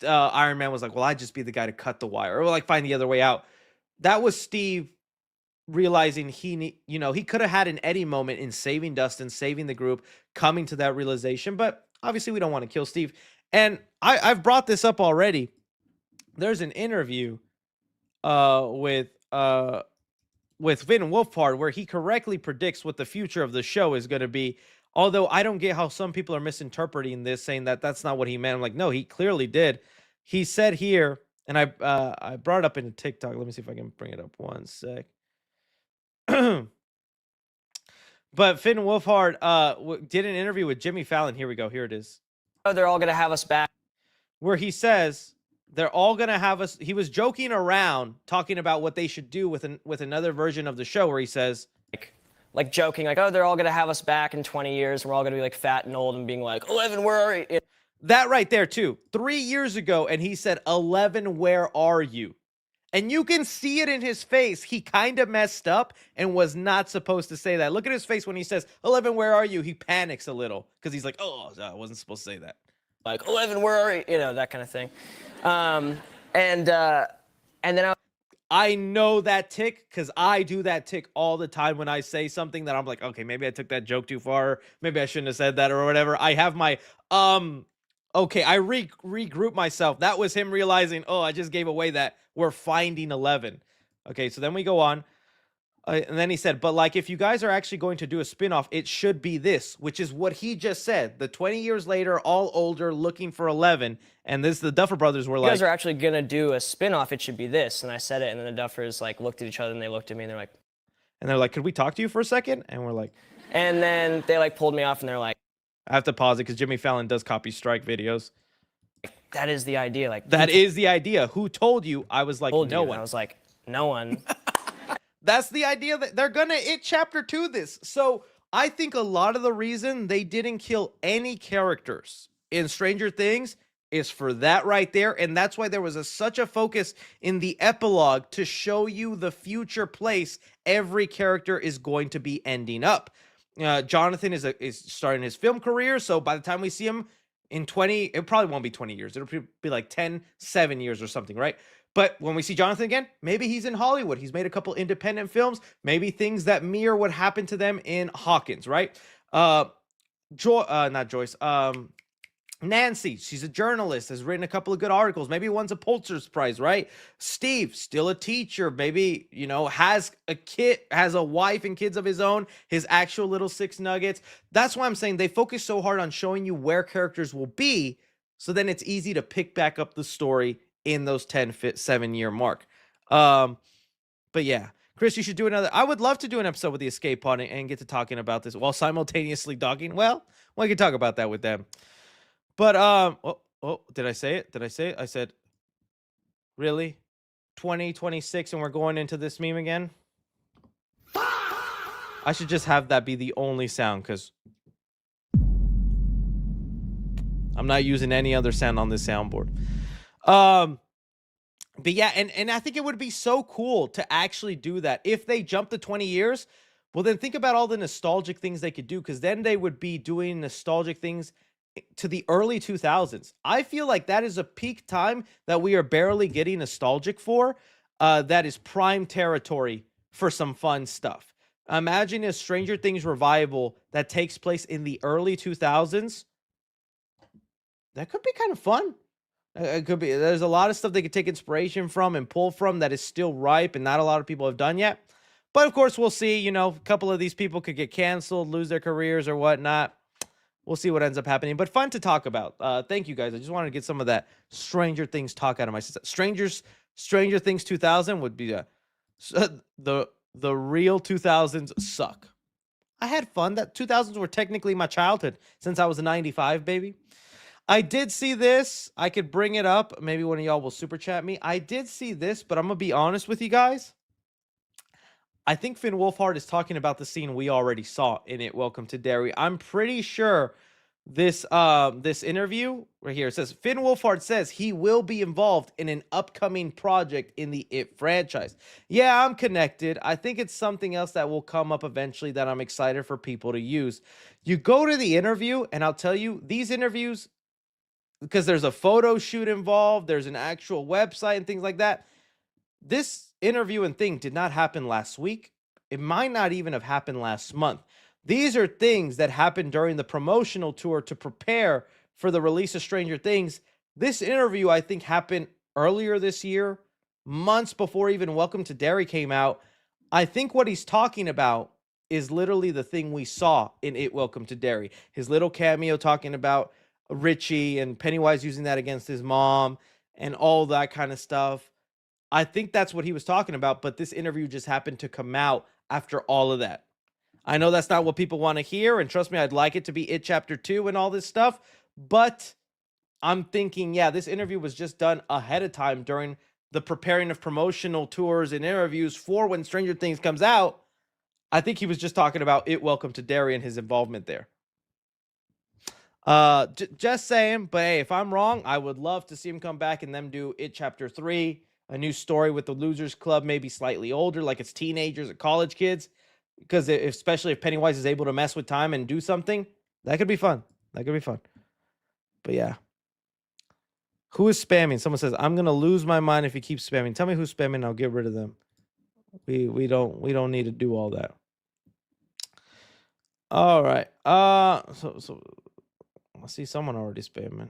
S1: Iron Man was like, well, I'd just be the guy to cut the wire or like find the other way out. That was Steve realizing he could have had an Eddie moment in saving Dustin, saving the group, coming to that realization. But obviously we don't want to kill Steve. And I've brought this up already. There's an interview with Finn Wolfhard where he correctly predicts what the future of the show is going to be. Although I don't get how some people are misinterpreting this, saying that that's not what he meant. I'm like, no, he clearly did. He said here, and I brought it up in TikTok. Let me see if I can bring it up one sec. But Finn Wolfhard did an interview with Jimmy Fallon. Here we go. Here it is.
S3: Oh, they're all going to have us back.
S1: Where he says they're all going to have us. He was joking around, talking about what they should do with another version of the show where he says,
S3: like joking, like, oh, they're all going to have us back in 20 years. We're all going to be like fat and old and being like, 11, where are you?
S1: That right there, too. 3 years ago, and he said, 11, where are you? And you can see it in his face. He kind of messed up and was not supposed to say that. Look at his face when he says, 11, where are you? He panics a little because he's like, oh, I wasn't supposed to say that.
S3: Like, 11, where are you? You know, that kind of thing. And then
S1: I know that tick because I do that tick all the time when I say something that I'm like, okay, maybe I took that joke too far. Maybe I shouldn't have said that or whatever. I have my, okay, I regroup myself. That was him realizing, oh, I just gave away that we're finding 11. Okay, so then we go on. And then he said, but like, if you guys are actually going to do a spin-off, it should be this, which is what he just said. The 20 years later, all older, looking for 11. And this, the Duffer Brothers were
S3: You
S1: like,
S3: guys are actually gonna do a spin-off, it should be this. And I said it, and then the Duffers like looked at each other and they looked at me and
S1: they're like, could we talk to you for a second? And we're like,
S3: and then they like pulled me off and they're like,
S1: I have to pause it because Jimmy Fallon does copy strike videos.
S3: that is the idea. Like,
S1: That is the idea. Who told you? I was like,
S3: told
S1: no
S3: you. And
S1: one.
S3: I was like, no one.
S1: That's the idea, that they're gonna It Chapter 2 this. So I think a lot of the reason they didn't kill any characters in Stranger Things is for that right there. And that's why there was such a focus in the epilogue to show you the future place every character is going to be ending up. Jonathan is starting his film career. So by the time we see him in 20, it probably won't be 20 years. It'll be like 7 years or something, right? But when we see Jonathan again, maybe he's in Hollywood. He's made a couple independent films, maybe things that mirror what happened to them in Hawkins, right? Not Joyce. Nancy, she's a journalist, has written a couple of good articles, maybe wins a Pulitzer's Prize, right? Steve, still a teacher, maybe, has a wife and kids of his own, his actual little 6 nuggets. That's why I'm saying they focus so hard on showing you where characters will be, so then it's easy to pick back up the story in those 7-year mark. But yeah, Chris, you should do another. I would love to do an episode with the Escape Pod and get to talking about this while simultaneously docking. Well, we can talk about that with them. But did I say it? I said, really? 2026 and we're going into this meme again? I should just have that be the only sound because I'm not using any other sound on this soundboard. But yeah, and I think it would be so cool to actually do that. If they jump to 20 years, well, then think about all the nostalgic things they could do, because then they would be doing nostalgic things to the early 2000s. I feel like that is a peak time that we are barely getting nostalgic for. That is prime territory for some fun stuff. Imagine a Stranger Things revival that takes place in the early 2000s. That could be kind of fun. It could be. There's a lot of stuff they could take inspiration from and pull from that is still ripe and not a lot of people have done yet. But of course, we'll see. A couple of these people could get canceled, lose their careers or whatnot. We'll see what ends up happening. But fun to talk about. Thank you guys. I just wanted to get some of that Stranger Things talk out of my system. Stranger Things 2000 would be the real 2000s suck. I had fun. That 2000s were technically my childhood since I was a 95 baby. I did see this. I could bring it up. Maybe one of y'all will super chat me. I did see this, but I'm going to be honest with you guys. I think Finn Wolfhard is talking about the scene we already saw in It Welcome to Derry. I'm pretty sure this interview right here, it says Finn Wolfhard says he will be involved in an upcoming project in the It franchise. Yeah, I'm connected. I think it's something else that will come up eventually that I'm excited for people to use. You go to the interview, and I'll tell you, these interviews, because there's a photo shoot involved, there's an actual website and things like that. This interview and thing did not happen last week. It might not even have happened last month. These are things that happened during the promotional tour to prepare for the release of Stranger Things. This interview, I think, happened earlier this year, months before even Welcome to Derry came out. I think what he's talking about is literally the thing we saw in It Welcome to Derry. His little cameo talking about Richie and Pennywise using that against his mom and all that kind of stuff. I think that's what he was talking about, but this interview just happened to come out after all of that. I know that's not what people want to hear, and trust me, I'd like it to be It Chapter 2 and all this stuff, but I'm thinking, yeah, this interview was just done ahead of time during the preparing of promotional tours and interviews for when Stranger Things comes out. I think he was just talking about It Welcome to Derry and his involvement there. Just saying, but hey, if I'm wrong, I would love to see him come back and them do It Chapter 3, a new story with the Losers Club, maybe slightly older, like it's teenagers or college kids, because especially if Pennywise is able to mess with time and do something, that could be fun. That could be fun. But yeah. Who is spamming? Someone says, I'm going to lose my mind if he keeps spamming. Tell me who's spamming and I'll get rid of them. We don't need to do all that. All right. So I see someone already spamming.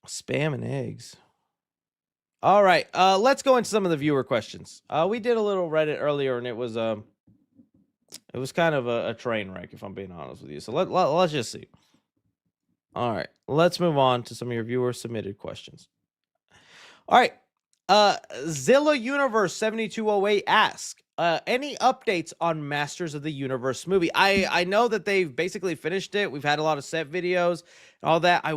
S1: Spam and eggs. All right. Let's go into some of the viewer questions. We did a little Reddit earlier, and it was kind of a train wreck, if I'm being honest with you. So let's just see. All right. Let's move on to some of your viewer submitted questions. All right. Zilla Universe 7208 asks, any updates on Masters of the Universe movie? I know that they've basically finished it. We've had a lot of set videos and all that. I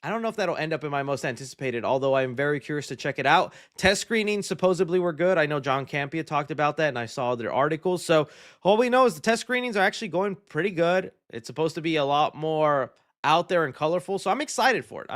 S1: don't know if that'll end up in my most anticipated, although I'm very curious to check it out. Test screenings supposedly were good. I know John Campea talked about that, and I saw their articles. So all we know is the test screenings are actually going pretty good. It's supposed to be a lot more out there and colorful. So I'm excited for it.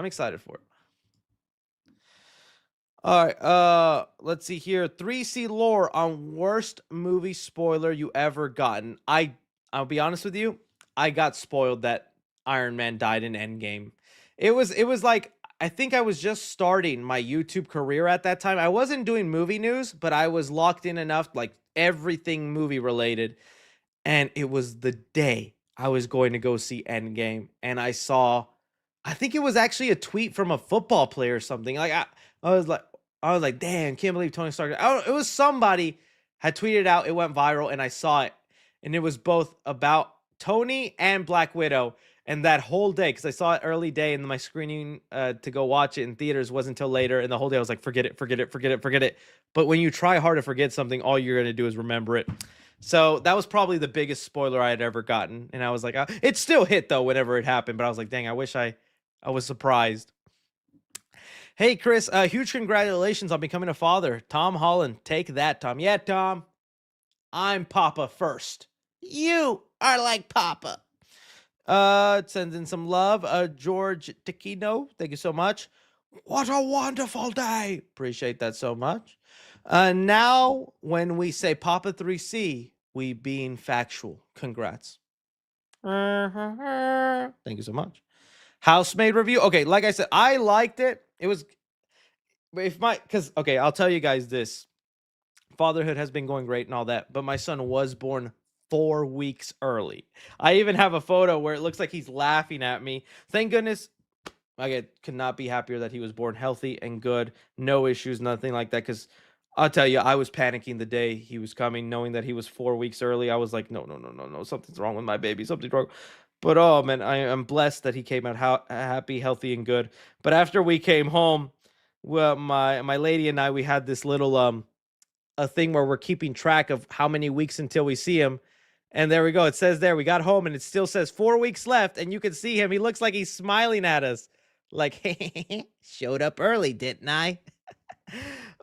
S1: All right, let's see here. 3C lore on worst movie spoiler you ever gotten. I'll be honest with you, I got spoiled that Iron Man died in Endgame. It was like, I think I was just starting my YouTube career at that time. I wasn't doing movie news, but I was locked in enough, like everything movie related. And it was the day I was going to go see Endgame, and I think it was actually a tweet from a football player or something. Like I was like, damn, can't believe Tony Stark. It was somebody had tweeted out. It went viral, and I saw it, and it was both about Tony and Black Widow. And that whole day, because I saw it early day, and my screening to go watch it in theaters wasn't until later. And the whole day I was like, forget it. But when you try hard to forget something, all you're gonna do is remember it. So that was probably the biggest spoiler I had ever gotten. And I was like, it still hit though whenever it happened. But I was like, dang, I wish I was surprised. Hey, Chris, huge congratulations on becoming a father. Tom Holland, take that, Tom. Yeah, Tom, I'm Papa first. You are like Papa. Sends in some love. George Taquino, thank you so much. What a wonderful day. Appreciate that so much. Now, when we say Papa 3C, we being factual. Congrats. Thank you so much. Housemaid review. Okay, like I said, I liked it. It was, okay, I'll tell you guys this. Fatherhood has been going great and all that, but my son was born 4 weeks early. I even have a photo where it looks like he's laughing at me. Thank goodness I could not be happier that he was born healthy and good. No issues, nothing like that. Because I'll tell you, I was panicking the day he was coming, knowing that he was 4 weeks early. I was like, no, something's wrong with my baby. Something's wrong. But oh man, I am blessed that he came out happy, healthy, and good. But after we came home, well, my lady and I, we had this little a thing where we're keeping track of how many weeks until we see him. And there we go. It says there, we got home, and it still says 4 weeks left, and you can see him. He looks like he's smiling at us. Like, showed up early, didn't I?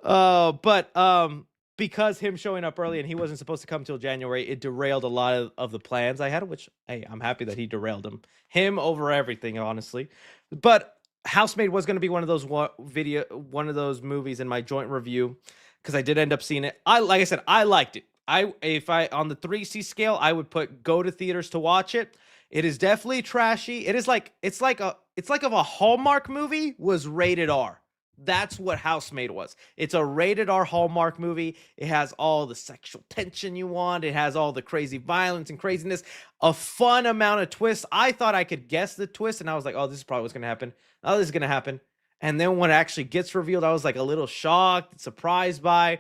S1: But because him showing up early and he wasn't supposed to come till January, it derailed a lot of the plans I had, which, hey, I'm happy that he derailed him over everything, honestly. But Housemaid was going to be one of those movies in my joint review, because I did end up seeing it. Like I said, I liked it. If I on the 3C scale, I would put go to theaters to watch it. It is definitely trashy. It's like if a Hallmark movie was rated R. That's what Housemaid was. It's a rated R Hallmark movie. It has all the sexual tension you want. It has all the crazy violence and craziness. A fun amount of twists. I thought I could guess the twist, and I was like, oh, this is probably what's going to happen. Oh, this is going to happen. And then when it actually gets revealed, I was like a little shocked, surprised by.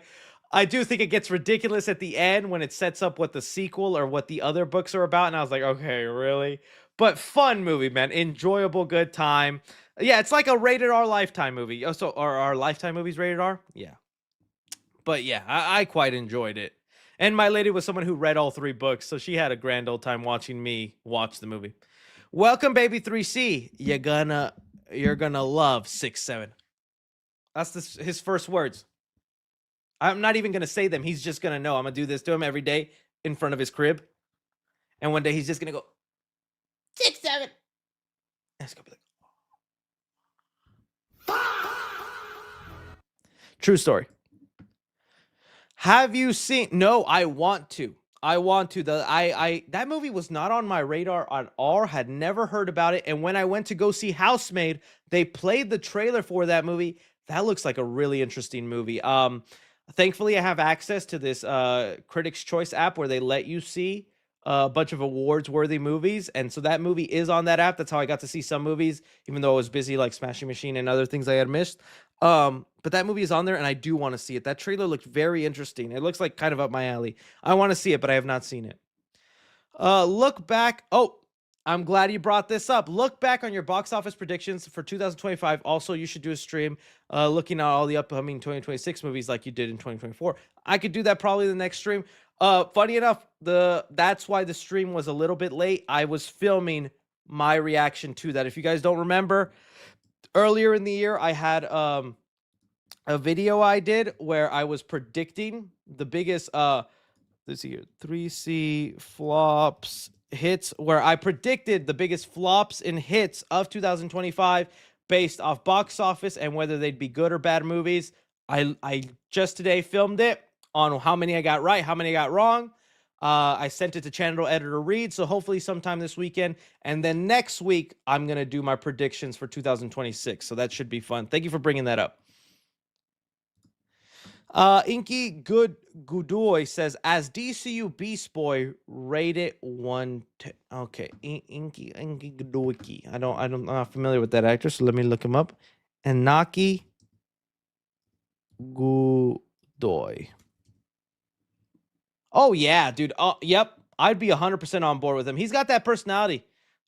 S1: I do think it gets ridiculous at the end when it sets up what the sequel or what the other books are about. And I was like, okay, really? But fun movie, man. Enjoyable, good time. Yeah, it's like a rated R Lifetime movie. Oh, so are our Lifetime movies rated R? Yeah. But yeah, I quite enjoyed it. And my lady was someone who read all 3 books, so she had a grand old time watching me watch the movie. Welcome, baby 3C. You're gonna love 6-7. That's his first words. I'm not even gonna say them. He's just gonna know. I'm gonna do this to him every day in front of his crib, and one day he's just gonna go 6-7. And it's gonna be like, true story. Have you seen? No, I want to. That movie was not on my radar at all. Had never heard about it. And when I went to go see Housemaid, they played the trailer for that movie. That looks like a really interesting movie. Thankfully, I have access to this Critics' Choice app where they let you see a bunch of awards worthy movies, and so that movie is on that app. That's how I got to see some movies, even though I was busy like Smashing Machine and other things I had missed. But that movie is on there, and I do want to see it. That trailer looked very interesting. It looks like kind of up my alley. I want to see it, but I have not seen it. Look back. Oh, I'm glad you brought this up. Look back on your box office predictions for 2025. Also, you should do a stream looking at all the upcoming 2026 movies like you did in 2024. I could do that probably the next stream. Funny enough, that's why the stream was a little bit late. I was filming my reaction to that. If you guys don't remember, earlier in the year, I had a video I did where I was predicting the biggest let's see here, 3C flops hits, where I predicted the biggest flops and hits of 2025 based off box office and whether they'd be good or bad movies. I just today filmed it on how many I got right, how many I got wrong. I sent it to channel editor Reed, so hopefully sometime this weekend. And then next week, I'm going to do my predictions for 2026. So that should be fun. Thank you for bringing that up. Inky Goodoy says, as DCU Beast Boy, rate it 1 to... Okay, Inky Goodoy. I'm not familiar with that actor, so let me look him up. And Naki Goodoy. Oh, yeah, dude. Yep. I'd be 100% on board with him. He's got that personality.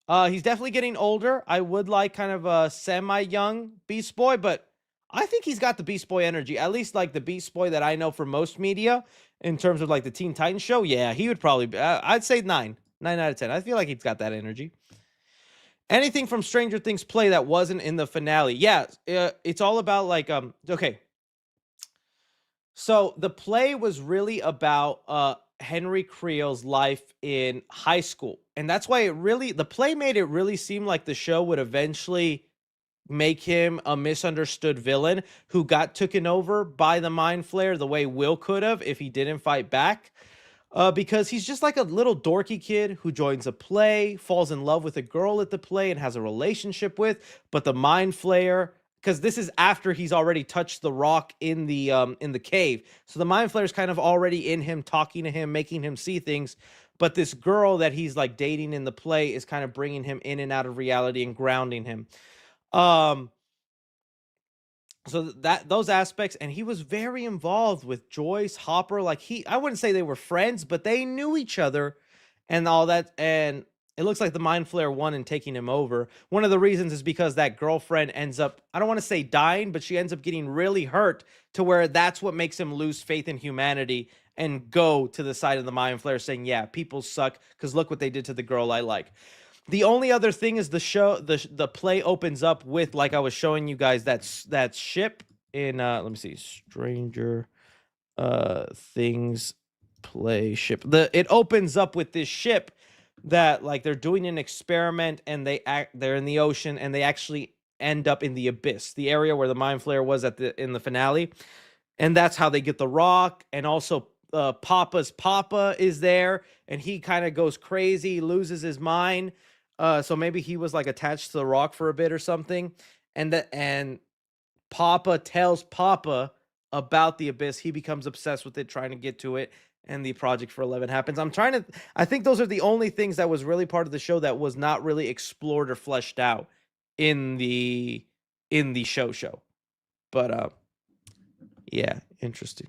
S1: He's definitely getting older. I would like kind of a semi-young Beast Boy, but I think he's got the Beast Boy energy. At least like the Beast Boy that I know from most media in terms of like the Teen Titans show. Yeah, he would probably be, I'd say 9 out of 10. I feel like he's got that energy. Anything from Stranger Things play that wasn't in the finale. Yeah, it's all about like, okay. So the play was really about Henry Creel's life in high school. And that's why the play made it really seem like the show would eventually make him a misunderstood villain who got taken over by the Mind Flayer the way Will could have if he didn't fight back. Because he's just like a little dorky kid who joins a play, falls in love with a girl at the play and has a relationship with, but the Mind Flayer, because this is after he's already touched the rock in the cave. So the Mind Flayer is kind of already in him, talking to him, making him see things. But this girl that he's like dating in the play is kind of bringing him in and out of reality and grounding him. So those aspects, and he was very involved with Joyce Hopper. Like I wouldn't say they were friends, but they knew each other and all that. And it looks like the Mind Flayer won in taking him over. One of the reasons is because that girlfriend ends up, I don't want to say dying, but she ends up getting really hurt to where that's what makes him lose faith in humanity and go to the side of the Mind Flayer saying, yeah, people suck because look what they did to the girl I like. The only other thing is the play opens up with, like I was showing you guys, that ship in let me see, Stranger Things play ship. It opens up with this ship that like they're doing an experiment and they're in the ocean and they actually end up in the abyss, the area where the Mind Flayer was in the finale, and that's how they get the rock. And also Papa's Papa is there and he kind of goes crazy, loses his mind. So maybe he was like attached to the rock for a bit or something. And Papa tells Papa about the abyss. He becomes obsessed with it, trying to get to it. And the Project for 11 happens. I think those are the only things that was really part of the show that was not really explored or fleshed out in the show. But, yeah, interesting.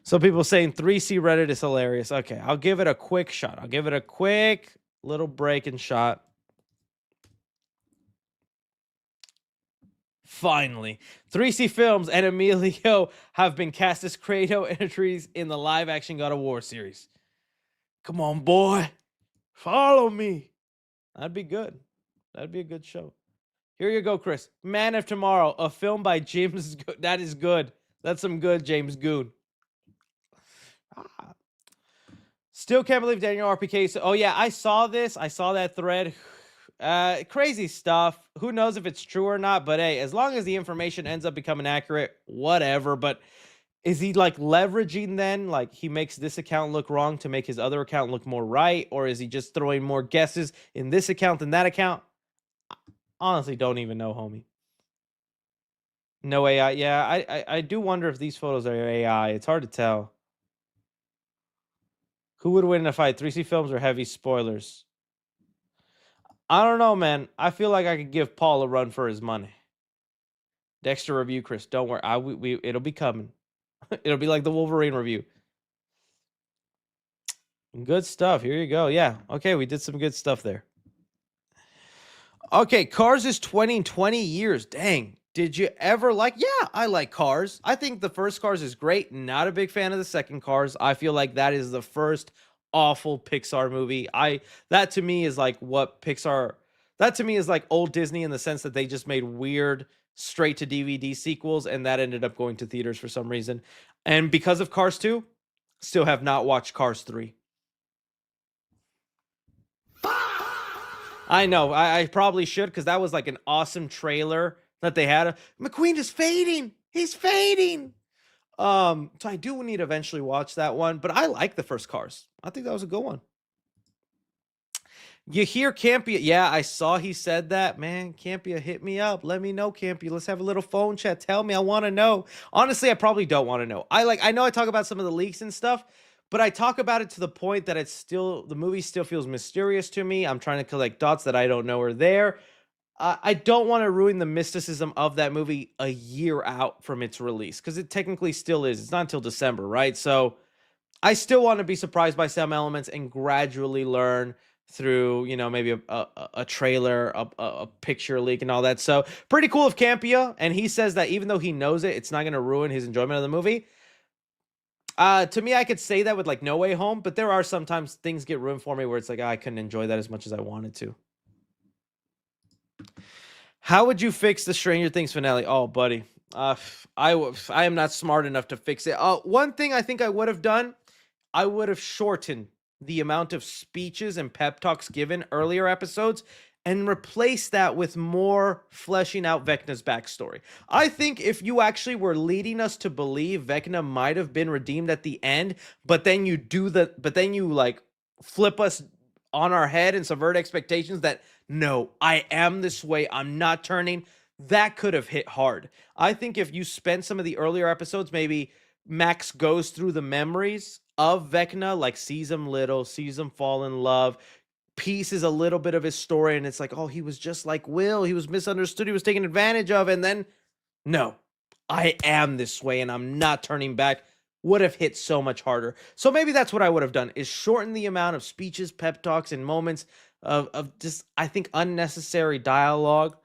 S1: So people saying 3C Reddit is hilarious. Okay, I'll give it a quick shot. I'll give it a quick little break and shot. Finally, 3C Films and Emilio have been cast as Kratos and Atreus in the live-action God of War series. Come on, boy. Follow me. That'd be good. That'd be a good show. Here you go, Chris. Man of Tomorrow, a film by James. That is good. That's some good James Goon. Still can't believe Daniel RPK. Oh, yeah, I saw this. I saw that thread. Crazy stuff. Who knows if it's true or not, but hey, as long as the information ends up becoming accurate, whatever. But is he like leveraging then? Like he makes this account look wrong to make his other account look more right? Or is he just throwing more guesses in this account than that account? Honestly, don't even know, homie. No AI. Yeah, I do wonder if these photos are AI. It's hard to tell. Who would win in a fight, 3C films or heavy spoilers? I don't know, man. I feel like I could give Paul a run for his money. Dexter review, Chris. Don't worry. It'll be coming. It'll be like the Wolverine review. Good stuff. Here you go. Yeah. Okay, we did some good stuff there. Okay, Cars is 20 years. Dang. Did you ever like? Yeah, I like Cars. I think the first Cars is great. Not a big fan of the second Cars. I feel like that is the first awful Pixar movie. That to me is like what Pixar that to me is like old Disney in the sense that they just made weird straight to DVD sequels and that ended up going to theaters for some reason. And because of Cars 2, still have not watched Cars 3. I know. I probably should because that was like an awesome trailer that they had. McQueen is fading. He's fading. So I do need to eventually watch that one, but I like the first Cars. I think that was a good one. You hear Campia? Yeah, I saw he said that. Man, Campia, hit me up. Let me know, Campia. Let's have a little phone chat. Tell me. I want to know. Honestly, I probably don't want to know. I know I talk about some of the leaks and stuff, but I talk about it to the point that the movie still feels mysterious to me. I'm trying to collect dots that I don't know are there. I don't want to ruin the mysticism of that movie a year out from its release because it technically still is. It's not until December, right? So I still want to be surprised by some elements and gradually learn through, maybe a trailer, a picture leak and all that. So pretty cool of Campia. And he says that even though he knows it's not going to ruin his enjoyment of the movie. To me, I could say that with like No Way Home, but there are sometimes things get ruined for me where it's like, I couldn't enjoy that as much as I wanted to. How would you fix the Stranger Things finale? Oh, buddy. I am not smart enough to fix it. One thing I think I would have done, I would have shortened the amount of speeches and pep talks given earlier episodes and replace that with more fleshing out Vecna's backstory. I think if you actually were leading us to believe Vecna might have been redeemed at the end, but then you like flip us on our head and subvert expectations that no, I am this way, I'm not turning, that could have hit hard. I think if you spend some of the earlier episodes, maybe Max goes through the memories of Vecna, like sees him little, sees him fall in love, pieces a little bit of his story, and it's like, oh, he was just like Will, he was misunderstood, he was taken advantage of, and then, no, I am this way, and I'm not turning back, would have hit so much harder. So maybe that's what I would have done, is shorten the amount of speeches, pep talks, and moments of just, I think, unnecessary dialogue,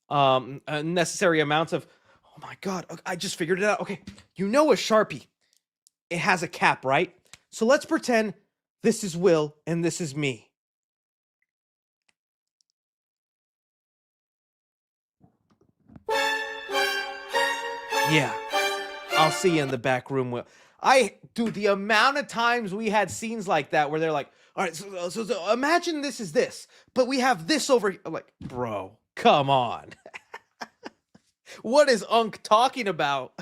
S1: unnecessary amounts of, oh my God, I just figured it out. Okay, a Sharpie, it has a cap, right? So let's pretend this is Will and this is me. Yeah, I'll see you in the back room, Will. Dude, the amount of times we had scenes like that where they're like, all right, so imagine this is this, but we have this over here. I'm like, bro, come on. What is Unc talking about?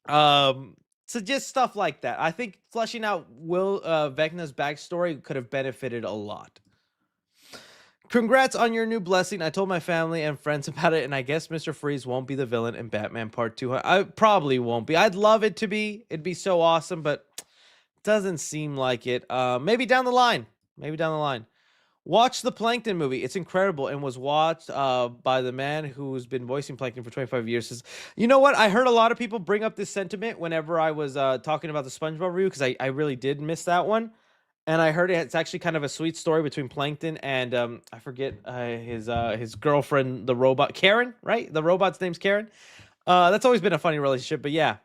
S1: So just stuff like that. I think fleshing out Vecna's backstory could have benefited a lot. Congrats on your new blessing. I told my family and friends about it, and I guess Mr. Freeze won't be the villain in Batman Part 2. I probably won't be. I'd love it to be. It'd be so awesome, but doesn't seem like it. Maybe down the line. Maybe down the line. Watch the Plankton movie. It's incredible and was watched by the man who's been voicing Plankton for 25 years. You know what? I heard a lot of people bring up this sentiment whenever I was talking about the SpongeBob review because I really did miss that one. And I heard it's actually kind of a sweet story between Plankton and I forget his girlfriend, the robot, Karen, right? The robot's name's Karen. That's always been a funny relationship, but yeah.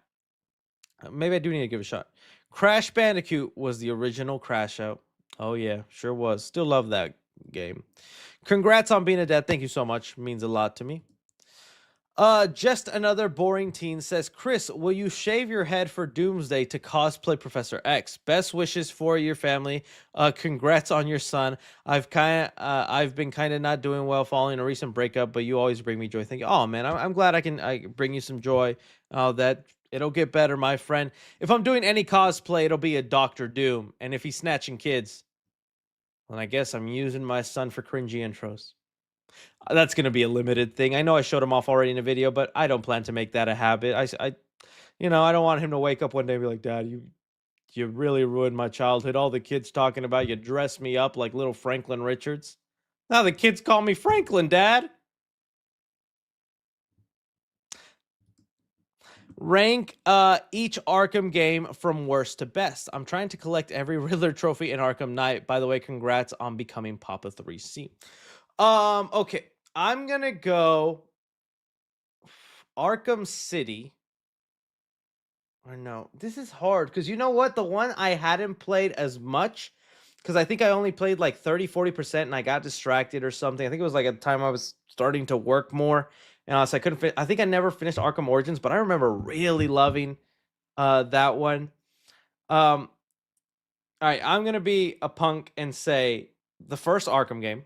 S1: Maybe I do need to give it a shot. Crash Bandicoot was the original Crash Out. Oh yeah, sure was. Still love that game. Congrats on being a dad. Thank you so much. Means a lot to me. Just another boring teen says, Chris, will you shave your head for Doomsday to cosplay Professor X? Best wishes for your family. Congrats on your son. I've been kind of not doing well following a recent breakup, but you always bring me joy. Thank you. Oh man, I'm glad I bring you some joy. That it'll get better, my friend. If I'm doing any cosplay, it'll be a Doctor Doom, and if he's snatching kids, then I guess I'm using my son for cringy intros. That's going to be a limited thing. I know I showed him off already in a video, but I don't plan to make that a habit. I don't want him to wake up one day and be like, Dad, You really ruined my childhood. All the kids talking about you dress me up like little Franklin Richards. Now the kids call me Franklin, Dad. Rank each Arkham game from worst to best. I'm trying to collect every Riddler trophy in Arkham Knight. By the way, congrats on becoming Papa 3C. Okay. I'm gonna go Arkham City. Or no, this is hard because you know what? The one I hadn't played as much because I think I only played like 30-40% and I got distracted or something. I think it was like at the time I was starting to work more and so I couldn't I think I never finished Arkham Origins, but I remember really loving that one. All right, I'm gonna be a punk and say the first Arkham game,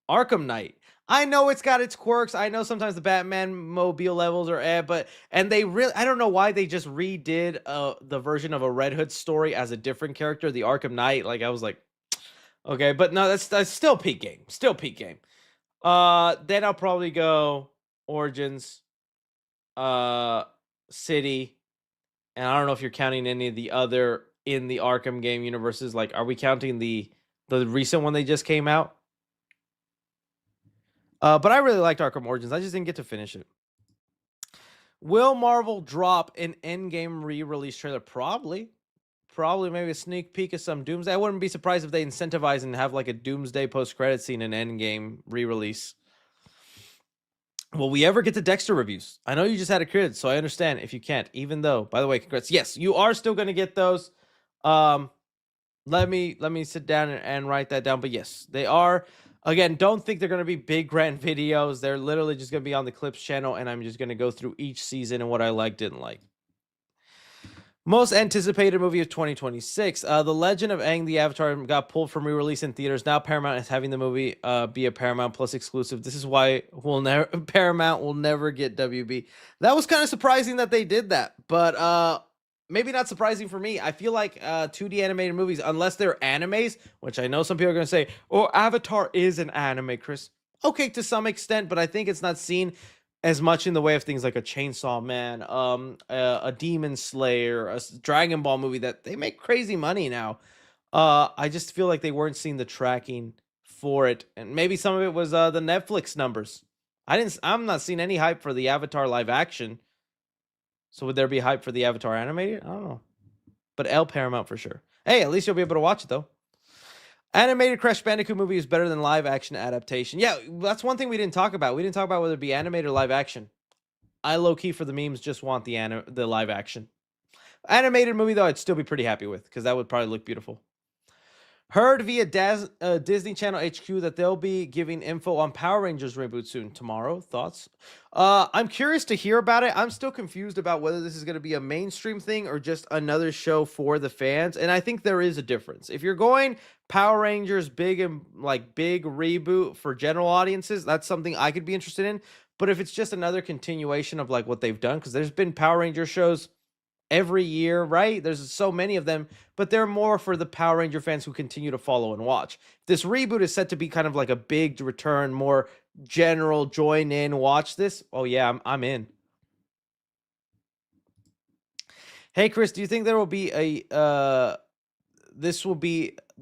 S1: Arkham Knight. I know it's got its quirks. I know sometimes the Batman mobile levels are but and they really I don't know why they just redid the version of a Red Hood story as a different character, the Arkham Knight. Like I was like, okay, but no, that's still peak game. Still peak game. Then I'll probably go Origins, City, and I don't know if you're counting any of the other in the Arkham game universes. Like, are we counting the recent one they just came out? But I really liked Arkham Origins. I just didn't get to finish it. Will Marvel drop an Endgame re-release trailer? Probably. Probably maybe a sneak peek of some Doomsday. I wouldn't be surprised if they incentivize and have like a Doomsday post-credit scene in Endgame re-release. Will we ever get to Dexter reviews? I know you just had a crit, so I understand if you can't. Even though, by the way, congrats. Yes, you are still going to get those. Let me sit down and write that down. But yes, they are. Again, don't think they're going to be big grand videos. They're literally just going to be on the Clips channel, and I'm just going to go through each season and what I like, didn't like. Most anticipated movie of 2026. The Legend of Aang the Avatar got pulled from re-release in theaters. Now Paramount is having the movie be a Paramount Plus exclusive. This is why Paramount will never get WB. That was kind of surprising that they did that, but maybe not surprising for me. I feel like 2D animated movies, unless they're animes, which I know some people are going to say, oh, Avatar is an anime, Chris. Okay, to some extent, but I think it's not seen as much in the way of things like a Chainsaw Man, a Demon Slayer, Dragon Ball movie that they make crazy money now. I just feel like they weren't seeing the tracking for it, and maybe some of it was the Netflix numbers. I'm not seeing any hype for the Avatar live action. So would there be hype for the Avatar animated? I don't know, but L Paramount for sure. Hey, at least you'll be able to watch it though. Animated Crash Bandicoot movie is better than live action adaptation. Yeah, that's one thing we didn't talk about. We didn't talk about whether it be animated or live action. I low key for the memes just want the live action. Animated movie though, I'd still be pretty happy with because that would probably look beautiful. Heard via Disney Channel HQ that they'll be giving info on Power Rangers reboot soon. Tomorrow, thoughts? I'm curious to hear about it. I'm still confused about whether this is going to be a mainstream thing or just another show for the fans. And I think there is a difference. If you're going Power Rangers big and like big reboot for general audiences, that's something I could be interested in. But if it's just another continuation of like what they've done, because there's been Power Ranger shows every year, right? There's so many of them, but they're more for the Power Ranger fans who continue to follow and watch. This reboot is set to be kind of like a big return, more general join in, watch this. Oh yeah, I'm in. Hey Chris, do you think there will be a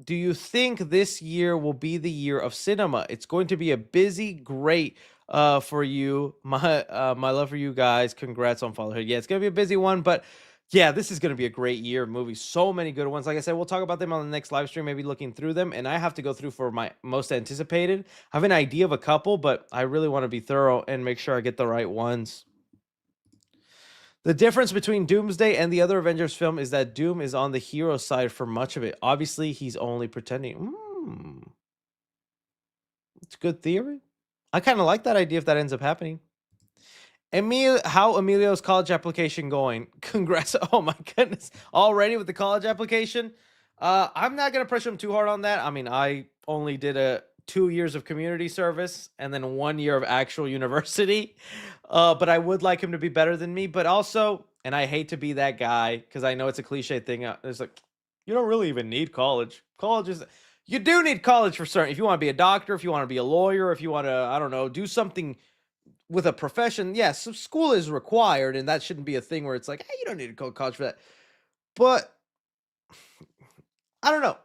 S1: do you think this year will be the year of cinema? It's going to be a busy, great for you. My love for you guys. Congrats on fatherhood. Yeah, it's gonna be a busy one, but yeah, this is gonna be a great year of movies. So many good ones. Like I said, we'll talk about them on the next live stream, maybe looking through them. And I have to go through for my most anticipated. I have an idea of a couple, but I really want to be thorough and make sure I get the right ones. The difference between Doomsday and the other Avengers film is that Doom is on the hero side for much of it. Obviously, he's only pretending. It's a good theory. I kind of like that idea if that ends up happening. How Emilio's college application going? Congrats. Oh my goodness. Already with the college application? I'm not going to pressure him too hard on that. I mean, I only did 2 years of community service and then 1 year of actual university. But I would like him to be better than me. But also, and I hate to be that guy because I know it's a cliche thing. It's like, you don't really even need college. You do need college for certain. If you want to be a doctor, if you want to be a lawyer, if you want to, I don't know, do something with a profession, yes, school is required, and that shouldn't be a thing where it's like, hey, you don't need to go to college for that. But I don't know.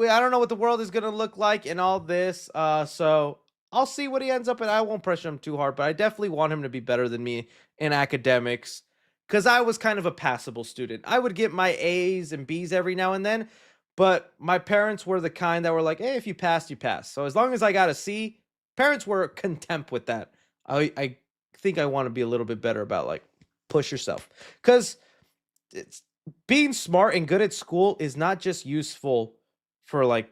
S1: I don't know what the world is gonna look like in all this. So I'll see what he ends up in. I won't pressure him too hard, but I definitely want him to be better than me in academics. Cause I was kind of a passable student. I would get my A's and B's every now and then, but my parents were the kind that were like, "Hey, if you passed, you passed." So as long as I got a C, parents were content with that. I think I want to be a little bit better about like push yourself, cause it's being smart and good at school is not just useful for like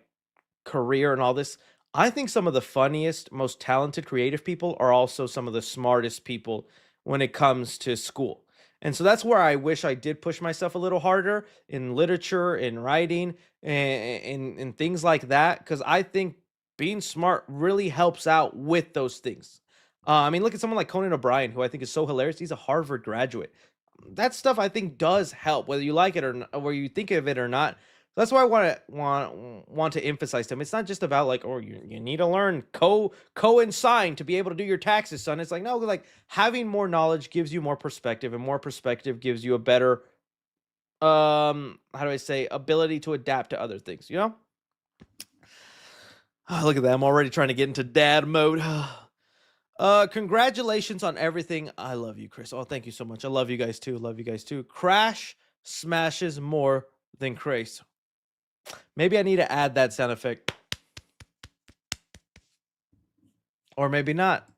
S1: career and all this. I think some of the funniest, most talented, creative people are also some of the smartest people when it comes to school. And so that's where I wish I did push myself a little harder in literature, in writing, and things like that. Because I think being smart really helps out with those things. I mean, look at someone like Conan O'Brien, who I think is so hilarious. He's a Harvard graduate. That stuff I think does help, whether you like it or not, or whether you think of it or not. That's why I want to emphasize to him. It's not just about like, oh, you need to learn coincide to be able to do your taxes, son. It's like no, like having more knowledge gives you more perspective, and more perspective gives you a better how do I say ability to adapt to other things. You know? Oh, look at that. I'm already trying to get into dad mode. Congratulations on everything. I love you, Chris. Oh, thank you so much. I love you guys too. Love you guys too. Crash smashes more than Crace. Maybe I need to add that sound effect. Or maybe not.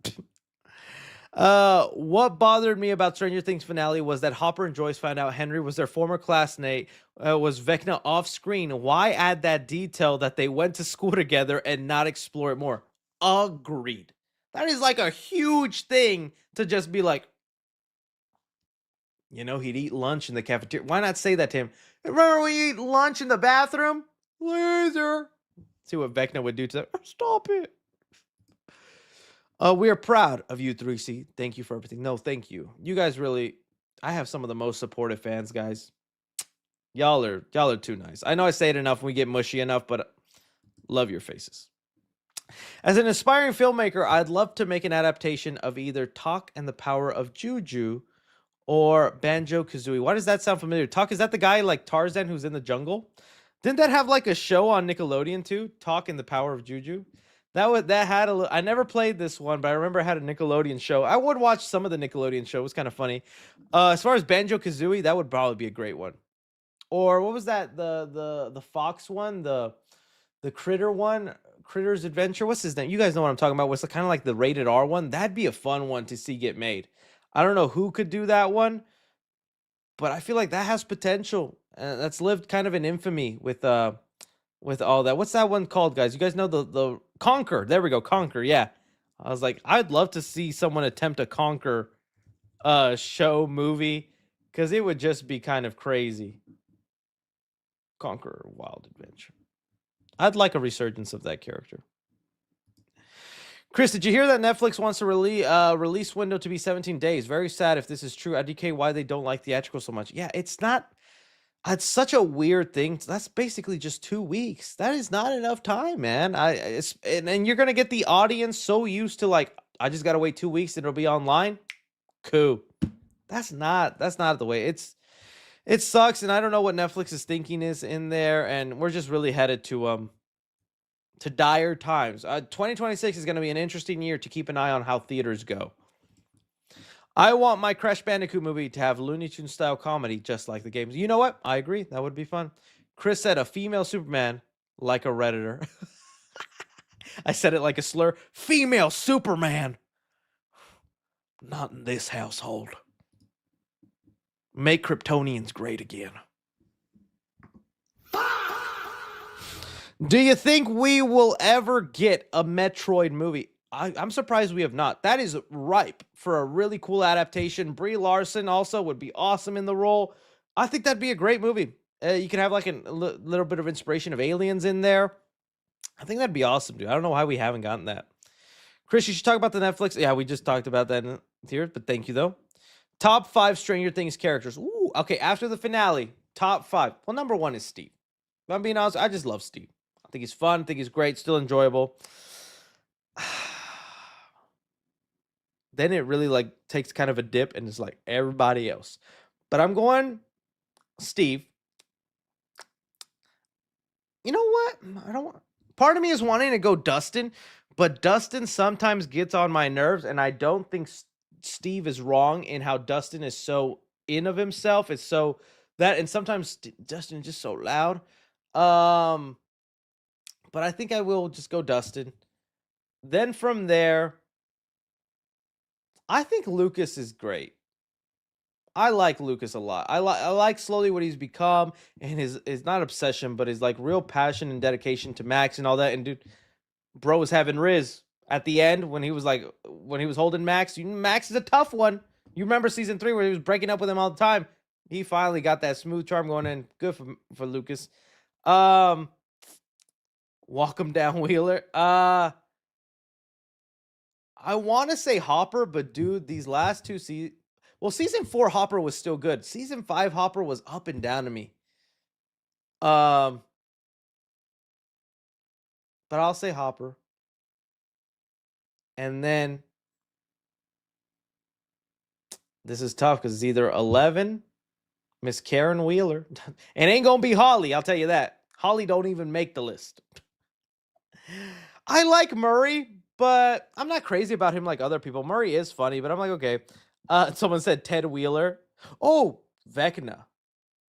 S1: What bothered me about Stranger Things finale was that Hopper and Joyce found out Henry was their former classmate, was Vecna off screen. Why add that detail that they went to school together and not explore it more? Agreed. That is like a huge thing to just be like, he'd eat lunch in the cafeteria. Why not say that to him? Remember we eat lunch in the bathroom? Loser. See what Vecna would do to that. Stop it. We are proud of you, 3C. Thank you for everything. No, thank you. You guys really, I have some of the most supportive fans, guys. Y'all are too nice. I know I say it enough and we get mushy enough, but love your faces. As an aspiring filmmaker, I'd love to make an adaptation of either Talk and the Power of Juju or Banjo-Kazooie. Why does that sound familiar? Talk, is that the guy like Tarzan who's in the jungle? Didn't that have like a show on Nickelodeon too? Talk and the Power of Juju? That had a I never played this one, but I remember it had a Nickelodeon show. I would watch some of the Nickelodeon show. It was kind of funny. As far as Banjo-Kazooie, that would probably be a great one. Or what was that? The fox one, the critter one, Critter's Adventure. What's his name? You guys know what I'm talking about. What's kind of like the rated R one? That'd be a fun one to see get made. I don't know who could do that one, but I feel like that has potential. That's lived kind of in infamy with all that. What's that one called, guys? You guys know the Conquer. There we go, Conquer. Yeah, I was like, I'd love to see someone attempt a Conquer show movie because it would just be kind of crazy. Conquer Wild Adventure. I'd like a resurgence of that character. Chris, did you hear that Netflix wants to release window to be 17 days? Very sad if this is true. IDK, why they don't like theatrical so much. Yeah, it's not. It's such a weird thing. That's basically just 2 weeks. That is not enough time, man. And you're gonna get the audience so used to like, I just gotta wait 2 weeks and it'll be online. Cool. That's not the way. It sucks, and I don't know what Netflix is thinking is in there, and we're just really headed to dire times. 2026 is gonna be an interesting year to keep an eye on how theaters go. I want my Crash Bandicoot movie to have Looney Tunes style comedy, just like the games. You know what? I agree. That would be fun. Chris said a female Superman, like a Redditor. I said it like a slur. Female Superman. Not in this household. Make Kryptonians great again. Do you think we will ever get a Metroid movie? I'm surprised we have not. That is ripe for a really cool adaptation. Brie Larson also would be awesome in the role. I think that'd be a great movie. You can have like a little bit of inspiration of aliens in there. I think that'd be awesome, dude. I don't know why we haven't gotten that. Chris, you should talk about the Netflix. Yeah, we just talked about that here, but thank you though. Top 5 Stranger Things characters. Ooh, okay, after the finale, top 5. Well, number 1 is Steve. If I'm being honest, I just love Steve. I think he's fun. I think he's great. Still enjoyable. Then it really like takes kind of a dip and it's like everybody else. But I'm going Steve. you know what? I don't want. Part of me is wanting to go Dustin, but Dustin sometimes gets on my nerves, and I don't think Steve is wrong in how Dustin is so in of himself. It's so that, and sometimes Dustin is just so loud. But I think I will just go Dustin. Then from there, I think Lucas is great. I like Lucas a lot. I like slowly what he's become and his not obsession, but his like real passion and dedication to Max and all that. And dude, bro was having Riz at the end when he was holding Max. Max is a tough one. You remember season 3 where he was breaking up with him all the time. He finally got that smooth charm going in. Good for Lucas. Walk him down, Wheeler. I want to say Hopper, but dude, these last 2 seasons. Well, season 4 Hopper was still good. Season 5 Hopper was up and down to me. But I'll say Hopper. And then this is tough because it's either 11, Miss Karen Wheeler. It ain't gonna be Holly, I'll tell you that. Holly don't even make the list. I like Murray, but I'm not crazy about him like other people. Murray is funny, but I'm like, okay. Someone said Ted Wheeler. Oh, Vecna.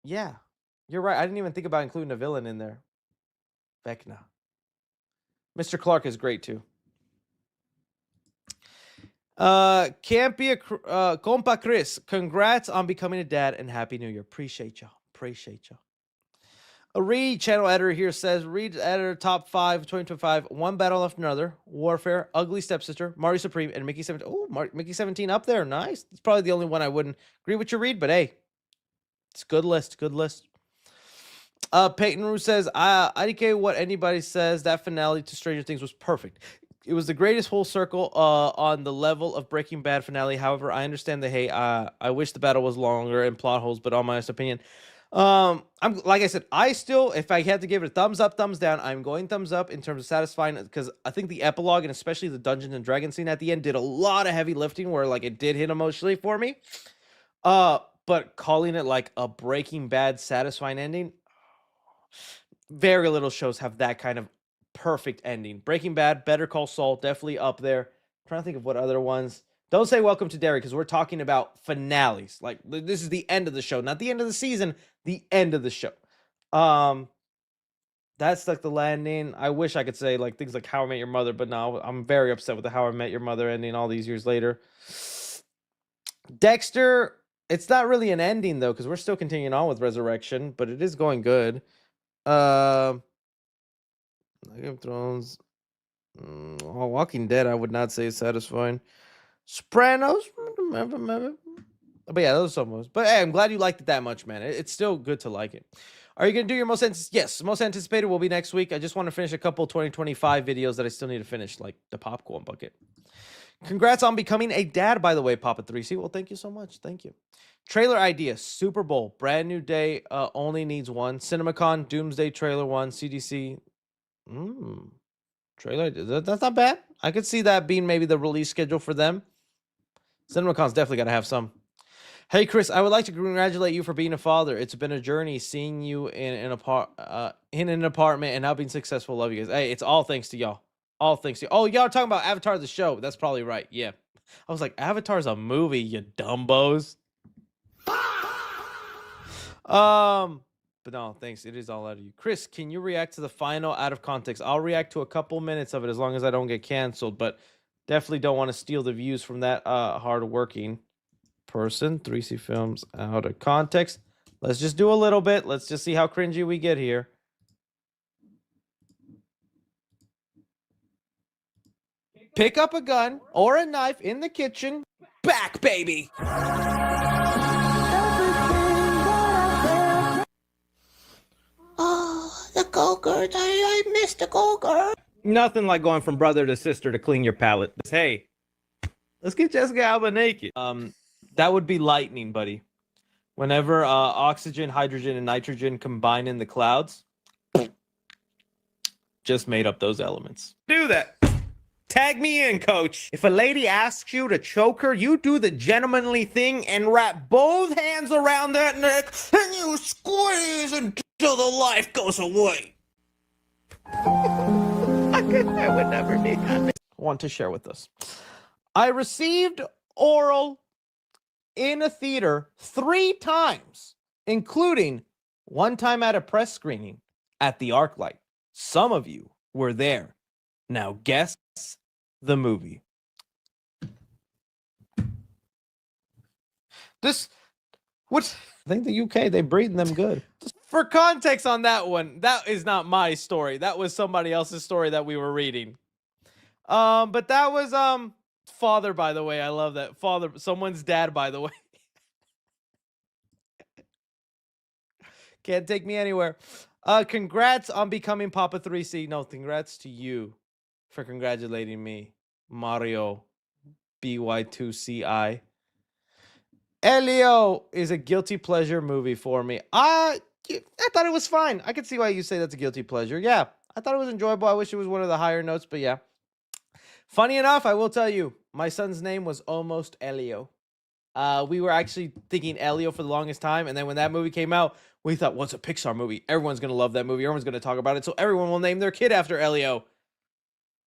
S1: Yeah, you're right. I didn't even think about including a villain in there. Vecna. Mr. Clark is great too. Can't be a compa Chris. Congrats on becoming a dad and happy new year. Appreciate y'all. Appreciate y'all. A Reed channel editor here says Reed editor top 5 2025. One battle after another. Warfare, Ugly Stepsister, Mario Supreme, and Mickey 17. Oh, Mickey 17 up there. Nice. It's probably the only one I wouldn't agree with you, Reed, but hey, it's a good list. Good list. Peyton Rue says, IDK, what anybody says, that finale to Stranger Things was perfect. It was the greatest full circle on the level of Breaking Bad finale. However, I understand the hate. I wish the battle was longer and plot holes, but on my honest opinion, I'm like I said, I still, if I had to give it a thumbs up, thumbs down, I'm going thumbs up in terms of satisfying, because I think the epilogue and especially the Dungeons and Dragons scene at the end did a lot of heavy lifting where like it did hit emotionally for me. But calling it like a Breaking Bad satisfying ending, very little shows have that kind of perfect ending. Breaking Bad, Better Call Saul, definitely up there. I'm trying to think of what other ones. Don't say Welcome to Derry because we're talking about finales. Like this is the end of the show, not the end of the season, the end of the show. That's like the landing. I wish I could say like things like How I Met Your Mother, but no, I'm very upset with the How I Met Your Mother ending all these years later. Dexter, it's not really an ending though, because we're still continuing on with Resurrection, but it is going good. Game of Thrones. Walking Dead, I would not say is satisfying. Sopranos, but yeah, those are some ones. But hey, I'm glad you liked it that much, man. It's still good to like it. Are you gonna do your most yes, most anticipated will be next week. I just want to finish a couple 2025 videos that I still need to finish, like the popcorn bucket. Congrats on becoming a dad, by the way, Papa 3C. Well, thank you so much. Thank you. Trailer idea, Super Bowl, brand new day, only needs one. CinemaCon, Doomsday trailer 1, CDC. Trailer, that's not bad. I could see that being maybe the release schedule for them. CinemaCon's definitely got to have some. Hey, Chris, I would like to congratulate you for being a father. It's been a journey seeing you in an apartment and now being successful. Love you guys. Hey, it's all thanks to y'all. All thanks to you. Oh, y'all are talking about Avatar the show. That's probably right. Yeah. I was like, Avatar's a movie, you dumbos. But no, thanks. It is all out of you. Chris, can you react to the final out of context? I'll react to a couple minutes of it as long as I don't get canceled, but definitely don't want to steal the views from that hard-working person. 3C Films out of context. Let's just do a little bit. Let's just see how cringy we get here. Pick up a gun or a knife in the kitchen. Back, baby.
S4: Oh, the Go-Gurt. I missed the Go-Gurt.
S1: Nothing like going from brother to sister to clean your palate. Hey, let's get Jessica Alba naked. That would be lightning, buddy. Whenever oxygen, hydrogen, and nitrogen combine in the clouds, just made up those elements. Do that. Tag me in, coach. If a lady asks you to choke her, you do the gentlemanly thing and wrap both hands around that neck and you squeeze until the life goes away. I would never be happy. Want to share with us. I received oral in a theater 3 times, including one time at a press screening at the ArcLight. Some of you were there. Now guess the movie. I think the UK, they breed them good. Just for context on that one, that is not my story. That was somebody else's story that we were reading. But that was father, by the way. I love that. Father, someone's dad, by the way. Can't take me anywhere. Congrats on becoming Papa 3C. No, congrats to you for congratulating me, Mario BY2CI. Elio is a guilty pleasure movie for me. I thought it was fine. I could see why you say that's a guilty pleasure. Yeah, I thought it was enjoyable. I wish it was one of the higher notes, but yeah. Funny enough, I will tell you, my son's name was almost Elio. We were actually thinking Elio for the longest time, and then when that movie came out, we thought, what's a Pixar movie? Everyone's going to love that movie. Everyone's going to talk about it, so everyone will name their kid after Elio.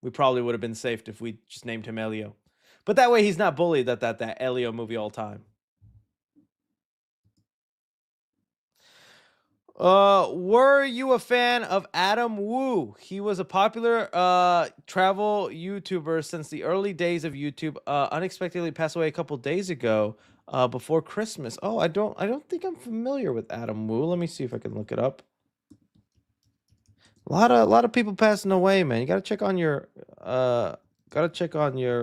S1: We probably would have been safe if we just named him Elio. But that way he's not bullied that Elio movie all time. Were you a fan of Adam Wu? He was a popular travel YouTuber since the early days of YouTube. Unexpectedly passed away a couple days ago, before Christmas. Oh, I don't think I'm familiar with Adam Wu. Let me see if I can look it up. A lot of people passing away, man. You gotta check on your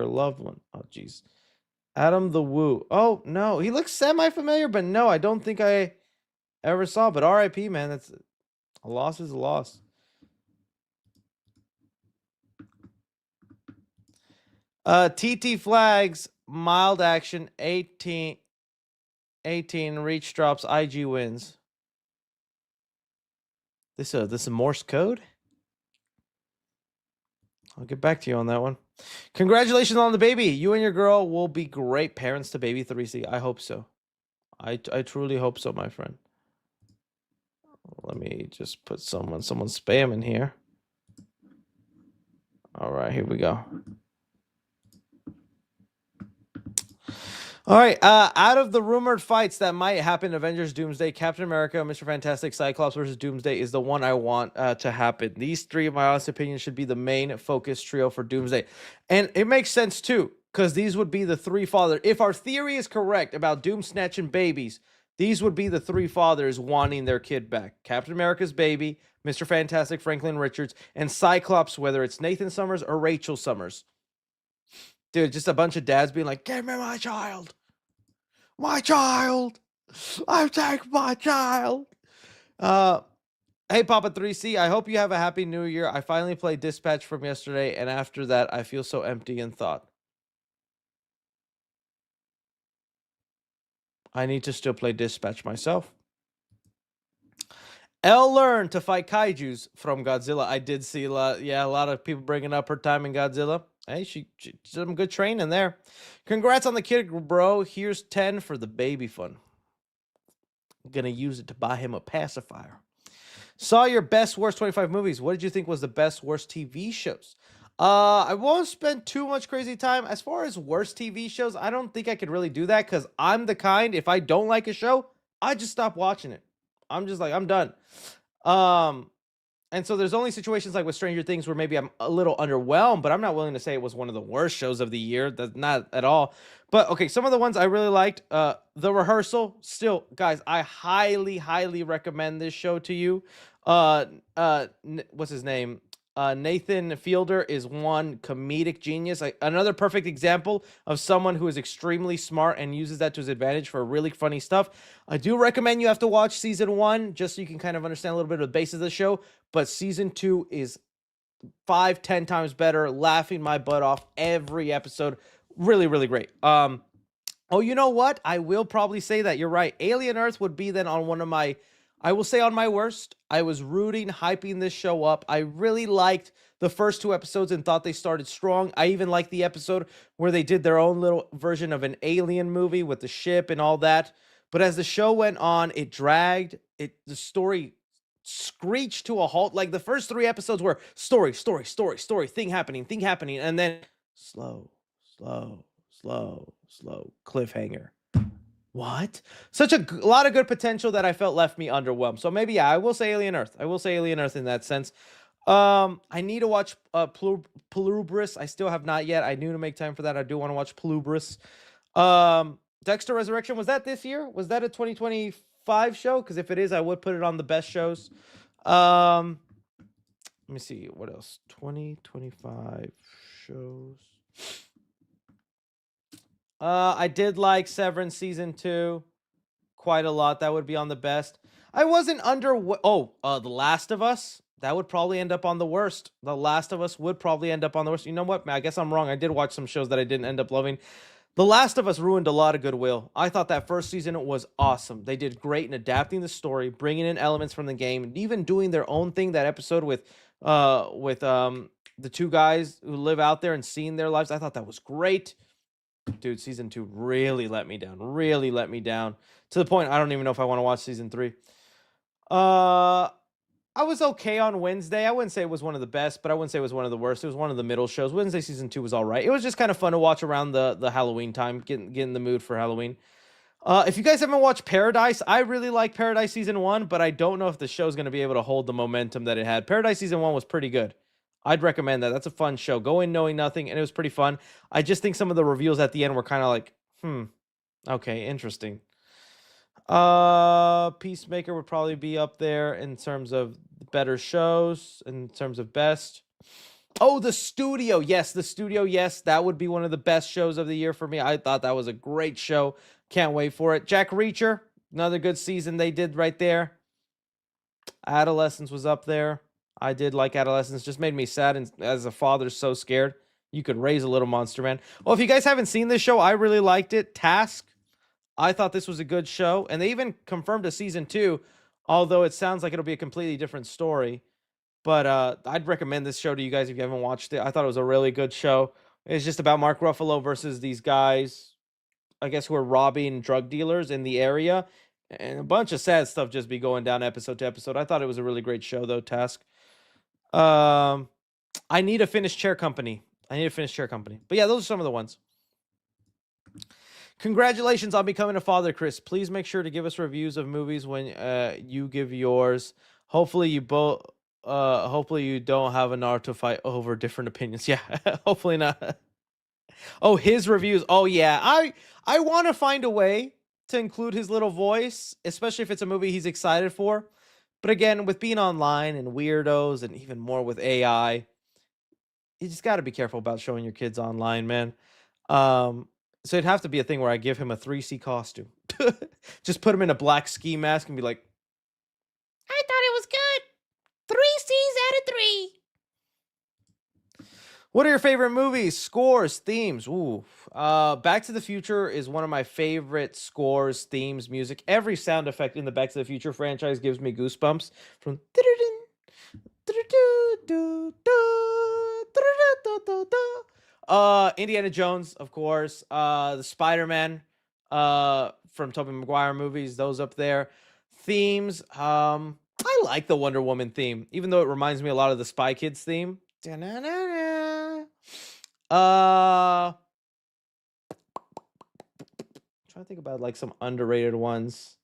S1: loved one. Oh, jeez. Adam the Wu. Oh no, he looks semi-familiar, but no, I don't think I ever saw. But R.I.P. man, that's a loss is a loss. TT Flags, mild action, 18 reach drops, IG wins. This a Morse code? I'll get back to you on that one. Congratulations on the baby. You and your girl will be great parents to baby 3C. I hope so. I truly hope so, my friend. Let me just put someone spamming here. All right, here we go. All right, out of the rumored fights that might happen, Avengers, Doomsday, Captain America, Mr. Fantastic, Cyclops versus Doomsday is the one I want to happen. These 3, in my honest opinion, should be the main focus trio for Doomsday. And it makes sense, too, because these would be the 3 fathers. If our theory is correct about Doom snatching babies, these would be the 3 fathers wanting their kid back. Captain America's baby, Mr. Fantastic, Franklin Richards, and Cyclops, whether it's Nathan Summers or Rachel Summers. Dude, just a bunch of dads being like, give me my child. My child. I take my child. Hey, Papa 3C, I hope you have a happy new year. I finally played Dispatch from yesterday, and after that, I feel so empty in thought. I need to still play Dispatch myself. Elle learned to fight kaijus from Godzilla. I did see a lot of people bringing up her time in Godzilla. Hey, she did some good training there. Congrats on the kid, bro. Here's 10 for the baby fund. I'm gonna use it to buy him a pacifier. Saw your best worst 25 movies. What did you think was the best worst TV shows? I won't spend too much crazy time. As far as worst TV shows, I don't think I could really do that because I'm the kind, if I don't like a show, I just stop watching it. I'm just like, I'm done. And so there's only situations like with Stranger Things where maybe I'm a little underwhelmed, but I'm not willing to say it was one of the worst shows of the year. That's not at all. But okay, some of the ones I really liked, The Rehearsal. Still, guys, I highly recommend this show to you. What's his name? Nathan Fielder is one comedic genius. Another perfect example of someone who is extremely smart and uses that to his advantage for really funny stuff. I do recommend you have to watch season 1 just so you can kind of understand a little bit of the basis of the show. But season 2 is 5-10 times better. Laughing my butt off every episode. Really great. Oh, you know what? I will probably say that. You're right. Alien Earth would be then on one of my... I will say on my worst, I was hyping this show up. I really liked the first 2 episodes and thought they started strong. I even liked the episode where they did their own little version of an alien movie with the ship and all that. But as the show went on, it dragged. The story screeched to a halt. Like the first 3 episodes were story, thing happening, and then slow, cliffhanger. What? Such a lot of good potential that I felt left me underwhelmed. So maybe, yeah, I will say Alien Earth. I will say Alien Earth in that sense. I need to watch Pluribris. I still have not yet. I knew to make time for that. I do want to watch Pluribris. Dexter Resurrection, was that this year? Was that a 2025 show? Because if it is, I would put it on the best shows. Let me see what else. 2025 shows. I did like Severance season 2 quite a lot. That would be on the best. I wasn't under. The Last of Us. That would probably end up on the worst. The Last of Us would probably end up on the worst. You know what? I guess I'm wrong. I did watch some shows that I didn't end up loving. The Last of Us ruined a lot of goodwill. I thought that first season was awesome. They did great in adapting the story, bringing in elements from the game, and even doing their own thing. That episode with the 2 guys who live out there and seeing their lives. I thought that was great. Dude, season 2 really let me down. Really let me down. To the point I don't even know if I want to watch season 3. I was okay on Wednesday. I wouldn't say it was one of the best, but I wouldn't say it was one of the worst. It was one of the middle shows. Wednesday season 2 was all right. It was just kind of fun to watch around the Halloween time, get in the mood for Halloween. If you guys haven't watched Paradise, I really like Paradise season 1, but I don't know if the show's going to be able to hold the momentum that it had. Paradise season 1 was pretty good. I'd recommend that. That's a fun show. Go in knowing nothing, and it was pretty fun. I just think some of the reveals at the end were kind of like, okay, interesting. Peacemaker would probably be up there in terms of better shows, in terms of best. Oh, The Studio. Yes, The Studio. Yes, that would be one of the best shows of the year for me. I thought that was a great show. Can't wait for it. Jack Reacher, another good season they did right there. Adolescence was up there. I did like Adolescence. Just made me sad, and as a father, so scared. You could raise a little monster, man. Well, if you guys haven't seen this show, I really liked it. Task. I thought this was a good show, and they even confirmed a season 2, although it sounds like it'll be a completely different story. But I'd recommend this show to you guys if you haven't watched it. I thought it was a really good show. It's just about Mark Ruffalo versus these guys, I guess, who are robbing drug dealers in the area. And a bunch of sad stuff just be going down episode to episode. I thought it was a really great show, though, Task. I need to finish Chair Company. But yeah, those are some of the ones. Congratulations on becoming a father, Chris. Please make sure to give us reviews of movies when you give yours. Hopefully you don't have a Naruto fight over different opinions. Yeah, hopefully not. Oh, his reviews. Oh yeah. I want to find a way to include his little voice, especially if it's a movie he's excited for. But again, with being online and weirdos and even more with AI, you just got to be careful about showing your kids online, man. So it'd have to be a thing where I give him a 3C costume. Just put him in a black ski mask and be like,
S4: I thought it was good. 3 C's out of 3.
S1: what are your favorite movies, scores, themes? Ooh, Back to the Future is one of my favorite scores, themes, music. Every sound effect in the Back to the Future franchise gives me goosebumps. From Indiana Jones, of course. The Spider-Man from Tobey Maguire movies, those up there. Themes, I like the Wonder Woman theme, even though it reminds me a lot of the Spy Kids theme. Trying to think about like some underrated ones.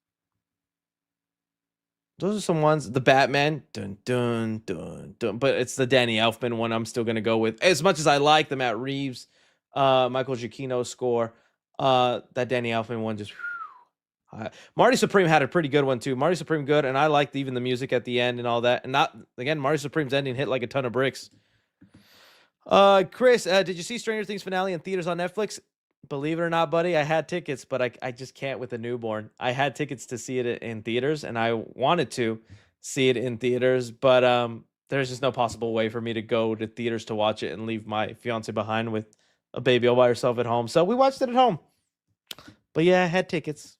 S1: Those are some ones. The Batman, dun dun dun dun. But it's the Danny Elfman one I'm still gonna go with. As much as I like the Matt Reeves, Michael Giacchino score, that Danny Elfman one just. Marty Supreme had a pretty good one too. Marty Supreme good, and I liked even the music at the end and all that. And not again, Marty Supreme's ending hit like a ton of bricks. Chris, did you see Stranger Things finale in theaters on Netflix? Believe it or not, buddy, I had tickets, but I just can't with a newborn. I had tickets to see it in theaters, and I wanted to see it in theaters, but there's just no possible way for me to go to theaters to watch it and leave my fiance behind with a baby all by herself at home. So we watched it at home. But yeah, I had tickets.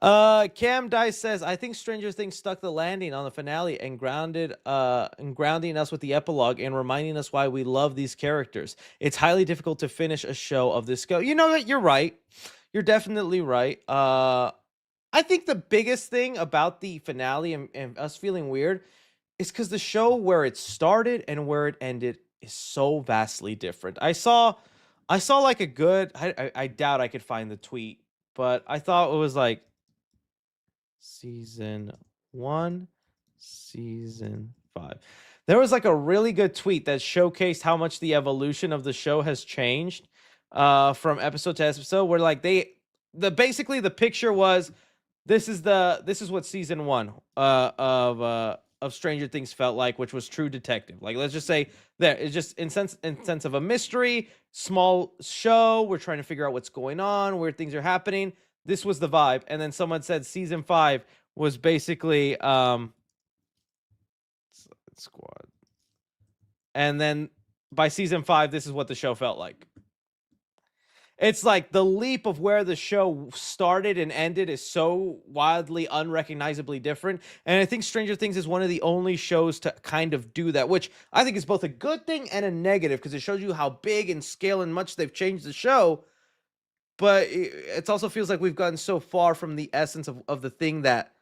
S1: Cam Dice says, I think Stranger Things stuck the landing on the finale and grounding us with the epilogue and reminding us why we love these characters. It's highly difficult to finish a show of this scope. You know that you're right. You're definitely right. I think the biggest thing about the finale and us feeling weird is because the show where it started and where it ended is so vastly different. I saw like a good. I doubt I could find the tweet, but I thought it was like season 1, season 5. There was like a really good tweet that showcased how much the evolution of the show has changed from episode to episode, where like basically the picture was this is what season 1 of Stranger Things felt like, which was True Detective. Like, let's just say there it's just in sense of a mystery, small show, we're trying to figure out what's going on, where things are happening. This was the vibe. And then someone said season 5 was basically squad. And then by season 5, this is what the show felt like. It's like the leap of where the show started and ended is so wildly unrecognizably different. And I think Stranger Things is one of the only shows to kind of do that, which I think is both a good thing and a negative, because it shows you how big in scale and much they've changed the show. But it also feels like we've gotten so far from the essence of the thing that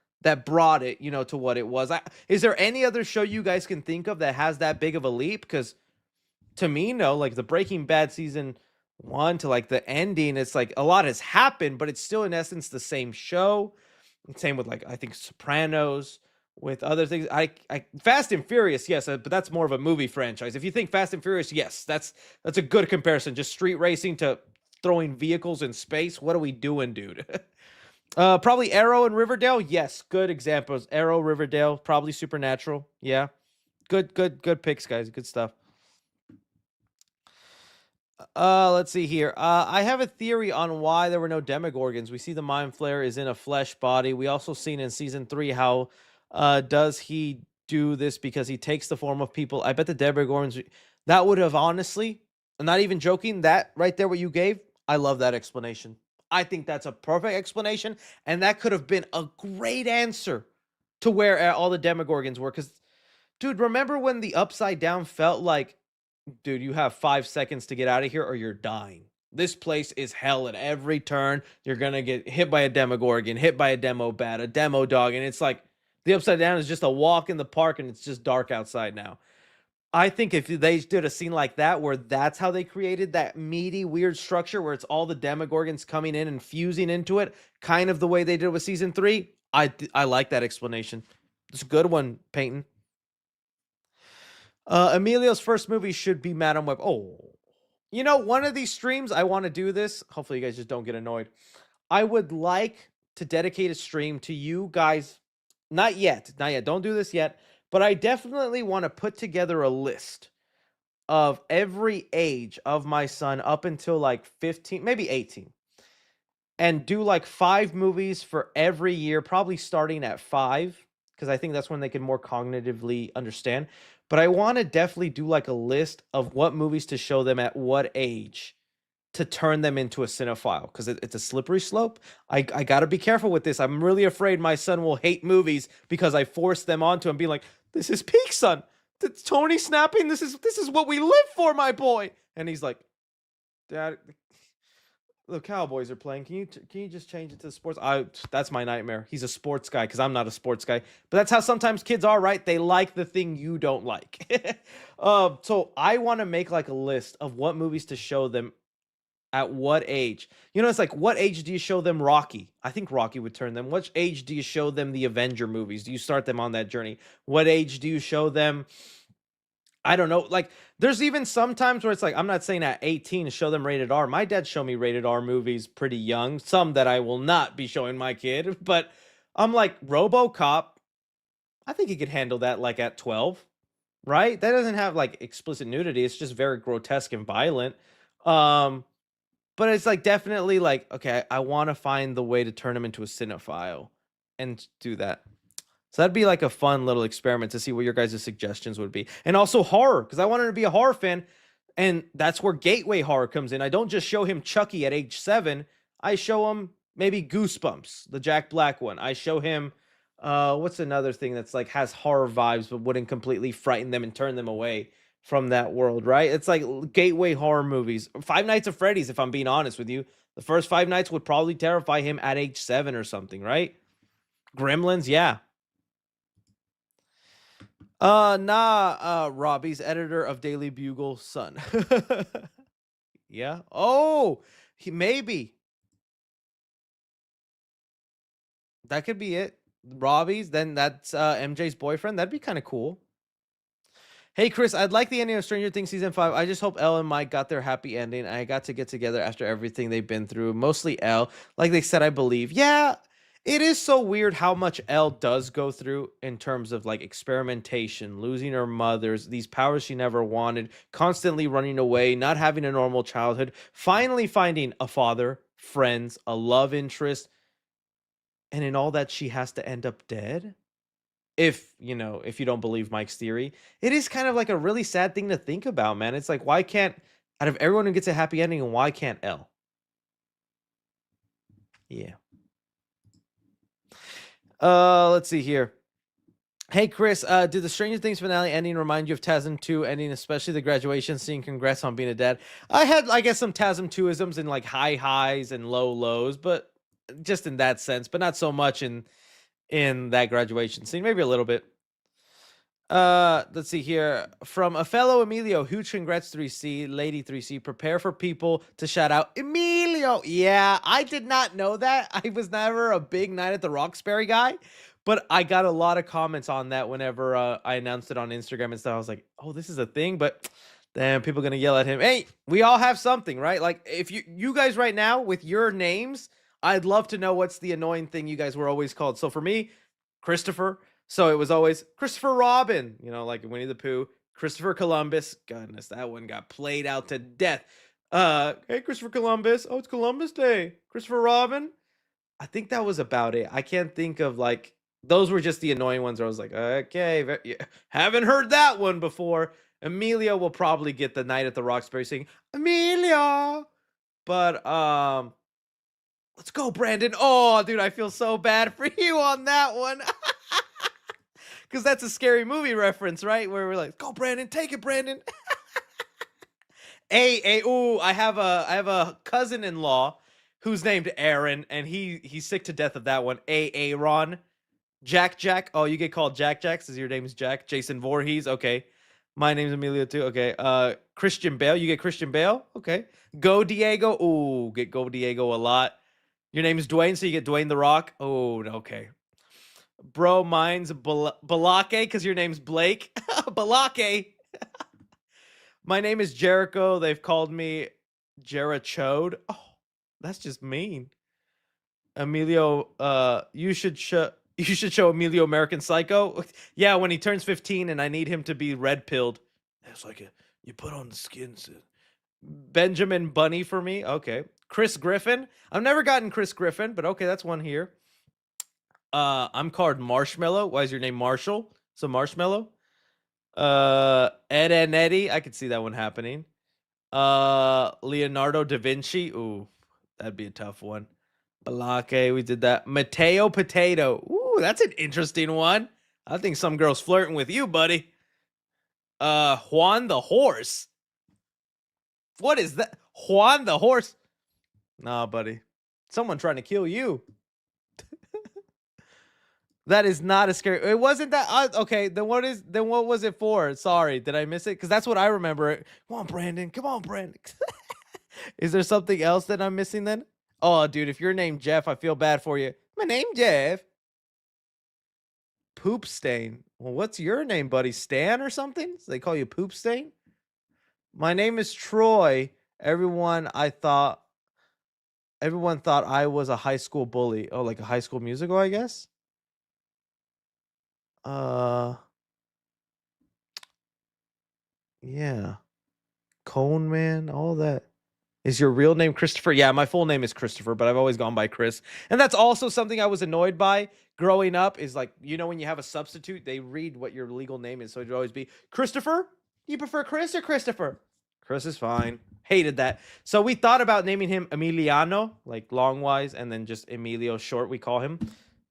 S1: brought it, to what it was. Is there any other show you guys can think of that has that big of a leap? Because to me, no, like the Breaking Bad season 1 to like the ending, it's like a lot has happened, but it's still in essence the same show. Same with like I think Sopranos, with other things. I Fast and Furious, yes, but that's more of a movie franchise. If you think Fast and Furious, yes, that's a good comparison. Just street racing to throwing vehicles in space. What are we doing, dude? Probably Arrow and Riverdale. Yes, good examples. Arrow, Riverdale, probably Supernatural. Yeah, good picks, guys. Good stuff. Let's see here. I have a theory on why there were no Demogorgons. We see the Mind Flayer is in a flesh body. We also seen in season 3 how does he do this because he takes the form of people. I bet the Demogorgons that would have honestly, I'm not even joking, that right there what you gave, I love that explanation. I think that's a perfect explanation, and that could have been a great answer to where all the Demogorgons were. Because, dude, remember when the Upside Down felt like, dude, you have 5 seconds to get out of here or you're dying. This place is hell at every turn. You're going to get hit by a Demogorgon, hit by a Demo Bat, a Demo Dog. And it's like the Upside Down is just a walk in the park and it's just dark outside now. I think if they did a scene like that, where that's how they created that meaty, weird structure where it's all the Demogorgons coming in and fusing into it, kind of the way they did with season 3, I like that explanation. It's a good one, Peyton. Emilio's first movie should be Madam Web. Oh, one of these streams, I want to do this. Hopefully you guys just don't get annoyed. I would like to dedicate a stream to you guys. Not yet. Don't do this yet. But I definitely want to put together a list of every age of my son up until like 15, maybe 18. And do like 5 movies for every year, probably starting at 5, because I think that's when they can more cognitively understand. But I want to definitely do like a list of what movies to show them at what age to turn them into a cinephile, because it's a slippery slope. I got to be careful with this. I'm really afraid my son will hate movies because I force them onto him, being like, this is peak, son. It's Tony snapping. This is what we live for, my boy. And he's like, Dad, the Cowboys are playing. Can you just change it to sports? That's my nightmare. He's a sports guy because I'm not a sports guy. But that's how sometimes kids are, right? They like the thing you don't like. So I want to make like a list of what movies to show them at what age. It's like, what age do you show them Rocky? I think Rocky would turn them. What age do you show them the Avenger movies? Do you start them on that journey? What age do you show them? I don't know. Like, there's even sometimes where it's like, I'm not saying at 18 to show them rated R. My dad showed me rated R movies pretty young. Some that I will not be showing my kid. But I'm like, RoboCop, I think he could handle that like at 12, right? That doesn't have like explicit nudity. It's just very grotesque and violent. But it's like definitely like, okay, I want to find the way to turn him into a cinephile and do that. So that'd be like a fun little experiment to see what your guys' suggestions would be. And also horror, because I want him to be a horror fan. And that's where gateway horror comes in. I don't just show him Chucky at age 7. I show him maybe Goosebumps, the Jack Black one. I show him, what's another thing that's like has horror vibes but wouldn't completely frighten them and turn them away from that world, right? It's like gateway horror movies. Five Nights at Freddy's, if I'm being honest with you. The first Five Nights would probably terrify him at age 7 or something, right? Gremlins, yeah. Robbie's editor of Daily Bugle, son. Yeah. Oh, maybe. That could be it. Robbie's, then that's MJ's boyfriend. That'd be kind of cool. Hey, Chris, I'd like the ending of Stranger Things season 5. I just hope Elle and Mike got their happy ending. I got to get together after everything they've been through. Mostly Elle, like they said, I believe. Yeah, it is so weird how much Elle does go through in terms of like experimentation, losing her mothers, these powers she never wanted, constantly running away, not having a normal childhood, finally finding a father, friends, a love interest, and in all that, she has to end up dead. If if you don't believe Mike's theory, it is kind of like a really sad thing to think about, man. It's like, why can't, out of everyone who gets a happy ending, and why can't Elle? Yeah. Let's see here. Hey, Chris, did the Stranger Things finale ending remind you of TASM 2 ending, especially the graduation scene? Congrats on being a dad. I had, I guess, some TASM 2isms in like high highs and low lows, but just in that sense, but not so much in that graduation scene. Maybe a little bit. Let's see here. From a fellow Emilio, huge congrats 3C, Lady 3C. Prepare for people to shout out Emilio. Yeah, I did not know that. I was never a big Night at the Roxbury guy, but I got a lot of comments on that whenever I announced it on Instagram and stuff. I was like, oh, this is a thing, but damn, people gonna yell at him. Hey, we all have something, right? Like if you guys right now with your names, I'd love to know what's the annoying thing you guys were always called. So for me, Christopher. So it was always Christopher Robin, like Winnie the Pooh, Christopher Columbus. Goodness, that one got played out to death. Hey, Christopher Columbus. Oh, it's Columbus Day. Christopher Robin. I think that was about it. I can't think of like, those were just the annoying ones where I was like, okay, haven't heard that one before. Emilio will probably get the Night at the Roxbury singing Emilio. But let's go, Brandon. Oh, dude, I feel so bad for you on that one. Because that's a scary movie reference, right? Where we're like, go, Brandon, take it, Brandon. I have a cousin-in-law who's named Aaron, and he's sick to death of that one. Aaron. Jack. Oh, you get called Jack says your name is Jack. Jason Voorhees. Okay. My name's Emilio too. Okay. Christian Bale. You get Christian Bale. Okay. Go Diego. Ooh, get Go Diego a lot. Your name is Dwayne, so you get Dwayne the Rock. Oh, okay. Bro, mine's Balake because your name's Blake. Balake. My name is Jericho. They've called me Jerichode. Oh, that's just mean. Emilio, you should show Emilio American Psycho. Yeah, when he turns 15 and I need him to be red pilled. It's like you put on the skins. Benjamin Bunny for me. Okay. Chris Griffin. I've never gotten Chris Griffin, but okay, that's one here. I'm called Marshmallow. Why is your name Marshall? So Marshmallow. Ed and Eddie. I could see that one happening. Leonardo da Vinci. Ooh, that'd be a tough one. Balake, we did that. Mateo Potato. Ooh, that's an interesting one. I think some girl's flirting with you, buddy. Juan the Horse. What is that? Juan the Horse. Nah, buddy. Someone trying to kill you. That is not a scary. It wasn't that. Okay, then what was it for? Sorry, did I miss it? Because that's what I remember. Come on, Brandon. Come on, Brandon. Is there something else that I'm missing then? Oh, dude, if you're named Jeff, I feel bad for you. My name Jeff. Poop Stain. Well, what's your name, buddy? Stan or something? So they call you Poop Stain? My name is Troy. Everyone thought I was a high school bully. Oh, like a High School Musical, I guess. Yeah. Cone Man, all that. Is your real name Christopher? Yeah, my full name is Christopher, but I've always gone by Chris. And that's also something I was annoyed by growing up is like, when you have a substitute, they read what your legal name is. So it'd always be Christopher. You prefer Chris or Christopher? Chris is fine. Hated that. So we thought about naming him Emiliano, like longwise, and then just Emilio short, we call him.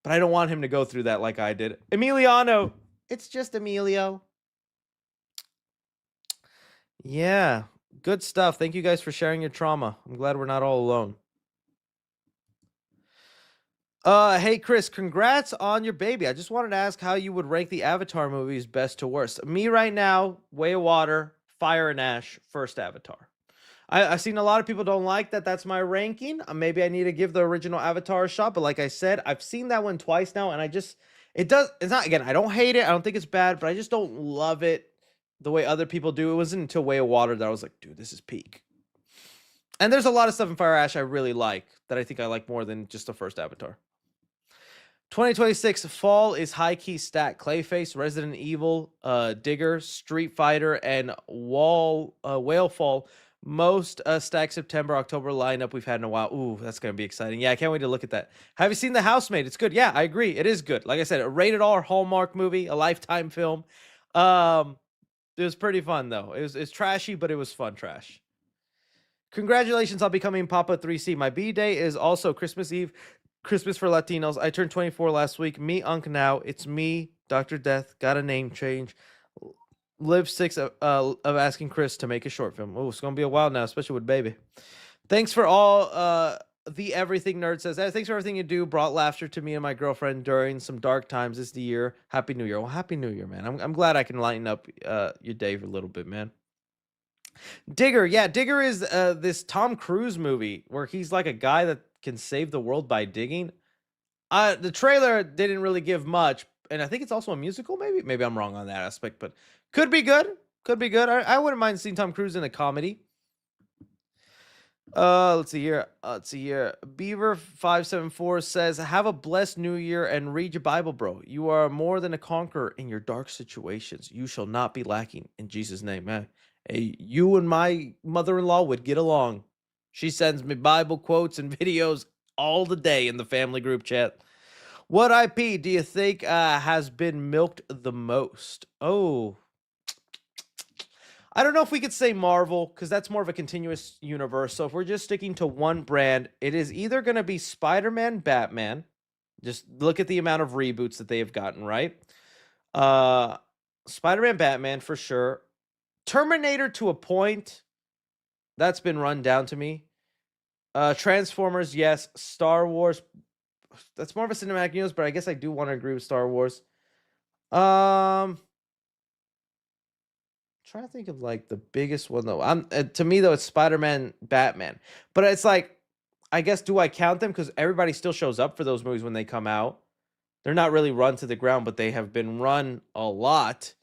S1: But I don't want him to go through that like I did. Emiliano. It's just Emilio. Yeah, good stuff. Thank you guys for sharing your trauma. I'm glad we're not all alone. Hey Chris, congrats on your baby. I just wanted to ask how you would rank the Avatar movies best to worst. Me right now, Way of Water, Fire and Ash, first Avatar. I've seen a lot of people don't like that. That's my ranking. Maybe I need to give the original Avatar a shot. But like I said, I've seen that one twice now, and it's not, again, I don't hate it. I don't think it's bad, but I just don't love it the way other people do. It wasn't until Way of Water that I was like, dude, this is peak. And there's a lot of stuff in Fire Ash I really like that I think I like more than just the first Avatar. 2026 fall is high key stacked. Clayface, Resident Evil, Digger, Street Fighter, and Whalefall. Most stacked September, October lineup we've had in a while. Ooh, that's gonna be exciting. Yeah, I can't wait to look at that. Have you seen The Housemaid? It's good. Yeah, I agree. It is good. Like I said, a rated R Hallmark movie, a Lifetime film. It was pretty fun though. It's trashy, but it was fun trash. Congratulations on becoming Papa 3C. My B day is also Christmas Eve. Christmas for Latinos. I turned 24 last week. Me, Unc now. It's me, Dr. Death. Got a name change. Live 6 of asking Chris to make a short film. Oh, it's going to be a while now, especially with baby. Thanks for all the everything nerd says. Thanks for everything you do. Brought laughter to me and my girlfriend during some dark times this year. Happy New Year. Well, Happy New Year, man. I'm glad I can lighten up your day a little bit, man. Digger. Yeah, Digger is this Tom Cruise movie where he's like a guy that can save the world by digging. The trailer didn't really give much, and I think it's also a musical. Maybe I'm wrong on that aspect, but could be good. Could be good. I wouldn't mind seeing Tom Cruise in a comedy. Let's see here. Beaver574 says, "Have a blessed new year and read your Bible, bro. You are more than a conqueror in your dark situations. You shall not be lacking in Jesus' name, man. Hey, you and my mother-in-law would get along. She sends me Bible quotes and videos all the day in the family group chat. What IP do you think has been milked the most? Oh, I don't know if we could say Marvel because that's more of a continuous universe. So if we're just sticking to one brand, it is either going to be Spider-Man, Batman. Just look at the amount of reboots that they have gotten, right? Spider-Man, Batman for sure. Terminator to a point. That's been run down to me. Transformers, yes. Star Wars. That's more of a cinematic news, but I guess I do want to agree with Star Wars. Trying to think of like the biggest one though. To me though, it's Spider-Man, Batman. But it's like, I guess, do I count them? Because everybody still shows up for those movies when they come out. They're not really run to the ground, but they have been run a lot.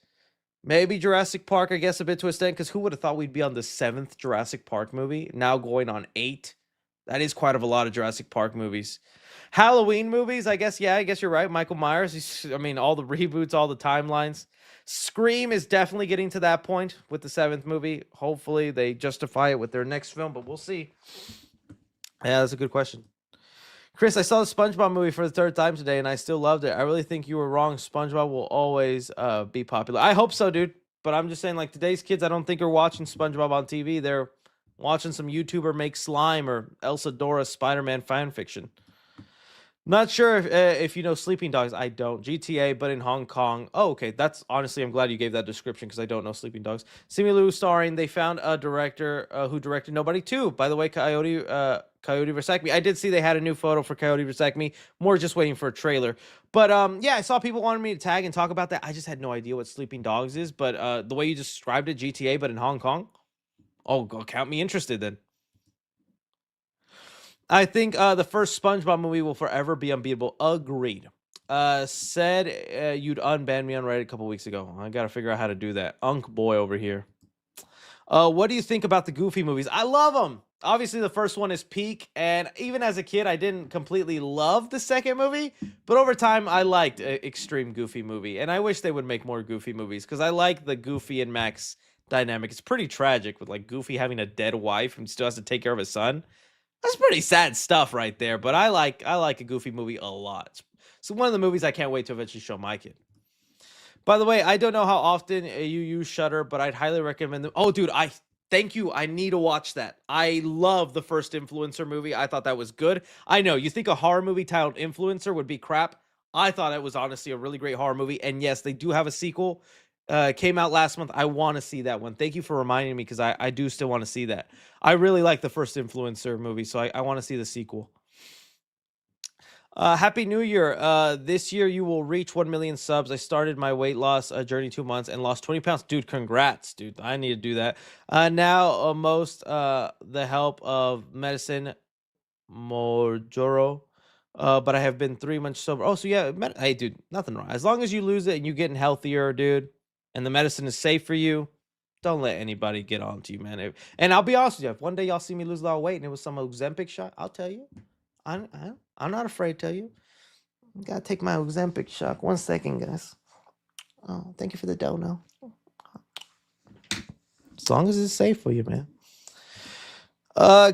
S1: Maybe Jurassic Park, I guess, a bit to extent, because who would have thought we'd be on the 7th Jurassic Park movie? Now going on 8. That is quite a lot of Jurassic Park movies. Halloween movies, I guess, yeah, I guess you're right. Michael Myers, all the reboots, all the timelines. Scream is definitely getting to that point with the 7th movie. Hopefully they justify it with their next film, but we'll see. Yeah, that's a good question. Chris, I saw the SpongeBob movie for the 3rd time today, and I still loved it. I really think you were wrong. SpongeBob will always be popular. I hope so, dude. But I'm just saying, like, today's kids, I don't think are watching SpongeBob on TV. They're watching some YouTuber make slime or Elsa Dora Spider-Man fan fiction. Not sure if you know Sleeping Dogs. I don't. GTA, but in Hong Kong. Oh, okay. That's honestly, I'm glad you gave that description because I don't know Sleeping Dogs. Simu starring. They found a director who directed Nobody 2. By the way, Coyote vs. Acme. I did see they had a new photo for Coyote vs. Acme. More just waiting for a trailer. But yeah, I saw people wanted me to tag and talk about that. I just had no idea what Sleeping Dogs is. But the way you described it, GTA, but in Hong Kong. Oh, go count me interested then. I think the first SpongeBob movie will forever be unbeatable. Agreed. Said you'd unban me on Reddit a couple weeks ago. I gotta figure out how to do that. Unk boy over here. What do you think about the Goofy movies? I love them. Obviously, the first one is peak, and even as a kid, I didn't completely love the second movie, but over time, I liked Extreme Goofy movie, and I wish they would make more Goofy movies because I like the Goofy and Max dynamic. It's pretty tragic with like Goofy having a dead wife and still has to take care of his son. That's pretty sad stuff right there, but I like a Goofy movie a lot. So one of the movies I can't wait to eventually show my kid. By the way, I don't know how often you use Shudder, but I'd highly recommend them. Oh, dude, thank you. I need to watch that. I love the first Influencer movie. I thought that was good. I know you think a horror movie titled Influencer would be crap. I thought it was honestly a really great horror movie. And yes, they do have a sequel. Came out last month. I want to see that one. Thank you for reminding me because I do still want to see that. I really like the first Influencer movie, so I want to see the sequel. Happy New Year. This year you will reach 1 million subs. I started my weight loss journey 2 months and lost 20 pounds. Dude, congrats, dude. I need to do that. Now, most the help of medicine, Mojoro. But I have been 3 months sober. Oh, so yeah, hey, dude, nothing wrong. As long as you lose it and you're getting healthier, dude, and the medicine is safe for you, don't let anybody get on to you, man. And I'll be honest with you, if one day y'all see me lose a lot of weight and it was some Ozempic shot, I'll tell you. I'm not afraid to tell you. Gotta take my Ozempic shot. 1 second, guys. Oh, thank you for the dono. As long as it's safe for you, man.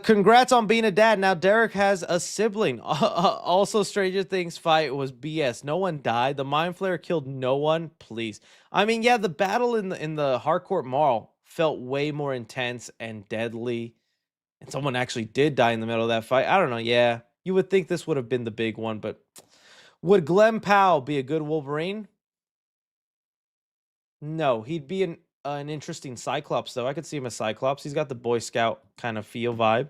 S1: Congrats on being a dad. Now Derek has a sibling. Also, Stranger Things fight was BS. No one died. The Mind Flayer killed no one. Please. I mean, yeah, the battle in the Harcourt Mall felt way more intense and deadly. And someone actually did die in the middle of that fight. I don't know. Yeah, you would think this would have been the big one, but would Glenn Powell be a good Wolverine? No, he'd be an interesting Cyclops, though. I could see him as Cyclops. He's got the Boy Scout kind of feel vibe.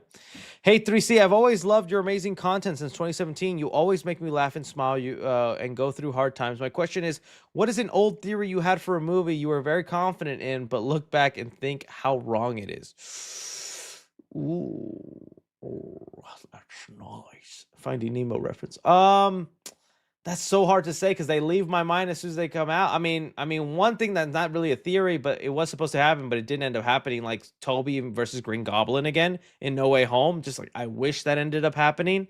S1: Hey, 3C, I've always loved your amazing content since 2017. You always make me laugh and smile and go through hard times. My question is, what is an old theory you had for a movie you were very confident in, but look back and think how wrong it is? Ooh, oh, that's nice. Finding Nemo reference. That's so hard to say because they leave my mind as soon as they come out. I mean, one thing that's not really a theory, but it was supposed to happen, but it didn't end up happening. Like Toby versus Green Goblin again in No Way Home. Just like I wish that ended up happening.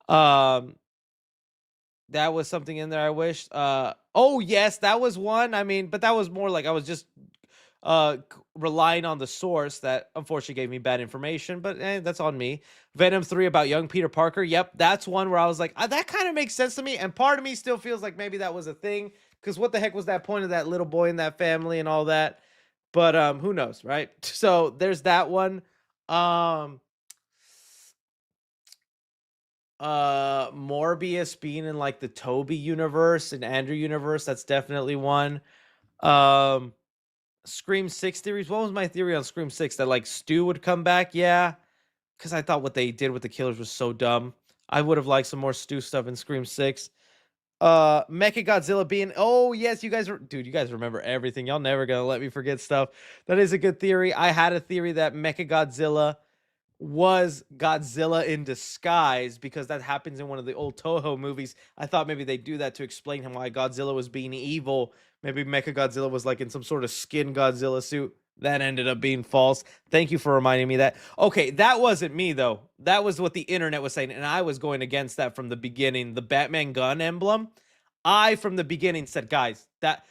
S1: That was something in there I wished. Oh yes, that was one. I mean, but that was more like I was just relying on the source that unfortunately gave me bad information, but that's on me. Venom 3 about young Peter Parker. Yep, that's one where I was like, that kind of makes sense to me. And part of me still feels like maybe that was a thing because what the heck was that point of that little boy in that family and all that? But who knows, right? So there's that one. Morbius being in like the Toby universe and Andrew universe, that's definitely one. Scream 6 theories. What was my theory on Scream 6? That like Stu would come back? Yeah. Because I thought what they did with the killers was so dumb. I would have liked some more Stu stuff in Scream 6. Mechagodzilla being, oh yes, you guys remember everything. Y'all never gonna let me forget stuff. That is a good theory. I had a theory that Mechagodzilla was Godzilla in disguise because that happens in one of the old Toho movies. I thought maybe they'd do that to explain him why Godzilla was being evil. Maybe Mechagodzilla was like in some sort of skin Godzilla suit. That ended up being false. Thank you for reminding me that. Okay, that wasn't me though. That was what the internet was saying, and I was going against that from the beginning. The Batman gun emblem. I from the beginning said, guys, that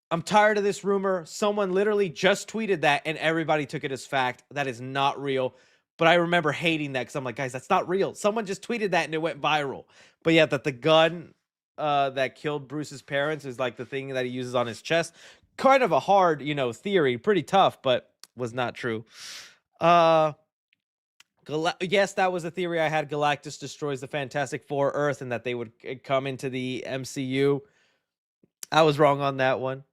S1: I'm tired of this rumor. Someone literally just tweeted that, and everybody took it as fact. That is not real. But I remember hating that because I'm like, guys, that's not real. Someone just tweeted that and it went viral. But yeah, that the gun that killed Bruce's parents is like the thing that he uses on his chest. Kind of a hard, theory. Pretty tough, but was not true. Yes, that was a theory I had. Galactus destroys the Fantastic Four Earth and that they would come into the MCU. I was wrong on that one.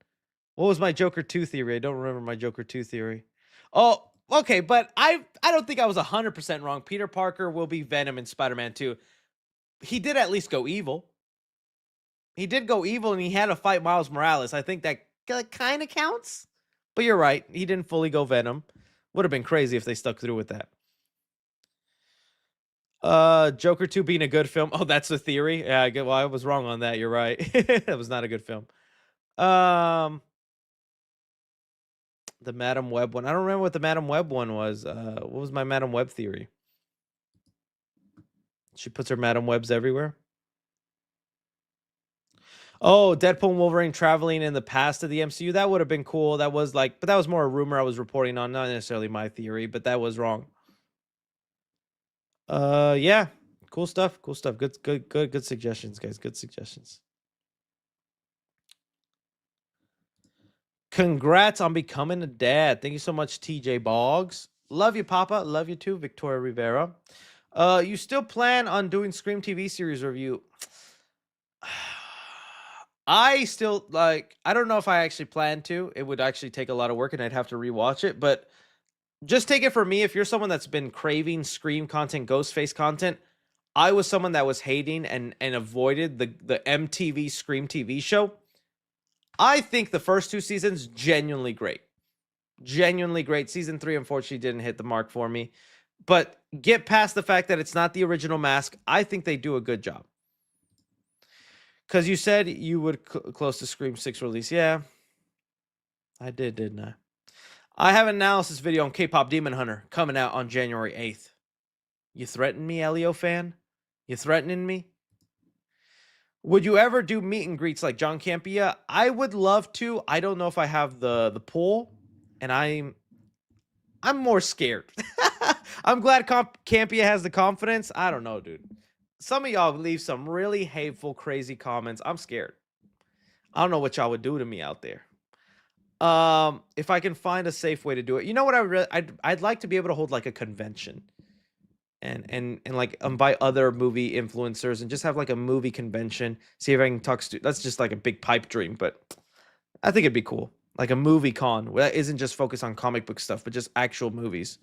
S1: What was my Joker 2 theory? I don't remember my Joker 2 theory. Oh, okay, but I don't think I was 100% wrong. Peter Parker will be Venom in Spider-Man 2. He did at least go evil. He did go evil, and he had to fight Miles Morales. I think that kind of counts. But you're right. He didn't fully go Venom. Would have been crazy if they stuck through with that. Joker 2 being a good film. Oh, that's a theory? Yeah, well, I was wrong on that. You're right. That was not a good film. The Madam Web one. I don't remember what the Madam Web one was. What was my Madam Web theory? She puts her Madam Webs everywhere. Oh, Deadpool and Wolverine traveling in the past of the MCU. That would have been cool. That was but that was more a rumor I was reporting on, not necessarily my theory, but that was wrong. Yeah. Cool stuff. Cool stuff. Good suggestions, guys. Good suggestions. Congrats on becoming a dad. Thank you so much, TJ Boggs. Love you, Papa. Love you too, Victoria Rivera. You still plan on doing Scream TV series review? I still like. I don't know if I actually plan to. It would actually take a lot of work, and I'd have to rewatch it. But just take it from me. If you're someone that's been craving Scream content, Ghostface content, I was someone that was hating and avoided the MTV Scream TV show. I think the first 2 seasons genuinely great. Genuinely great. Season 3 unfortunately didn't hit the mark for me. But get past the fact that it's not the original mask. I think they do a good job. Cuz you said you would close to Scream 6 release. Yeah. I did, didn't I? I have an analysis video on K-pop Demon Hunter coming out on January 8th. You threaten me, Elio fan? You threatening me? Would you ever do meet and greets like John Campia? I would love to. I don't know if I have the pull, and I'm more scared. I'm glad Campia has the confidence. I don't know, dude. Some of y'all leave some really hateful, crazy comments. I'm scared. I don't know what y'all would do to me out there. If I can find a safe way to do it, you know what I'd like to be able to hold like a convention, and like invite other movie influencers and just have like a movie convention. See if I can talk. That's just like a big pipe dream, but I think it'd be cool. Like a movie con that isn't just focused on comic book stuff, but just actual movies.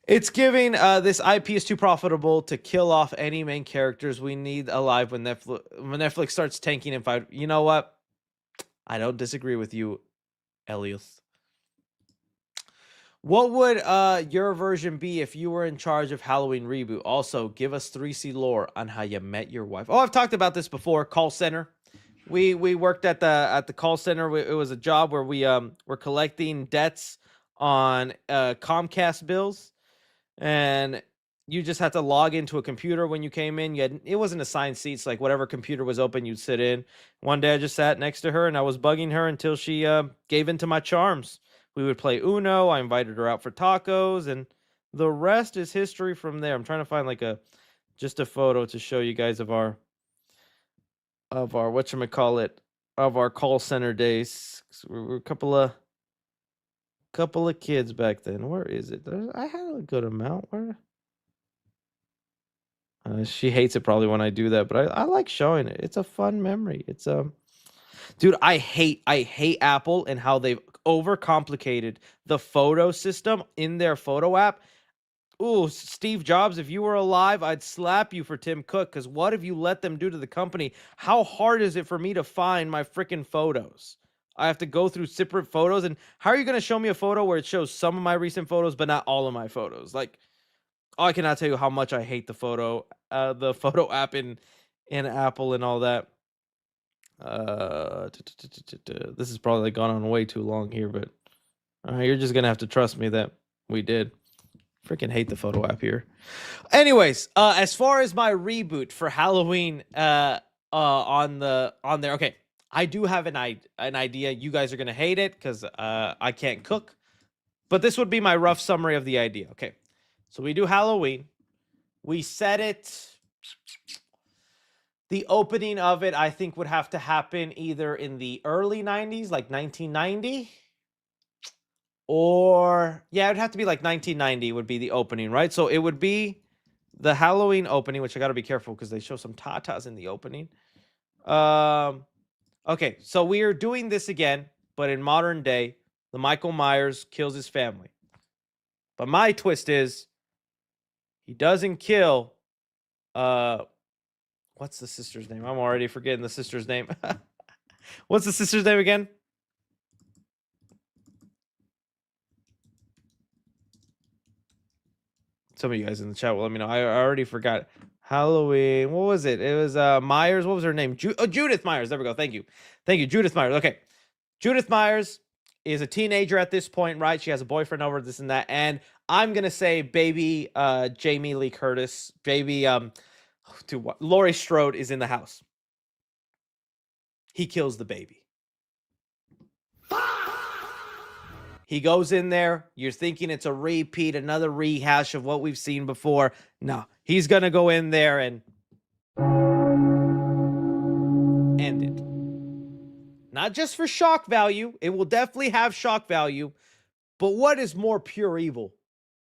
S1: It's giving this IP is too profitable to kill off any main characters. We need alive when Netflix starts tanking. If I, you know what, I don't disagree with you, Elias. What would your version be if you were in charge of Halloween reboot? Also, give us 3C lore on how you met your wife. Oh, I've talked about this before. Call center. We worked at the call center. It was a job where we were collecting debts on Comcast bills, and you just had to log into a computer when you came in. It wasn't assigned seats. Like whatever computer was open, you'd sit in. One day I just sat next to her and I was bugging her until she gave in to my charms. We would play Uno. I invited her out for tacos, and the rest is history from there. I'm trying to find like just a photo to show you guys of our whatchamacallit, of our call center days. We were a couple of kids back then. Where is it? I had a good amount. Where? She hates it probably when I do that, but I like showing it. It's a fun memory. It's dude, I hate Apple and how they've overcomplicated the photo system in their photo app. Ooh, Steve Jobs, if you were alive, I'd slap you for Tim Cook, because what have you let them do to the company? How hard is it for me to find my freaking photos? I have to go through separate photos, and how are you going to show me a photo where it shows some of my recent photos, but not all of my photos? Like, I cannot tell you how much I hate the photo app in Apple and all that. This is probably gone on way too long here, but you're just gonna have to trust me that we did. Freaking hate the photo app here. Anyways, as far as my reboot for Halloween, on there. Okay, I do have an idea. You guys are gonna hate it because I can't cook, but this would be my rough summary of the idea. Okay, so we do Halloween. We set it. The opening of it, I think, would have to happen either in the early 90s, like 1990, or, yeah, it would have to be like 1990 would be the opening, right? So it would be the Halloween opening, which I got to be careful because they show some tatas in the opening. Okay, so we are doing this again, but in modern day, the Michael Myers kills his family. But my twist is he doesn't kill, what's the sister's name? I'm already forgetting the sister's name. What's the sister's name again? Some of you guys in the chat will let me know. I already forgot. Halloween. What was it? It was Myers. What was her name? Judith Myers. There we go. Thank you. Thank you. Judith Myers. Okay. Judith Myers is a teenager at this point, right? She has a boyfriend over this and that. And I'm going to say baby Jamie Lee Curtis, baby Laurie Strode is in the house. He kills the baby. He goes in there. You're thinking it's a repeat, another rehash of what we've seen before. No, he's going to go in there and end it. Not just for shock value. It will definitely have shock value. But what is more pure evil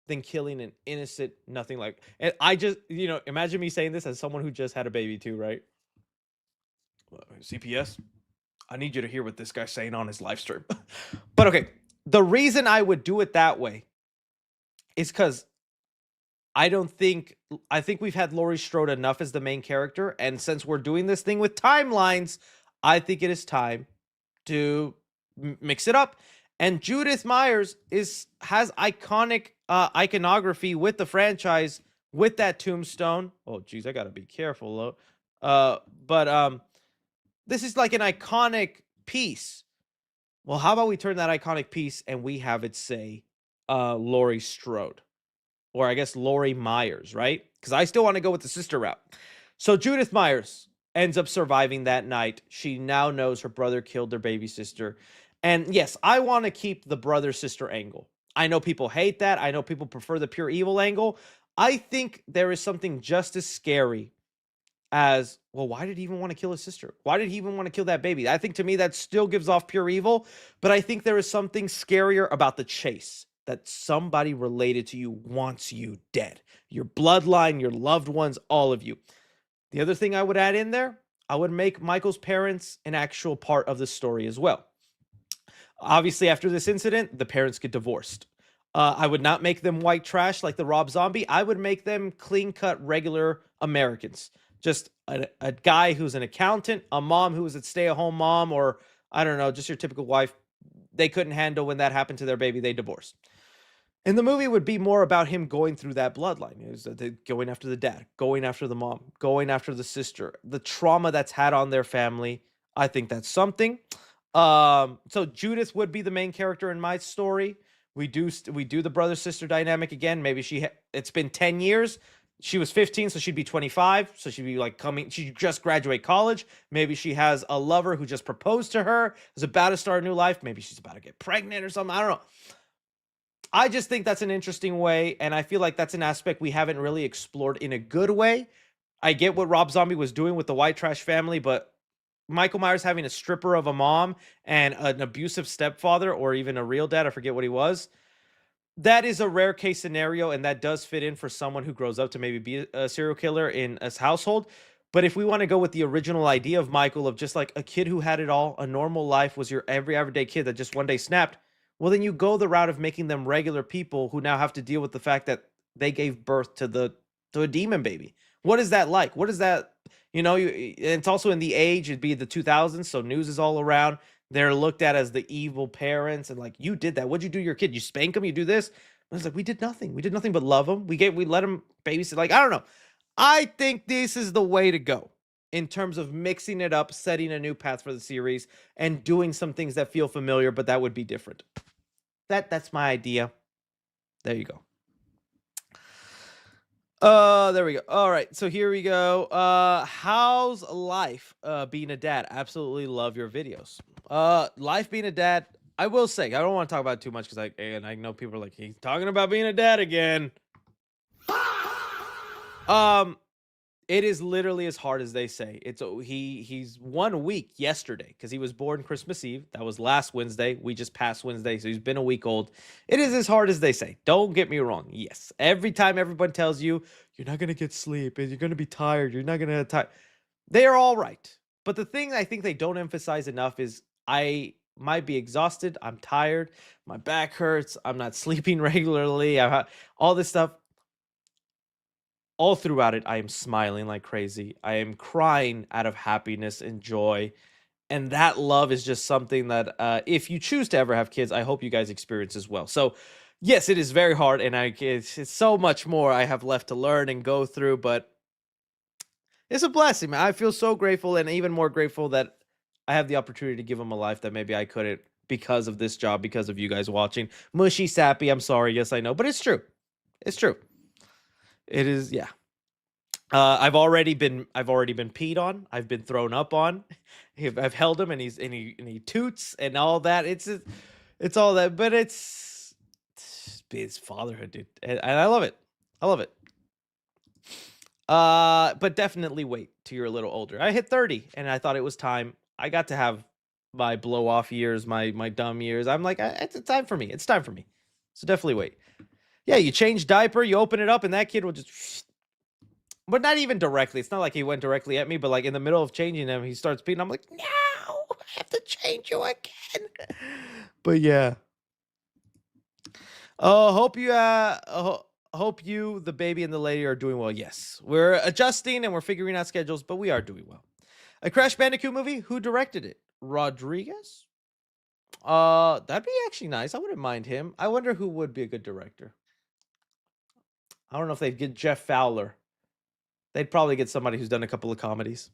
S1: than killing an innocent, nothing like... And I just, imagine me saying this as someone who just had a baby too, right? CPS? I need you to hear what this guy's saying on his live stream. But okay, the reason I would do it that way is because I think we've had Laurie Strode enough as the main character, and since we're doing this thing with timelines, I think it is time to mix it up. And Judith Myers has iconic iconography with the franchise with that tombstone. Oh, geez, I gotta be careful, but this is like an iconic piece. Well, how about we turn that iconic piece and we have it say Laurie Strode, or I guess Laurie Myers, right? Because I still want to go with the sister route. So Judith Myers ends up surviving that night. She now knows her brother killed their baby sister. And yes, I want to keep the brother sister angle. I know people hate that. I know people prefer the pure evil angle. I think there is something just as scary as, well, why did he even want to kill his sister? Why did he even want to kill that baby? I think to me that still gives off pure evil, but I think there is something scarier about the chase, that somebody related to you wants you dead. Your bloodline, your loved ones, all of you. The other thing I would add in there, I would make Michael's parents an actual part of the story as well. Obviously, after this incident, the parents get divorced. I would not make them white trash like the Rob Zombie. I would make them clean-cut, regular Americans. Just a guy who's an accountant, a mom who was a stay-at-home mom, or, I don't know, just your typical wife. They couldn't handle when that happened to their baby. They divorced. And the movie would be more about him going through that bloodline. It was going after the dad, going after the mom, going after the sister, the trauma that's had on their family. I think that's something. So Judith would be the main character in my story. We do the brother sister dynamic again. Maybe it's been 10 years. She was 15, so she'd be 25. So she'd be like she just graduate college. Maybe she has a lover who just proposed to her, is about to start a new life. Maybe she's about to get pregnant or something. I don't know. I just think that's an interesting way, and I feel like that's an aspect we haven't really explored in a good way. I get what Rob Zombie was doing with the white trash family, but Michael Myers having a stripper of a mom and an abusive stepfather, or even a real dad, I forget what he was, that is a rare case scenario, and that does fit in for someone who grows up to maybe be a serial killer in a household. But if we want to go with the original idea of Michael, of just like a kid who had it all, a normal life, was your everyday kid that just one day snapped, well, then you go the route of making them regular people who now have to deal with the fact that they gave birth to a demon baby. What is that like? What is that? It's also in the age, it'd be the 2000s, so news is all around. They're looked at as the evil parents, and like, you did that. What'd you do to your kid? You spank him? You do this? I was like, we did nothing. We did nothing but love him. We let him babysit. Like, I don't know. I think this is the way to go in terms of mixing it up, setting a new path for the series, and doing some things that feel familiar, but that would be different. That's my idea. There you go. There we go. All right, so here we go. How's life being a dad? Absolutely love your videos. Life being a dad, I will say, I don't want to talk about it too much because I know people are like, he's talking about being a dad again. It is literally as hard as they say. He's 1 week yesterday because he was born Christmas Eve. That was last Wednesday. We just passed Wednesday, so he's been a week old. It is as hard as they say. Don't get me wrong. Yes, every time everyone tells you you're not gonna get sleep and you're gonna be tired, you're not gonna have time, they are all right. But the thing I think they don't emphasize enough is I might be exhausted. I'm tired. My back hurts. I'm not sleeping regularly. All this stuff. All throughout it, I am smiling like crazy. I am crying out of happiness and joy. And that love is just something that if you choose to ever have kids, I hope you guys experience as well. So, yes, it is very hard. And it's so much more I have left to learn and go through. But it's a blessing, man. I feel so grateful, and even more grateful that I have the opportunity to give them a life that maybe I couldn't because of this job, because of you guys watching. Mushy, sappy, I'm sorry. Yes, I know. But it's true. It's true. It is, yeah. I've already been peed on. I've been thrown up on. I've held him, and he toots and all that. It's all that, but it's fatherhood, dude, and I love it. I love it. But definitely wait till you're a little older. I hit 30, and I thought it was time. I got to have my blow off years, my dumb years. I'm like, it's time for me. It's time for me. So definitely wait. Yeah, you change diaper, you open it up, and that kid will just but not even directly. It's not like he went directly at me, but like in the middle of changing them, he starts peeing. I'm like, no, I have to change you again. But yeah. Hope you hope you, the baby, and the lady are doing well. Yes, we're adjusting and we're figuring out schedules, but we are doing well. A Crash Bandicoot movie. Who directed it? Rodriguez. That'd be actually nice. I wouldn't mind him. I wonder who would be a good director. I don't know if they'd get Jeff Fowler. They'd probably get somebody who's done a couple of comedies.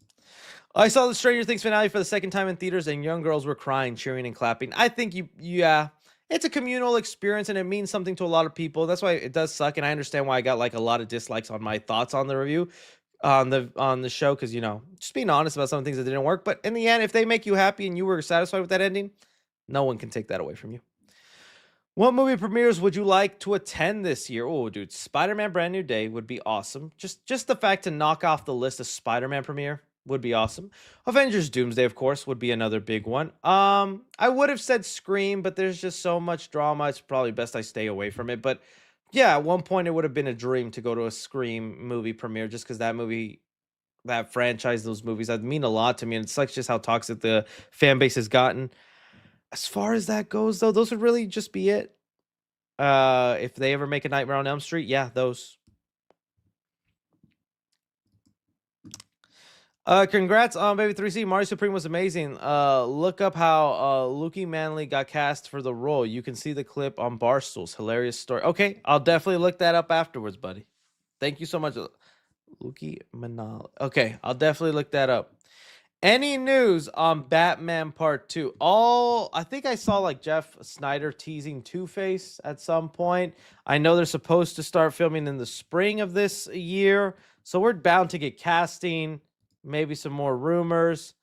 S1: I saw the Stranger Things finale for the second time in theaters, and young girls were crying, cheering, and clapping. I think yeah, it's a communal experience, and it means something to a lot of people. That's why it does suck, and I understand why I got like a lot of dislikes on my thoughts on the review, on the show, because just being honest about some things that didn't work. But in the end, if they make you happy and you were satisfied with that ending, no one can take that away from you. What movie premieres would you like to attend this year? Oh, dude, Spider-Man Brand New Day would be awesome. Just the fact to knock off the list of Spider-Man premiere would be awesome. Avengers Doomsday, of course, would be another big one. I would have said Scream, but there's just so much drama. It's probably best I stay away from it. But yeah, at one point it would have been a dream to go to a Scream movie premiere just because that movie, that franchise, those movies, that mean a lot to me. And it's like just how toxic the fan base has gotten. As far as that goes, though, those would really just be it. If they ever make a Nightmare on Elm Street, yeah, those. Congrats on Baby 3C. Mario Supreme was amazing. Look up how Luki Manley got cast for the role. You can see the clip on Barstool's hilarious story. Okay, I'll definitely look that up afterwards, buddy. Thank you so much, Luki Manley. Okay, I'll definitely look that up. Any news on Batman Part 2? I think I saw like Jeff Snyder teasing Two-Face at some point. I know they're supposed to start filming in the spring of this year, so we're bound to get casting, maybe some more rumors,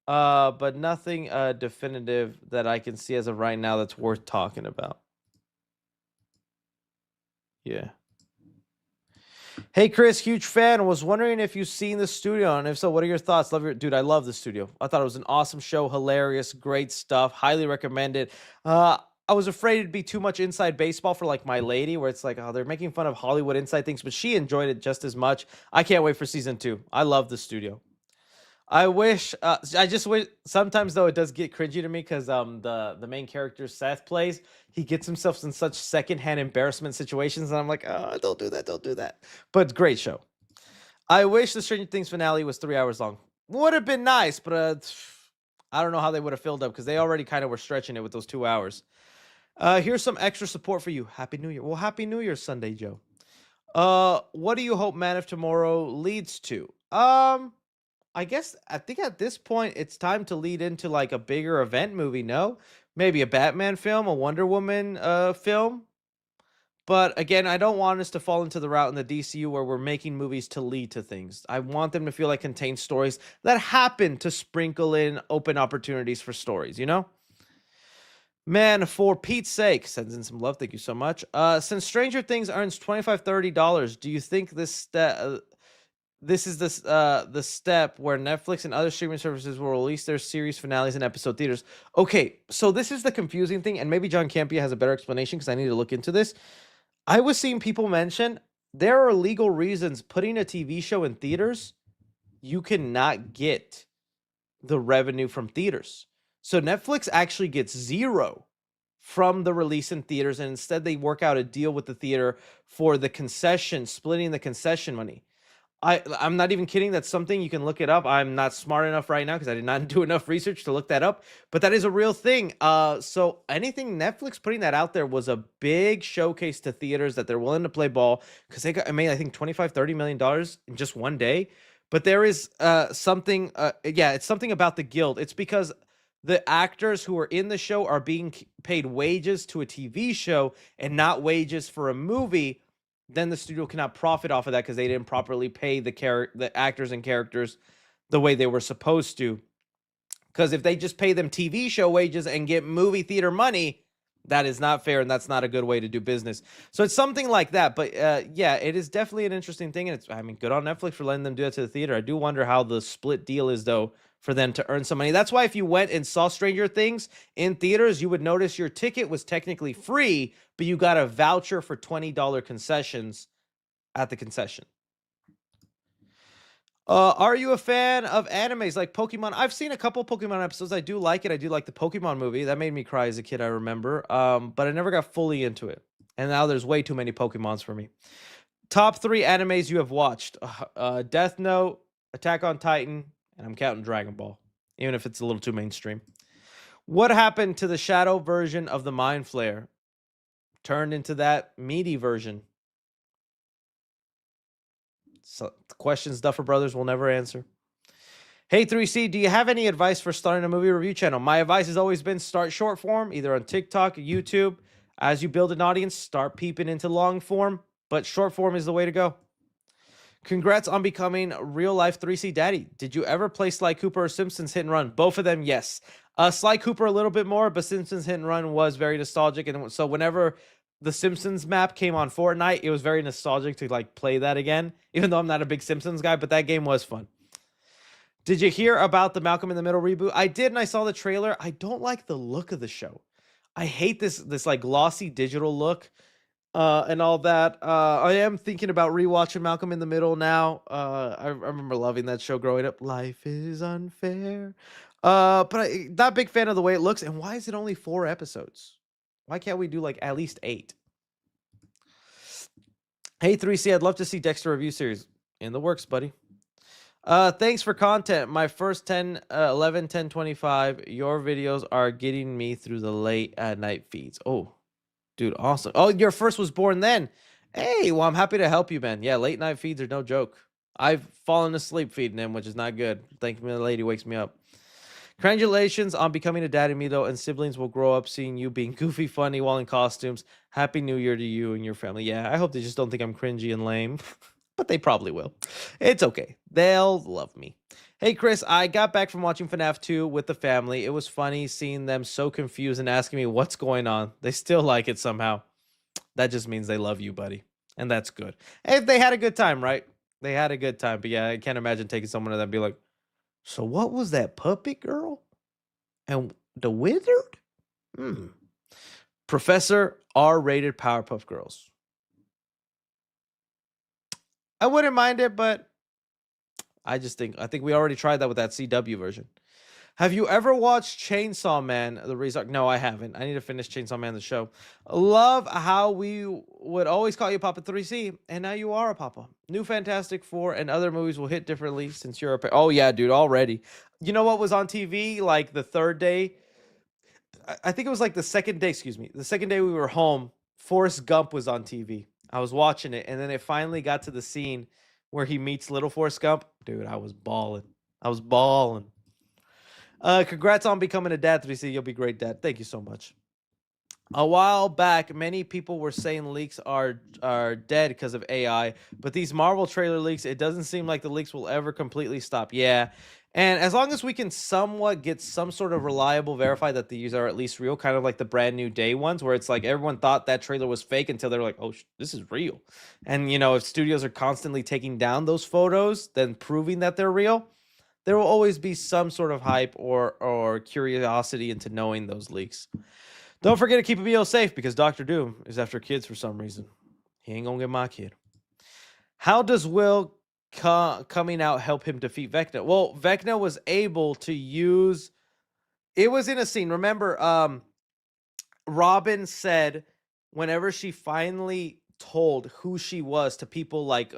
S1: but nothing definitive that I can see as of right now that's worth talking about. Yeah. Hey Chris, huge fan. Was wondering if you've seen the studio, and if so, what are your thoughts? Dude. I love the studio. I thought it was an awesome show, hilarious, great stuff. Highly recommended. I was afraid it'd be too much inside baseball for like my lady, where it's like, oh, they're making fun of Hollywood inside things, but she enjoyed it just as much. I can't wait for season 2. I love the studio. I just wish sometimes though it does get cringy to me because the main character Seth plays, he gets himself in such secondhand embarrassment situations, and I'm like, oh, don't do that. But great show. I wish the Stranger Things finale was 3 hours long. Would have been nice, but I don't know how they would have filled up because they already kind of were stretching it with those 2 hours. Here's some extra support for you. Happy New Year. Well, Happy New Year, Sunday Joe. What do you hope Man of Tomorrow leads to? I think at this point it's time to lead into like a bigger event movie, no? Maybe a Batman film, a Wonder Woman film. But again, I don't want us to fall into the route in the DCU where we're making movies to lead to things. I want them to feel like contain stories that happen to sprinkle in open opportunities for stories, Man, for Pete's sake, sends in some love. Thank you so much. Since Stranger Things earns $25, $30, do you think this is the step where Netflix and other streaming services will release their series finales in episode theaters? Okay, so this is the confusing thing, and maybe John Campia has a better explanation because I need to look into this. I was seeing people mention there are legal reasons putting a TV show in theaters, you cannot get the revenue from theaters. So Netflix actually gets zero from the release in theaters, and instead they work out a deal with the theater for the concession, splitting the concession money. I'm not even kidding. That's something you can look it up. I'm not smart enough right now because I did not do enough research to look that up, but that is a real thing. So anything Netflix putting that out there was a big showcase to theaters that they're willing to play ball because they made, I think, $25-30 million in just one day. But there is something, it's something about the guild. It's because the actors who are in the show are being paid wages to a TV show and not wages for a movie. Then the studio cannot profit off of that because they didn't properly pay the actors and characters the way they were supposed to. Because if they just pay them TV show wages and get movie theater money, that is not fair, and that's not a good way to do business. So it's something like that. But yeah, it is definitely an interesting thing, and good on Netflix for letting them do that to the theater. I do wonder how the split deal is though for them to earn some money. That's why if you went and saw Stranger Things in theaters, you would notice your ticket was technically free, but you got a voucher for $20 concessions at the concession. Are you a fan of animes like Pokemon? I've seen a couple Pokemon episodes. I do like it. I do like the Pokemon movie. That made me cry as a kid, I remember. But I never got fully into it. And now there's way too many Pokemons for me. Top 3 animes you have watched. Death Note, Attack on Titan, and I'm counting Dragon Ball, even if it's a little too mainstream. What happened to the shadow version of the Mind Flayer? Turned into that meaty version. So, questions Duffer Brothers will never answer. Hey 3C, do you have any advice for starting a movie review channel? My advice has always been start short form, either on TikTok or YouTube. As you build an audience, start peeping into long form, but short form is the way to go. Congrats on becoming real life 3C daddy. Did you ever play Sly Cooper or Simpsons Hit and Run? Both of them, yes. Sly Cooper a little bit more, but Simpsons Hit and Run was very nostalgic. And so whenever the Simpsons map came on Fortnite, it was very nostalgic to like play that again, even though I'm not a big Simpsons guy, but that game was fun. Did you hear about the Malcolm in the Middle reboot? I did, and I saw the trailer. I don't like the look of the show. I hate this like glossy digital look and all that. I am thinking about rewatching Malcolm in the Middle now. I remember loving that show growing up. Life is unfair. But not a big fan of the way it looks. And why is it only 4 episodes? Why can't we do like at least 8? Hey 3C, I'd love to see Dexter review series. In the works, buddy. Thanks for content. My first 11, 10, 25. Your videos are getting me through the late at night feeds. Oh, dude, awesome. Oh, your first was born then. Hey, well, I'm happy to help you, man. Yeah, late night feeds are no joke. I've fallen asleep feeding them, which is not good. Thankfully, the lady wakes me up. Congratulations on becoming a daddy, me though, and siblings will grow up seeing you being goofy, funny while in costumes. Happy New Year to you and your family. Yeah, I hope they just don't think I'm cringy and lame. But they probably will. It's okay. They'll love me. Hey, Chris, I got back from watching FNAF 2 with the family. It was funny seeing them so confused and asking me what's going on. They still like it somehow. That just means they love you, buddy. And that's good. Hey, they had a good time, right? They had a good time. But yeah, I can't imagine taking someone to that and be like, so what was that puppet girl? And the wizard? Professor R-rated Powerpuff Girls. I wouldn't mind it, but I think we already tried that with that CW version. Have you ever watched Chainsaw Man, the Resort? No, I haven't. I need to finish Chainsaw Man, the show. Love how we would always call you Papa 3C, and now you are a Papa. New Fantastic Four and other movies will hit differently since you're a Oh, yeah, dude, already. You know what was on TV like the third day? I think it was like the second day, excuse me. The second day we were home, Forrest Gump was on TV. I was watching it, and then it finally got to the scene where he meets little Forrest Gump. Dude, I was balling. Congrats on becoming a dad, 3C. You'll be a great dad. Thank you so much. A while back, many people were saying leaks are dead because of AI, but these Marvel trailer leaks, it doesn't seem like the leaks will ever completely stop. Yeah, and as long as we can somewhat get some sort of reliable verify that these are at least real, kind of like the Brand New Day ones, where it's like everyone thought that trailer was fake until they're like, oh, this is real. And, you know, if studios are constantly taking down those photos, then proving that they're real, there will always be some sort of hype or curiosity into knowing those leaks. Don't forget to keep Emilio safe because Dr. Doom is after kids for some reason. He ain't gonna get my kid. How does Will coming out help him defeat Vecna? Well, Vecna was able to use... It was in a scene. Remember, Robin said whenever she finally told who she was to people like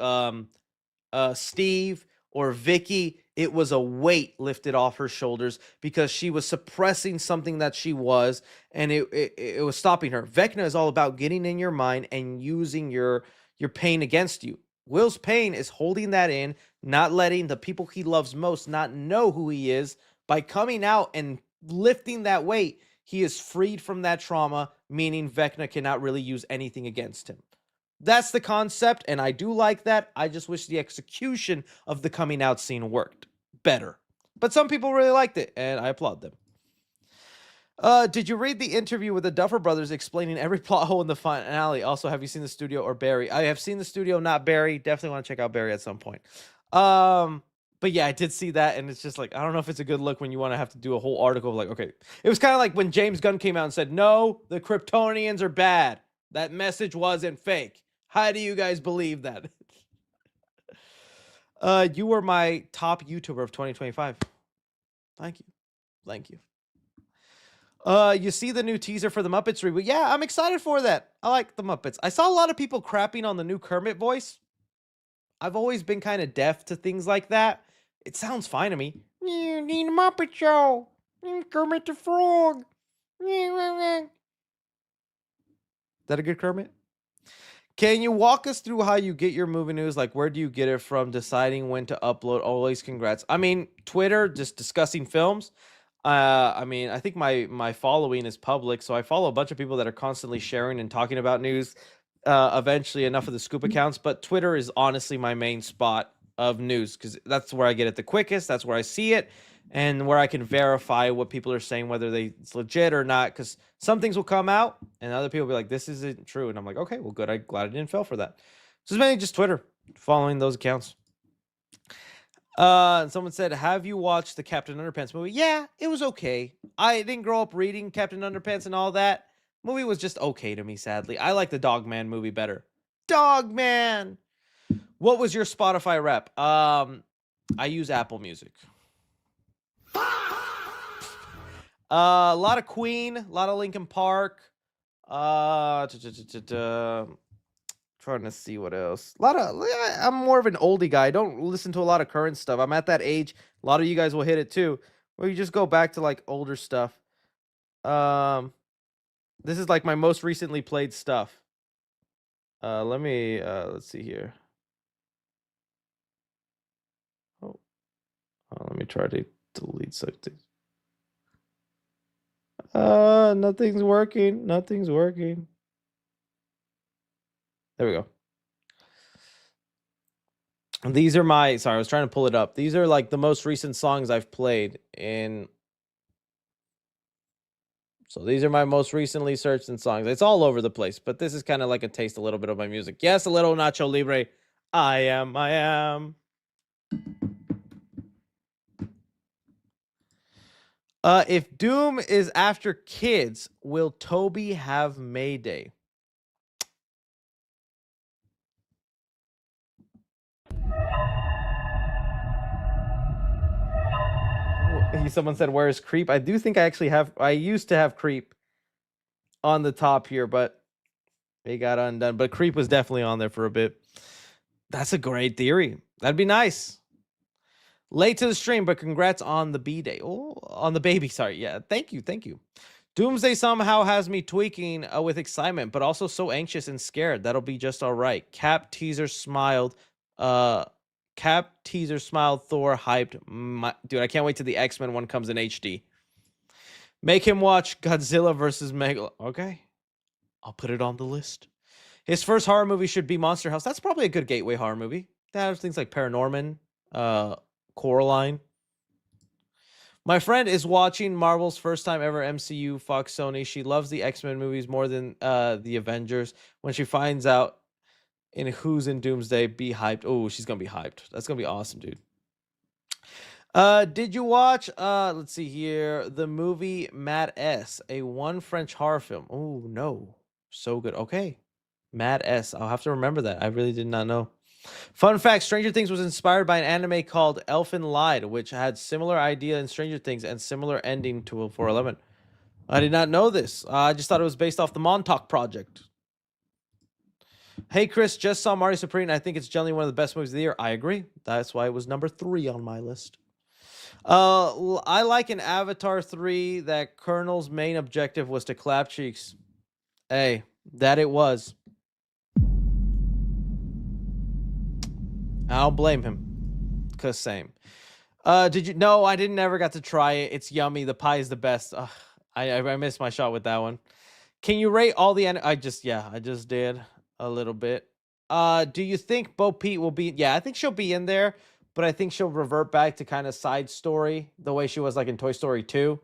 S1: Steve or Vicky, it was a weight lifted off her shoulders because she was suppressing something that she was, and it was stopping her. Vecna is all about getting in your mind and using your pain against you. Will's pain is holding that in, not letting the people he loves most not know who he is. By coming out and lifting that weight, he is freed from that trauma, meaning Vecna cannot really use anything against him. That's the concept, and I do like that. I just wish the execution of the coming out scene worked better. But some people really liked it, and I applaud them. Did you read the interview with the Duffer Brothers explaining every plot hole in the finale? Also, have you seen the studio or Barry? I have seen the studio, not Barry. Definitely want to check out Barry at some point. But yeah, I did see that, and it's just like, I don't know if it's a good look when you want to have to do a whole article of like, okay. It was kind of like when James Gunn came out and said, no, the Kryptonians are bad. That message wasn't fake. How do you guys believe that? You were my top YouTuber of 2025. Thank you. Thank you. You see the new teaser for the Muppets reboot? Yeah, I'm excited for that. I like the Muppets. I saw a lot of people crapping on the new Kermit voice. I've always been kind of deaf to things like that. It sounds fine to me. You need a Muppet Show. Kermit the Frog. Is that a good Kermit? Can you walk us through how you get your movie news? Like, where do you get it from? Deciding when to upload? Always congrats. I mean, Twitter, just discussing films. I mean, I think my following is public, so I follow a bunch of people that are constantly sharing and talking about news. Eventually, enough of the scoop accounts, but Twitter is honestly my main spot of news because that's where I get it the quickest. That's where I see it, and where I can verify what people are saying, whether it's legit or not. Because some things will come out, and other people will be like, "This isn't true," and I'm like, "Okay, well, good. I'm glad I didn't fail for that." So it's mainly just Twitter, following those accounts. Someone said, "Have you watched the Captain Underpants movie?" Yeah, it was okay. I didn't grow up reading Captain Underpants and all that. Movie was just okay to me, sadly. I like the Dogman movie better. Dogman. What was your Spotify rep? I use Apple Music. A lot of Queen, a lot of Linkin Park. Trying to see what else. I'm more of an oldie guy. I don't listen to a lot of current stuff. I'm at that age. A lot of you guys will hit it too, where you just go back to like older stuff. This is like my most recently played stuff. Let's see here. Oh, let me try to delete something. Nothing's working. Nothing's working. There we go. These are sorry, I was trying to pull it up. These are like the most recent songs I've played in. So these are my most recently searched in songs. It's all over the place, but this is kind of like a taste, a little bit of my music. Yes, a little Nacho Libre. I am. If Doom is after kids, will Toby have Mayday? Someone said, "Where is Creep?" I do think I actually have. I used to have Creep on the top here, but they got undone. But Creep was definitely on there for a bit. That's a great theory. That'd be nice. Late to the stream, but congrats on the B-Day. Oh, on the baby. Sorry. Yeah. Thank you. Thank you. Doomsday somehow has me tweaking with excitement, but also so anxious and scared. That'll be just all right. Cap teaser smiled. Cap teaser smiled. Thor hyped. Dude, I can't wait till the X-Men one comes in HD. Make him watch Godzilla versus Megalo. Okay. I'll put it on the list. His first horror movie should be Monster House. That's probably a good gateway horror movie. That has things like Paranorman, Coraline. My friend is watching Marvel's first time ever MCU Fox Sony. She loves the X-Men movies more than the Avengers. When she finds out in who's in Doomsday, be hyped. Oh, she's gonna be hyped. That's gonna be awesome, dude. Did you watch let's see here, the movie Mad S, a one French horror film? Oh no. So good. Okay. Mad S. I'll have to remember that. I really did not know. Fun fact, Stranger Things was inspired by an anime called Elfen Lied, which had similar idea in Stranger Things and similar ending to 411. I did not know this. I just thought it was based off the Montauk Project. Hey, Chris, just saw Mario Supreme. I think it's generally one of the best movies of the year. I agree. That's why it was number 3 on my list. I like in Avatar 3 that Colonel's main objective was to clap cheeks. Hey, that it was. I don't blame him. Cause same. Did you? No, I didn't. Never got to try it. It's yummy. The pie is the best. I missed my shot with that one. Can you rate all the? I just did a little bit. Do you think Bo Peep will be? Yeah, I think she'll be in there, but I think she'll revert back to kind of side story the way she was like in Toy Story 2.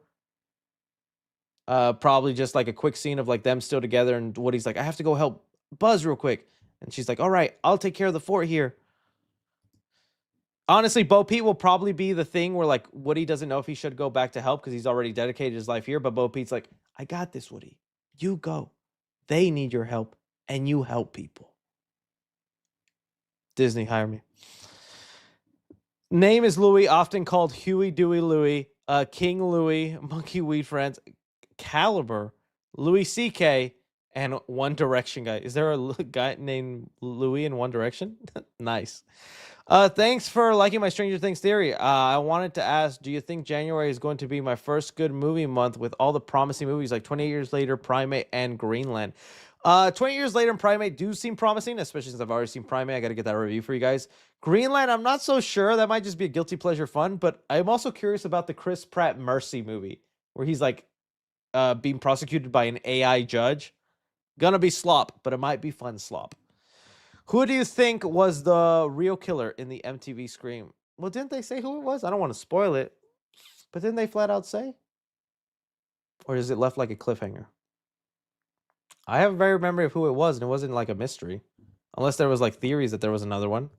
S1: Probably just like a quick scene of like them still together, and Woody's like, "I have to go help Buzz real quick," and she's like, "All right, I'll take care of the fort here." Honestly, Bo Peep will probably be the thing where like Woody doesn't know if he should go back to help because he's already dedicated his life here. But Bo Peep's like, "I got this, Woody. You go. They need your help, and you help people." Disney, hire me. Name is Louis, often called Huey, Dewey, Louie, King Louie, Monkey Weed Friends, Caliber, Louis C.K., and One Direction guy. Is there a guy named Louis in One Direction? Nice. Thanks for liking my Stranger Things theory. I wanted to ask, do you think January is going to be my first good movie month with all the promising movies like 28 Years Later, Primate, and Greenland? 20 Years Later and Primate do seem promising, especially since I've already seen Primate. I got to get that review for you guys. Greenland, I'm not so sure. That might just be a guilty pleasure fun, but I'm also curious about the Chris Pratt Mercy movie where he's like being prosecuted by an AI judge. Gonna be slop, but it might be fun slop. Who do you think was the real killer in the MTV Scream? Well, didn't they say who it was? I don't want to spoil it, but didn't they flat out say? Or is it left like a cliffhanger? I have a very memory of who it was, and it wasn't like a mystery. Unless there was like theories that there was another one.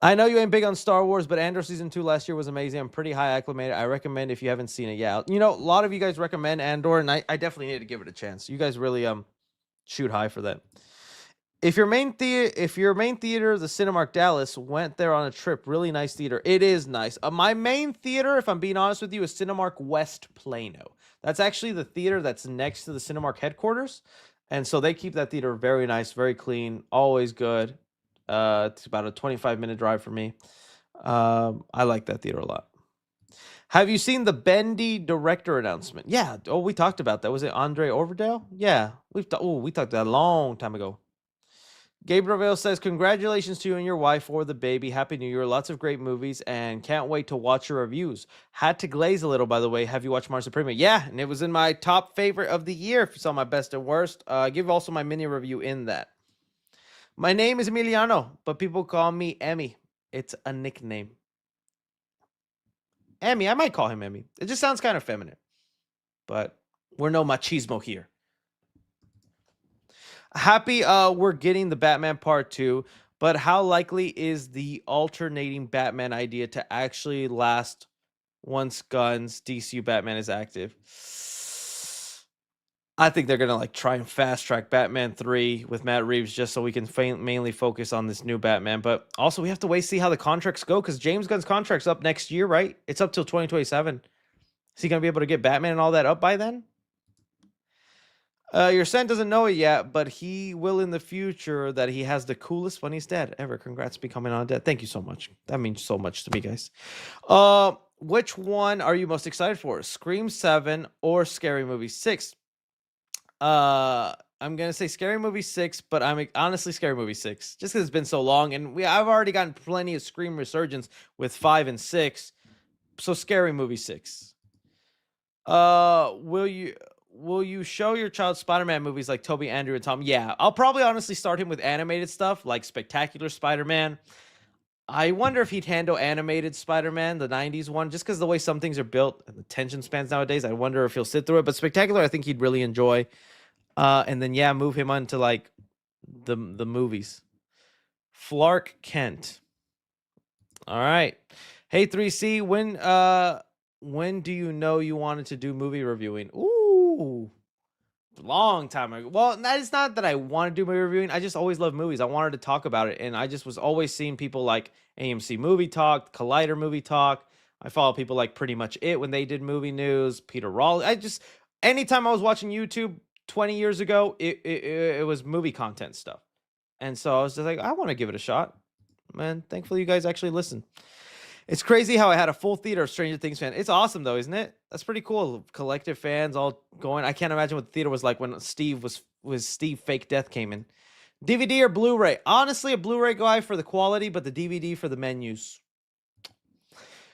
S1: I know you ain't big on Star Wars, but Andor Season 2 last year was amazing. I'm pretty high acclimated. I recommend if you haven't seen it. Yeah, you know, a lot of you guys recommend Andor, and I definitely need to give it a chance. You guys really shoot high for that. If your main theater, the Cinemark Dallas, went there on a trip, really nice theater. It is nice. My main theater, if I'm being honest with you, is Cinemark West Plano. That's actually the theater that's next to the Cinemark headquarters, and so they keep that theater very nice, very clean, always good. It's about a 25-minute drive for me. I like that theater a lot. Have you seen the Bendy director announcement? Yeah. Oh, we talked about that. Was it Andre Overdale? Yeah. We talked about that a long time ago. Gabriel says, congratulations to you and your wife for the baby. Happy New Year. Lots of great movies and can't wait to watch your reviews. Had to glaze a little, by the way. Have you watched Mars Suprema? Yeah, and it was in my top favorite of the year. If you saw my best and worst, give also my mini review in that. My name is Emiliano, but people call me Emmy. It's a nickname. Emmy, I might call him Emmy. It just sounds kind of feminine. But we're no machismo here. Happy we're getting the Batman Part 2, but how likely is the alternating Batman idea to actually last once Gunn's DCU Batman is active? I think they're going to like try and fast track Batman 3 with Matt Reeves just so we can mainly focus on this new Batman. But also we have to wait to see how the contracts go because James Gunn's contract's up next year, right? It's up till 2027. Is he going to be able to get Batman and all that up by then? Your son doesn't know it yet, but he will in the future that he has the coolest, funniest dad ever. Congrats becoming on dad. Thank you so much. That means so much to me, guys. Which one are you most excited for? Scream 7 or Scary Movie 6? I'm gonna say Scary Movie 6, but I'm honestly Scary Movie 6. Just because it's been so long, and I've already gotten plenty of Scream resurgence with 5 and 6. So Scary Movie 6. Will you show your child Spider-Man movies like Toby, Andrew, and Tom? Yeah, I'll probably honestly start him with animated stuff like Spectacular Spider-Man. I wonder if he'd handle animated Spider-Man, the 90s one, just because the way some things are built and the tension spans nowadays. I wonder if he'll sit through it. But Spectacular, I think he'd really enjoy. And then, yeah, move him on to like the movies. Flark Kent. All right. Hey, 3C, when do you know you wanted to do movie reviewing? Ooh, long time ago. Well, it's not that I want to do movie reviewing. I just always love movies. I wanted to talk about it, and I just was always seeing people like AMC Movie Talk, Collider Movie Talk. I follow people like Pretty Much It when they did movie news. Peter Rawlings. Anytime I was watching YouTube 20 years ago, it was movie content stuff, and so I was just like, I want to give it a shot. Man, thankfully you guys actually listen. It's crazy how I had a full theater of Stranger Things fans. It's awesome though, isn't it? That's pretty cool. Collective fans all going. I can't imagine what the theater was like when Steve Fake Death came in. DVD or Blu-ray? Honestly, a Blu-ray guy for the quality, but the DVD for the menus.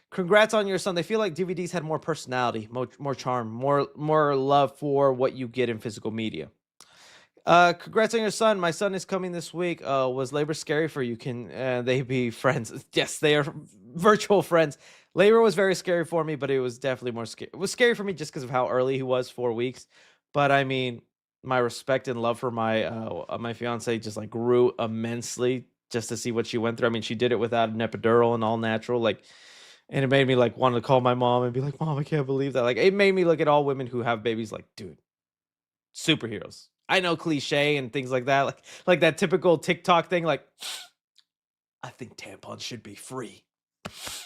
S1: Congrats on your son. They feel like DVDs had more personality, more charm, more love for what you get in physical media. Congrats on your son. My son is coming this week. Was labor scary for you? Can they be friends? Yes, they are virtual friends. Labor was very scary for me, but it was definitely more scary. It was scary for me just because of how early he was, 4 weeks. But I mean, my respect and love for my fiance just like grew immensely just to see what she went through. I mean, she did it without an epidural and all natural, like, and it made me like want to call my mom and be like, Mom, I can't believe that. Like, it made me look at all women who have babies like, dude, superheroes. I know cliche and things like that, like that typical TikTok thing. Like, I think tampons should be free.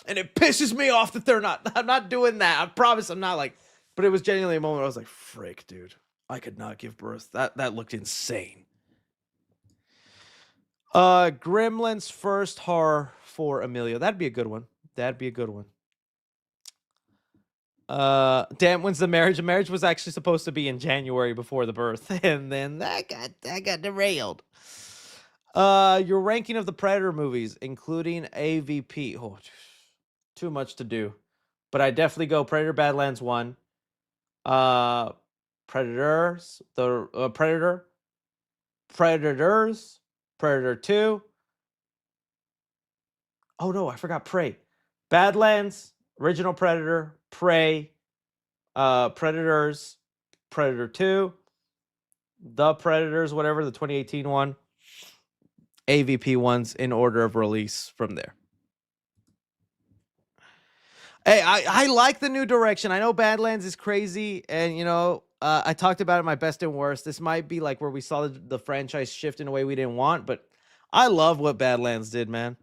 S1: And it pisses me off that they're not. I'm not doing that. I promise I'm not like. But it was genuinely a moment where I was like, frick, dude. I could not give birth. That looked insane. Gremlins first horror for Amelia. That'd be a good one. That'd be a good one. Dan, when's the marriage? The marriage was actually supposed to be in January before the birth, and then that got derailed. Your ranking of the Predator movies, including AVP. Oh, too much to do, but I definitely go Predator Badlands 1. Predators, the Predators, Predator 2. Oh no, I forgot Prey. Badlands, original Predator, Prey, Predators, Predator 2, The Predators, whatever, the 2018 one, AVP ones in order of release from there. Hey, I like the new direction. I know Badlands is crazy, and I talked about it in my best and worst. This might be like where we saw the franchise shift in a way we didn't want, but I love what Badlands did, man.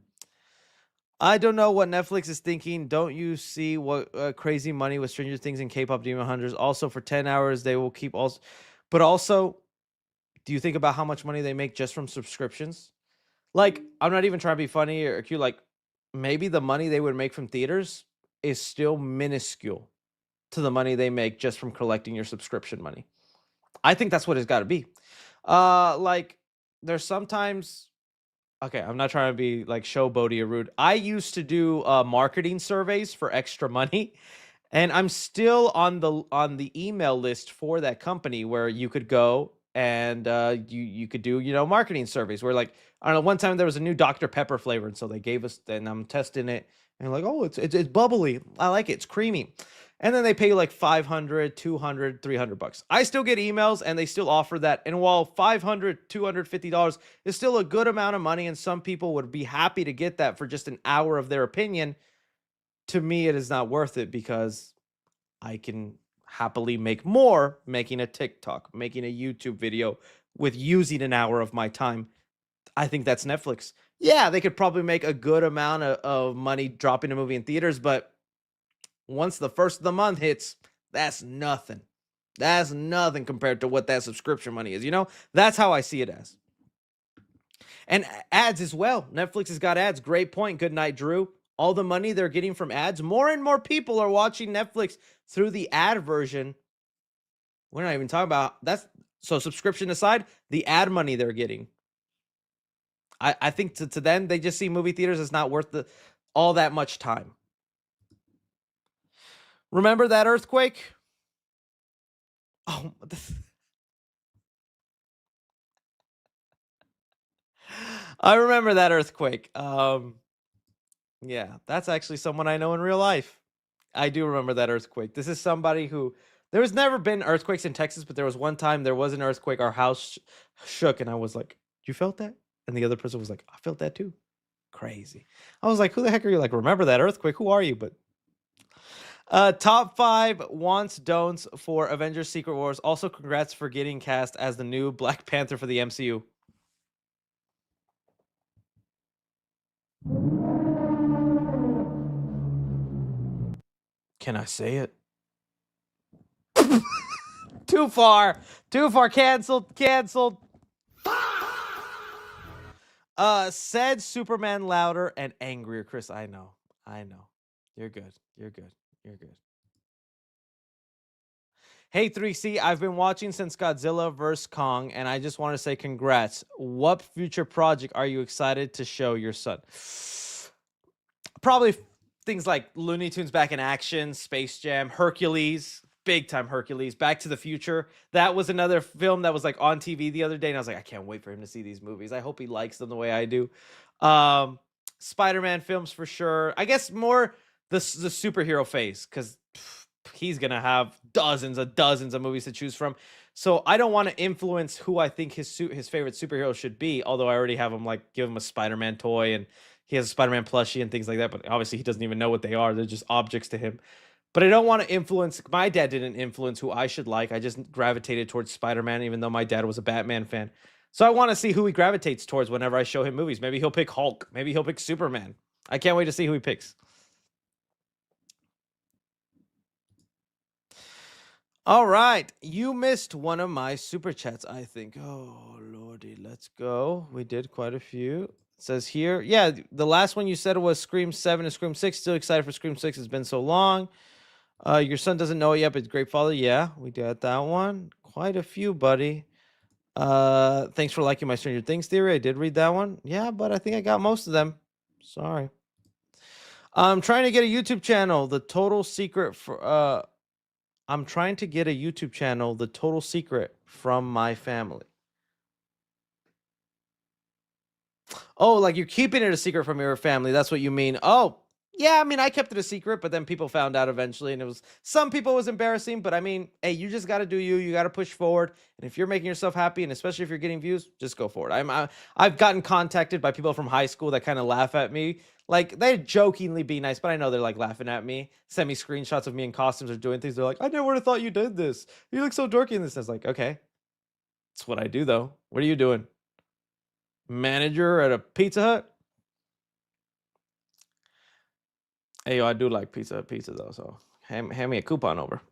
S1: I don't know what Netflix is thinking. Don't you see what crazy money with Stranger Things and K-pop Demon Hunters? Also, for 10 hours, they will keep also. But also, do you think about how much money they make just from subscriptions? Like, I'm not even trying to be funny or cute. Like, maybe the money they would make from theaters is still minuscule to the money they make just from collecting your subscription money. I think that's what it's got to be. Like, there's sometimes. Okay, I'm not trying to be like showboaty or rude. I used to do marketing surveys for extra money, and I'm still on the email list for that company where you could go and you could do marketing surveys. Where like I don't know, one time there was a new Dr. Pepper flavor, and so they gave us, and I'm testing it, and like, oh, it's bubbly. I like it. It's creamy. And then they pay you like $500, $200, $300. I still get emails and they still offer that. And while $500, $250 is still a good amount of money, and some people would be happy to get that for just an hour of their opinion, to me, it is not worth it because I can happily make more making a TikTok, making a YouTube video with using an hour of my time. I think that's Netflix. Yeah, they could probably make a good amount of money dropping a movie in theaters, but once the first of the month hits, that's nothing. That's nothing compared to what that subscription money is. That's how I see it as. And ads as well. Netflix has got ads. Great point. Good night, Drew. All the money they're getting from ads. More and more people are watching Netflix through the ad version. We're not even talking about that's so subscription aside, the ad money they're getting. I think to them, they just see movie theaters as not worth all that much time. Remember that earthquake? Oh, I remember that earthquake. Yeah, that's actually someone I know in real life. I do remember that earthquake. This is somebody who there was never been earthquakes in Texas, but there was one time there was an earthquake. Our house shook, and I was like, "You felt that?" And the other person was like, "I felt that too." Crazy. I was like, "Who the heck are you?" Like, remember that earthquake? Who are you? But top 5 wants don'ts for Avengers Secret Wars. Also, congrats for getting cast as the new Black Panther for the MCU. Can I say it? Too far. Canceled. Said Superman louder and angrier. Chris, I know. You're good. Hey 3C, I've been watching since Godzilla vs. Kong, and I just want to say congrats. What future project are you excited to show your son? Probably things like Looney Tunes Back in Action, Space Jam, Hercules, big time Hercules, Back to the Future. That was another film that was like on TV the other day, and I was like, I can't wait for him to see these movies. I hope he likes them the way I do. Spider-Man films for sure. I guess more the superhero phase, because he's gonna have dozens of movies to choose from. So I don't want to influence who I think his favorite superhero should be. Although I already have him give him a Spider-Man toy, and he has a Spider-Man plushie and things like that. But obviously he doesn't even know what they are. They're just objects to him. But I don't want to influence. My dad didn't influence who I should like. I just gravitated towards Spider-Man, even though my dad was a Batman fan. So I want to see who he gravitates towards whenever I show him movies. Maybe he'll pick Hulk. Maybe he'll pick Superman. I can't wait to see who he picks. All right, you missed one of my super chats, I think. Oh lordy, let's go. We did quite a few. It says here, yeah, the last one you said was Scream 7 and Scream 6. Still excited for Scream 6. It's been so long. Your son doesn't know it yet, but it's great father. Yeah, we got that one. Quite a few, buddy. Thanks for liking my Stranger Things theory. I did read that one. Yeah, but I think I got most of them. Sorry. I'm trying to get a YouTube channel. The total secret for I'm trying to get a YouTube channel, The Total Secret from my family. Oh, like you're keeping it a secret from your family. That's what you mean. Oh, yeah, I mean, I kept it a secret, but then people found out eventually, and it was some people it was embarrassing, but I mean, hey, you just got to do you. You got to push forward, and if you're making yourself happy, and especially if you're getting views, just go for it. I've gotten contacted by people from high school that kind of laugh at me. Like they jokingly be nice, but I know they're like laughing at me. Send me screenshots of me in costumes or doing things. They're like, I never would have thought you did this. You look so dorky in this. I was like, okay, that's what I do though. What are you doing? Manager at a Pizza Hut? Hey, yo, I do like pizza though, so hand me a coupon over.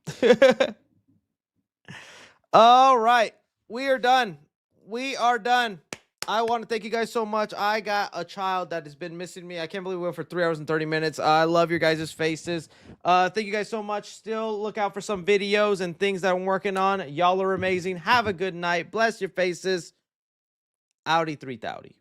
S1: All right, we are done. We are done. I want to thank you guys so much. I got a child that has been missing me. I can't believe we went for 3 hours and 30 minutes. I love your guys' faces. Thank you guys so much. Still look out for some videos and things that I'm working on. Y'all are amazing. Have a good night. Bless your faces. Audi 3000.